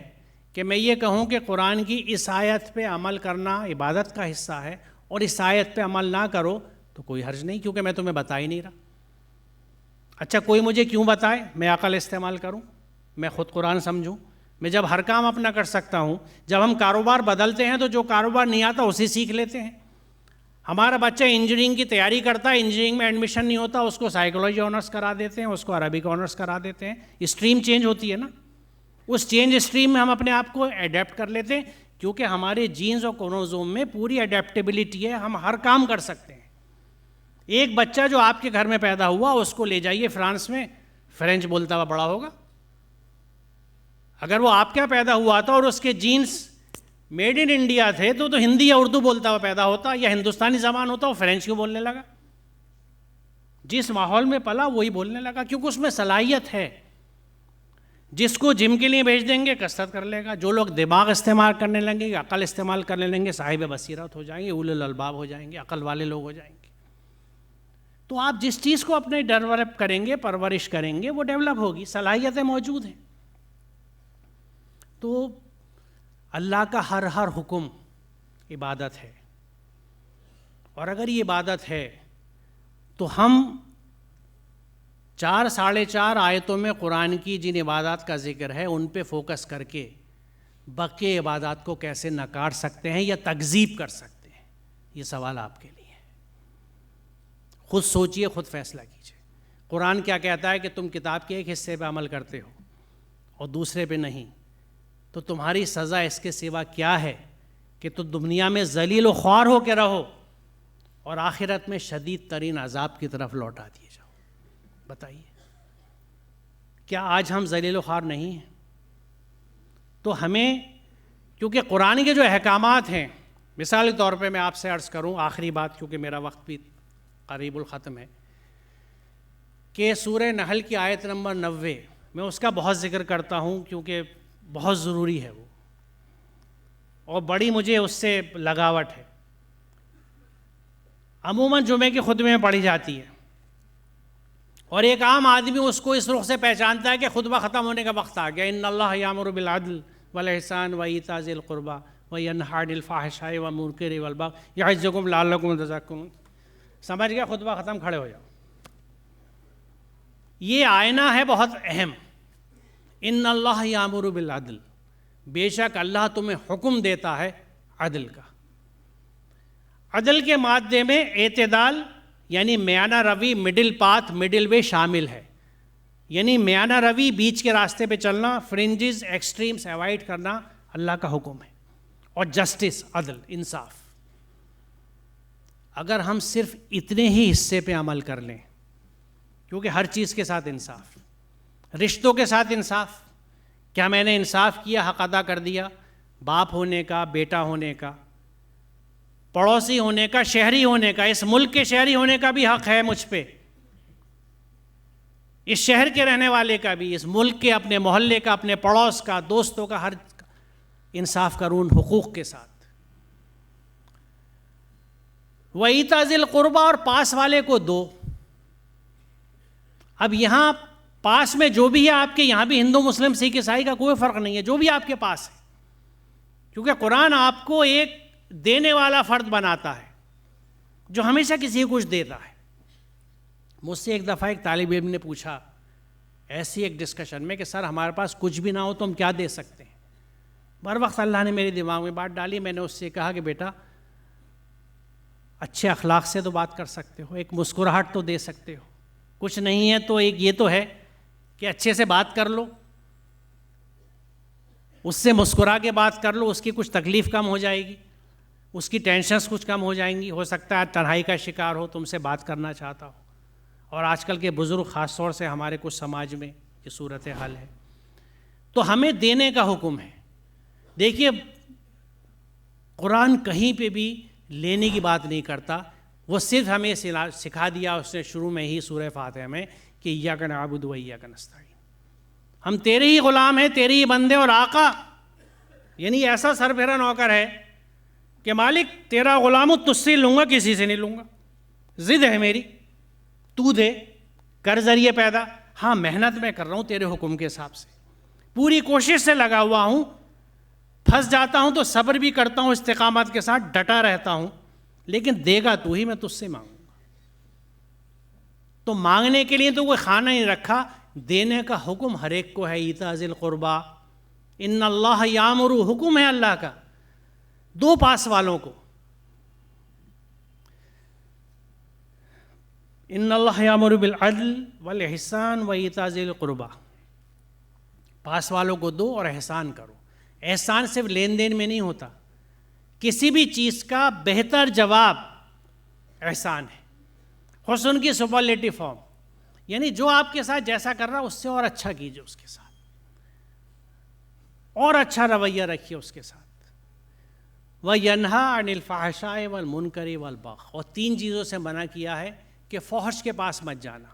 کہ میں یہ کہوں کہ قرآن کی اس آیت پہ عمل کرنا عبادت کا حصہ ہے اور اس آیت پہ عمل نہ کرو تو کوئی حرج نہیں، کیونکہ میں تمہیں بتا ہی نہیں رہا. اچھا کوئی مجھے کیوں بتائے؟ میں عقل استعمال کروں، میں خود قرآن سمجھوں. میں جب ہر کام اپنا کر سکتا ہوں. جب ہم کاروبار بدلتے ہیں تو جو کاروبار نہیں آتا اسی سیکھ لیتے ہیں. ہمارا بچہ انجینئرنگ کی تیاری کرتا ہے، انجینئرنگ میں ایڈمیشن نہیں ہوتا، اس کو سائیکالوجی آنرس کرا دیتے ہیں، اس کو عربک آنرس کرا دیتے ہیں. اسٹریم چینج ہوتی ہے نا، اس چینج اسٹریم میں ہم اپنے آپ کو ایڈیپٹ کر لیتے ہیں، کیونکہ ہمارے جینز اور کروموزوم میں پوری ایڈیپٹیبلٹی ہے، ہم ہر کام کر سکتے ہیں. ایک بچہ جو آپ کے گھر میں پیدا ہوا اس کو لے جائیے فرانس میں، فرینچ بولتا ہوا بڑا ہوگا. اگر وہ آپ کیا پیدا ہوا تھا اور اس کے جینز میڈ ان انڈیا تھے تو ہندی یا اردو بولتا ہوا پیدا ہوتا، یا ہندوستانی زبان ہوتا، وہ فرینچ کیوں بولنے لگا؟ جس ماحول میں پلا وہی بولنے لگا، کیونکہ اس میں صلاحیت ہے. جس کو جم کے لیے بھیج دیں گے کثرت کر لے گا. جو لوگ دماغ استعمال کرنے لگیں گے، عقل استعمال کرنے لگیں گے، صاحب بصیرت ہو جائیں گے، اولو الالباب ہو جائیں گے، عقل والے لوگ ہو جائیں گے. تو آپ جس چیز کو اپنے ڈیولپ کریں گے، پرورش کریں گے، وہ ڈیولپ ہوگی. صلاحیتیں موجود ہیں. تو اللہ کا ہر حکم عبادت ہے، اور اگر یہ عبادت ہے تو ہم 4 ساڑھے 4 آیتوں میں قرآن کی جن عبادات کا ذکر ہے ان پہ فوکس کر کے بقیہ عبادات کو کیسے نکار سکتے ہیں یا تکذیب کر سکتے ہیں؟ یہ سوال آپ کے لیے ہے. خود سوچئے، خود فیصلہ کیجئے. قرآن کیا کہتا ہے کہ تم کتاب کے ایک حصے پہ عمل کرتے ہو اور دوسرے پہ نہیں، تو تمہاری سزا اس کے سوا کیا ہے کہ تو دنیا میں ذلیل و خوار ہو کے رہو اور آخرت میں شدید ترین عذاب کی طرف لوٹا دیے جاؤ. بتائیے، کیا آج ہم ذلیل و خوار نہیں ہیں؟ تو ہمیں، کیونکہ قرآن کے جو احکامات ہیں، مثال کے طور پہ میں آپ سے عرض کروں، آخری بات کیونکہ میرا وقت بھی قریب الختم ہے، کہ سورہ نحل کی آیت نمبر 90 میں اس کا بہت ذکر کرتا ہوں کیونکہ بہت ضروری ہے وہ، اور بڑی مجھے اس سے لگاوٹ ہے. عموماً جمعے کے خطبے میں پڑھی جاتی ہے، اور ایک عام آدمی اس کو اس رخ سے پہچانتا ہے کہ خطبہ ختم ہونے کا وقت آ گیا. ان اللہ یامر بالعدل والاحسان وایتاء ذی القربی وینہی عن الفحشاء والمنکر والبغی یعظکم لعلکم تذکرون. سمجھ گیا؟ خطبہ ختم، کھڑے ہو جاؤ. یہ آئینہ ہے بہت اہم. ان اللہ یامر بالعدل، بے شک اللہ تمہیں حکم دیتا ہے عدل کا. عدل کے مادے میں اعتدال یعنی میانہ روی، مڈل پاتھ، مڈل وے شامل ہے. یعنی میانہ روی، بیچ کے راستے پہ چلنا، فرنجز، ایکسٹریمز ایوائڈ کرنا اللہ کا حکم ہے. اور جسٹس، عدل، انصاف. اگر ہم صرف اتنے ہی حصے پہ عمل کر لیں، کیونکہ ہر چیز کے ساتھ انصاف، رشتوں کے ساتھ انصاف، کیا میں نے انصاف کیا، حق ادا کر دیا؟ باپ ہونے کا، بیٹا ہونے کا، پڑوسی ہونے کا، شہری ہونے کا، اس ملک کے شہری ہونے کا بھی حق ہے مجھ پہ، اس شہر کے رہنے والے کا بھی، اس ملک کے، اپنے محلے کا، اپنے پڑوس کا، دوستوں کا، ہر انصاف کروں حقوق کے ساتھ. وَإِيتَاءِ ذِي الْقُرْبَى، اور پاس والے کو دو. اب یہاں پاس میں جو بھی ہے آپ کے، یہاں بھی ہندو، مسلم، سکھ، عیسائی کا کوئی فرق نہیں ہے، جو بھی آپ کے پاس ہے، کیونکہ قرآن آپ کو ایک دینے والا فرد بناتا ہے جو ہمیشہ کسی کو کچھ دیتا ہے. مجھ سے ایک دفعہ ایک طالب علم نے پوچھا ایسی ایک ڈسکشن میں کہ سر ہمارے پاس کچھ بھی نہ ہو تو ہم کیا دے سکتے ہیں؟ بر وقت اللہ نے میرے دماغ میں بات ڈالی. میں نے اس سے کہا کہ بیٹا اچھے اخلاق سے تو بات کر سکتے ہو، ایک مسکراہٹ تو دے سکتے ہو، کچھ نہیں ہے تو ایک یہ تو ہے کہ اچھے سے بات کر لو، اس سے مسکرا کے بات کر لو، اس کی کچھ تکلیف کم ہو جائے گی، اس کی ٹینشنز کچھ کم ہو جائیں گی. ہو سکتا ہے تنہائی کا شکار ہو، تم سے بات کرنا چاہتا ہو. اور آج کل کے بزرگ خاص طور سے ہمارے کچھ سماج میں یہ صورت حال ہے. تو ہمیں دینے کا حکم ہے. دیکھیے قرآن کہیں پہ بھی لینے کی بات نہیں کرتا، وہ صرف ہمیں سکھا دیا اس نے شروع میں ہی سورہ فاتحہ میں کہ ایاک نعبد و ایاک نستعین، ہم تیرے ہی غلام ہیں، تیرے ہی بندے اور آقا. یعنی ایسا سربراہ نوکر ہے کہ مالک تیرا غلام ہوں، تجھ سے لوں گا، کسی سے نہیں لوں گا. ضد ہے میری، تو دے، کر ذریعے پیدا. ہاں محنت میں کر رہا ہوں تیرے حکم کے حساب سے، پوری کوشش سے لگا ہوا ہوں. پھنس جاتا ہوں تو صبر بھی کرتا ہوں، استقامت کے ساتھ ڈٹا رہتا ہوں، لیکن دے گا تو ہی، میں تجھ سے مانگوں گا. تو مانگنے کے لیے تو کوئی خانہ نہیں رکھا، دینے کا حکم ہر ایک کو ہے. ایتاء ذی القربیٰ، ان اللہ یامر، حکم ہے اللہ کا دو پاس والوں کو. ان اللہ یامر بالعدل والاحسان وایتاء ذی القربیٰ، پاس والوں کو دو اور احسان کرو. احسان صرف لین دین میں نہیں ہوتا، کسی بھی چیز کا بہتر جواب احسان ہے. حسن کی سپرلیٹو فارم، یعنی جو آپ کے ساتھ جیسا کر رہا اس سے اور اچھا کیجیے، اس کے ساتھ اور اچھا رویہ رکھیے اس کے ساتھ. وَيَنْهَا عَنِ الْفَحْشَاءِ وَالْمُنْكَرِ وَالْبَغْيِ، اور تین چیزوں سے منع کیا ہے کہ فحش کے پاس مت جانا،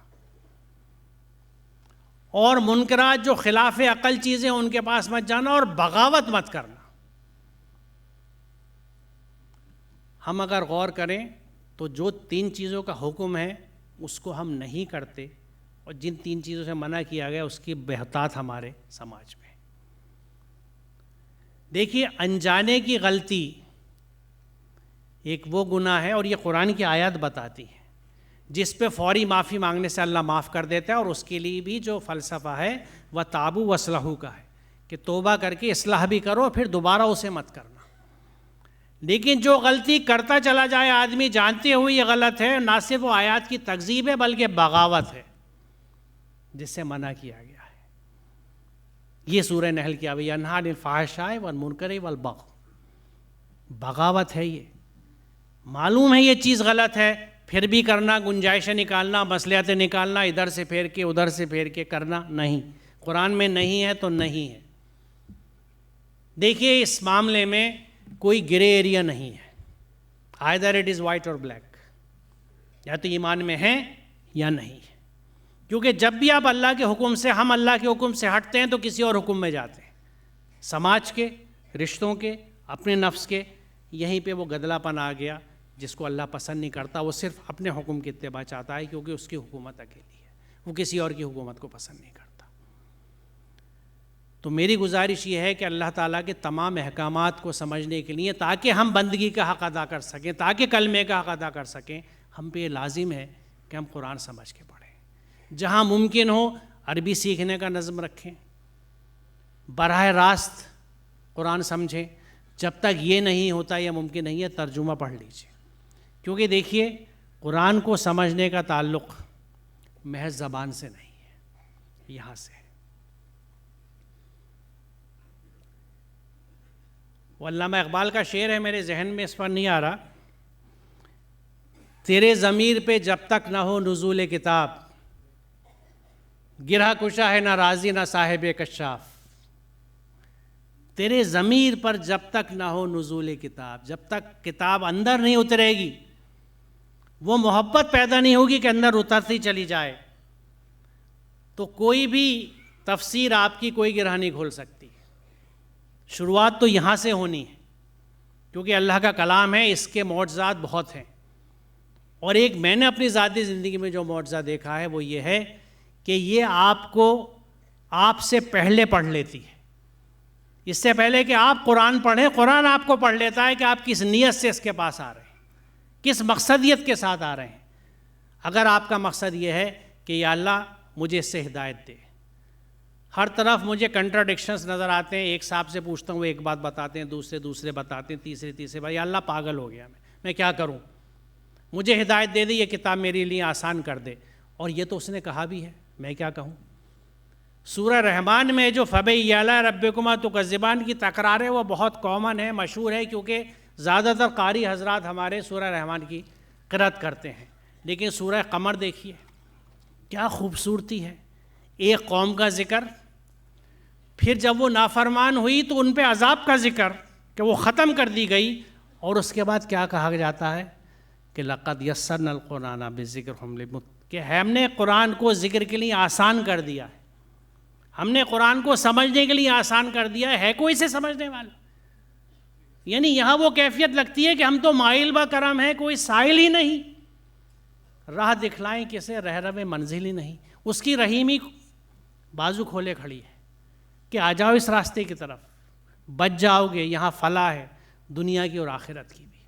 اور منکرات جو خلاف عقل چیزیں ان کے پاس مت جانا، اور بغاوت مت کرنا. ہم اگر غور کریں تو جو تین چیزوں کا حکم ہے اس کو ہم نہیں کرتے، اور جن تین چیزوں سے منع کیا گیا اس کی بہتات ہمارے سماج میں. دیکھیے انجانے کی غلطی ایک وہ گناہ ہے، اور یہ قرآن کی آیات بتاتی ہے، جس پہ فوری معافی مانگنے سے اللہ معاف کر دیتا ہے. اور اس کے لیے بھی جو فلسفہ ہے وہ تابو وصلحو کا ہے کہ توبہ کر کے اصلاح بھی کرو، پھر دوبارہ اسے مت کرنا. لیکن جو غلطی کرتا چلا جائے آدمی جانتے ہوئے یہ غلط ہے، نہ صرف وہ آیات کی تکذیب ہے بلکہ بغاوت ہے، جس سے منع کیا گیا ہے. یہ سورہ نحل کی آیت، ینہی عن الفحشاء والمنکر والبغی، بغاوت ہے. یہ معلوم ہے یہ چیز غلط ہے، پھر بھی کرنا، گنجائشیں نکالنا، مصلحتیں نکالنا، ادھر سے پھیر کے ادھر سے پھیر کے کرنا نہیں. قرآن میں نہیں ہے تو نہیں ہے. دیکھیے اس معاملے میں کوئی گرے ایریا نہیں ہے، either it is white or black، یا تو ایمان میں ہے یا نہیں ہے. کیونکہ جب بھی آپ اللہ کے حکم سے، ہم اللہ کے حکم سے ہٹتے ہیں تو کسی اور حکم میں جاتے ہیں، سماج کے، رشتوں کے، اپنے نفس کے. یہیں پہ وہ گدلا پن آ گیا جس کو اللہ پسند نہیں کرتا. وہ صرف اپنے حکم کی اتباع چاہتا ہے کیونکہ اس کی حکومت اکیلی ہے، وہ کسی اور کی حکومت کو پسند نہیں کرتا. تو میری گزارش یہ ہے کہ اللہ تعالیٰ کے تمام احکامات کو سمجھنے کے لیے، تاکہ ہم بندگی کا حق ادا کر سکیں، تاکہ کلمے کا حق ادا کر سکیں، ہم پہ یہ لازم ہے کہ ہم قرآن سمجھ کے پڑھیں. جہاں ممکن ہو عربی سیکھنے کا نظم رکھیں، براہ راست قرآن سمجھیں. جب تک یہ نہیں ہوتا یا ممکن نہیں ہے ترجمہ پڑھ لیجیے. کیونکہ دیکھیے قرآن کو سمجھنے کا تعلق محض زبان سے نہیں ہے، یہاں سے ہے. وہ علامہ اقبال کا شعر ہے، میرے ذہن میں اس پر نہیں آ رہا. تیرے ضمیر پہ جب تک نہ ہو نزول کتاب، گرہ کشا ہے نہ راضی نہ صاحب کشاف. تیرے ضمیر پر جب تک نہ ہو نزول کتاب، جب تک کتاب اندر نہیں اترے گی، وہ محبت پیدا نہیں ہوگی کہ اندر اترتی چلی جائے، تو کوئی بھی تفسیر آپ کی کوئی گرہ نہیں کھول سکتی. شروعات تو یہاں سے ہونی ہے، کیونکہ اللہ کا کلام ہے، اس کے معجزات بہت ہیں. اور ایک میں نے اپنی ذاتی زندگی میں جو معجزہ دیکھا ہے وہ یہ ہے کہ یہ آپ کو آپ سے پہلے پڑھ لیتی ہے. اس سے پہلے کہ آپ قرآن پڑھیں، قرآن آپ کو پڑھ لیتا ہے کہ آپ کس نیت سے اس کے پاس آ رہے ہیں، کس مقصدیت کے ساتھ آ رہے ہیں. اگر آپ کا مقصد یہ ہے کہ یا اللہ مجھے اس سے ہدایت دے، ہر طرف مجھے کنٹراڈکشنز نظر آتے ہیں، ایک صاحب سے پوچھتا ہوں وہ ایک بات بتاتے ہیں، دوسرے بتاتے ہیں، تیسرے بھائی یا اللہ پاگل ہو گیا میں کیا کروں، مجھے ہدایت دے دے، یہ کتاب میرے لیے آسان کر دے. اور یہ تو اس نے کہا بھی ہے، میں کیا کہوں. سورہ رحمان میں جو فَبِأَيِّ رَبِّكُمَا تُكَذِّبَانِ کی تکرار ہے وہ بہت کامن ہے، مشہور ہے، کیونکہ زیادہ تر قاری حضرات ہمارے سورہ رحمان کی قرأت کرتے ہیں. لیکن سورہ قمر دیکھیے کیا خوبصورتی ہے، ایک قوم کا ذکر، پھر جب وہ نافرمان ہوئی تو ان پہ عذاب کا ذکر کہ وہ ختم کر دی گئی، اور اس کے بعد کیا کہا جاتا ہے کہ لقد یسرنا القرآن بذکرہم کہ ہم نے قرآن کو ذکر کے لیے آسان کر دیا ہے، ہم نے قرآن کو سمجھنے کے لیے آسان کر دیا ہے کوئی سے سمجھنے والا؟ یعنی یہاں وہ کیفیت لگتی ہے کہ ہم تو مائل با کرم ہیں، کوئی سائل ہی نہیں، راہ دکھلائیں کسے رہرو منزل ہی نہیں، اس کی رحیمی بازو کھولے کھڑی ہے کہ آ جاؤ اس راستے کی طرف، بچ جاؤ گے، یہاں فلاح ہے دنیا کی اور آخرت کی بھی۔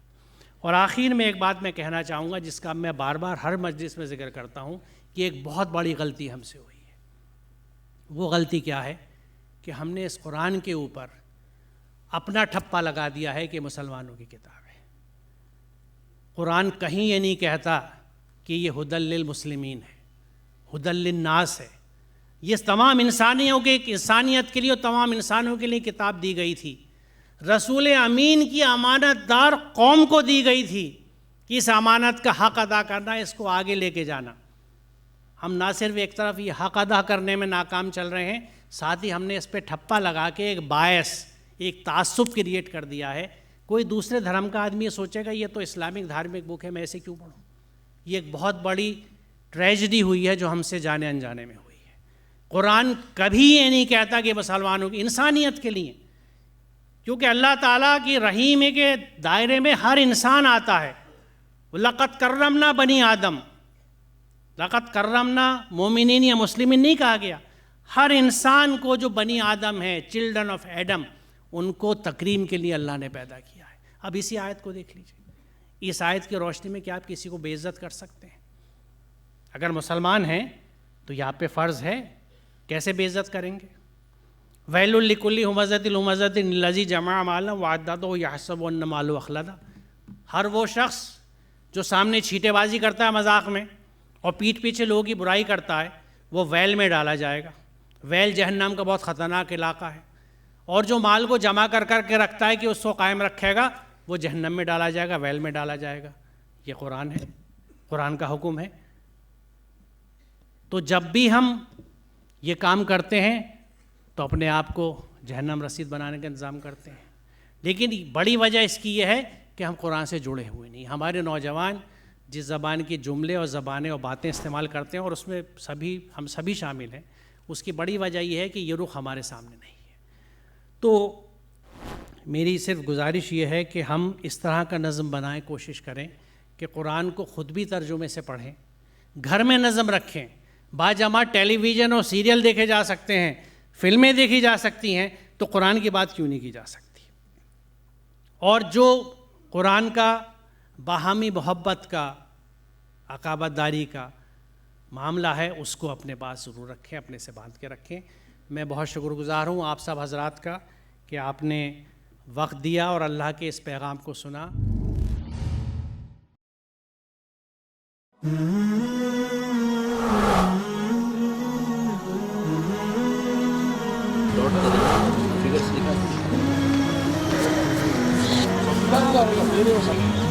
اور آخر میں ایک بات میں کہنا چاہوں گا جس کا میں بار بار ہر مجلس میں ذکر کرتا ہوں کہ ایک بہت بڑی غلطی ہم سے ہوئی ہے۔ وہ غلطی کیا ہے کہ ہم نے اس قرآن کے اوپر اپنا ٹھپا لگا دیا ہے کہ مسلمانوں کی کتاب ہے۔ قرآن کہیں یہ نہیں کہتا کہ یہ ھدی للمسلمین ہے، ھدی للناس ہے، یہ تمام انسانیت کے لیے اور تمام انسانوں کے لیے کتاب دی گئی تھی، رسول امین کی امانت دار قوم کو دی گئی تھی کہ اس امانت کا حق ادا کرنا، اس کو آگے لے کے جانا۔ ہم نہ صرف ایک طرف یہ حق ادا کرنے میں ناکام چل رہے ہیں، ساتھ ہی ہم نے اس پہ ٹھپا لگا کے ایک باعث، ایک تعصب کریٹ کر دیا ہے۔ کوئی دوسرے دھرم کا آدمی یہ سوچے گا یہ تو اسلامک دھارمک بک ہے، میں اسے کیوں پڑھوں؟ یہ ایک بہت بڑی ٹریجڈی ہوئی ہے جو ہم سے جانے انجانے میں ہوئی ہے۔ قرآن کبھی یہ نہیں کہتا کہ مسلمانوں کی، انسانیت کے لیے، کیونکہ اللہ تعالیٰ کی رحیم کے دائرے میں ہر انسان آتا ہے۔ لقد کرمنا بنی آدم، لقد کرمنا مومنین یا مسلمین نہیں کہا گیا، ہر انسان کو جو بنی آدم ہے، چلڈرن آف ایڈم، ان کو تکریم کے لیے اللہ نے پیدا کیا ہے۔ اب اسی آیت کو دیکھ لیجیے، اس آیت کی روشنی میں کیا آپ کسی کو بے عزت کر سکتے ہیں؟ اگر مسلمان ہیں تو یہ آپ پہ فرض ہے، کیسے بے عزت کریں گے؟ ویل لکل ہمزۃ لمزۃ الذی جمع مالا وعددہ یحسب ان مالہ اخلدہ۔ ہر وہ شخص جو سامنے چھیٹے بازی کرتا ہے مذاق میں اور پیٹھ پیچھے لوگوں کی برائی کرتا ہے، وہ ویل میں ڈالا جائے گا۔ ویل جہنم کا بہت خطرناک علاقہ ہے، اور جو مال کو جمع کر کے رکھتا ہے کہ اس کو قائم رکھے گا، وہ جہنم میں ڈالا جائے گا، ویل میں ڈالا جائے گا۔ یہ قرآن ہے، قرآن کا حکم ہے۔ تو جب بھی ہم یہ کام کرتے ہیں تو اپنے آپ کو جہنم رسید بنانے کا انتظام کرتے ہیں، لیکن بڑی وجہ اس کی یہ ہے کہ ہم قرآن سے جڑے ہوئے نہیں۔ ہمارے نوجوان جس زبان کی جملے اور زبانیں اور باتیں استعمال کرتے ہیں، اور اس میں ہم سبھی شامل ہیں، اس کی بڑی وجہ یہ ہے کہ یہ رخ ہمارے سامنے نہیں ہے۔ تو میری صرف گزارش یہ ہے کہ ہم اس طرح کا نظم بنائیں، کوشش کریں کہ قرآن کو خود بھی ترجمے سے پڑھیں، گھر میں نظم رکھیں۔ باجماعت ٹیلی ویژن اور سیریل دیکھے جا سکتے ہیں، فلمیں دیکھی جا سکتی ہیں، تو قرآن کی بات کیوں نہیں کی جا سکتی؟ اور جو قرآن کا باہمی محبت کا، عقابت داری کا معاملہ ہے، اس کو اپنے پاس ضرور رکھیں، اپنے سے باندھ کے رکھیں۔ میں بہت شکر گزار ہوں آپ سب حضرات کا کہ آپ نے وقت دیا اور اللہ کے اس پیغام کو سنا۔ Figure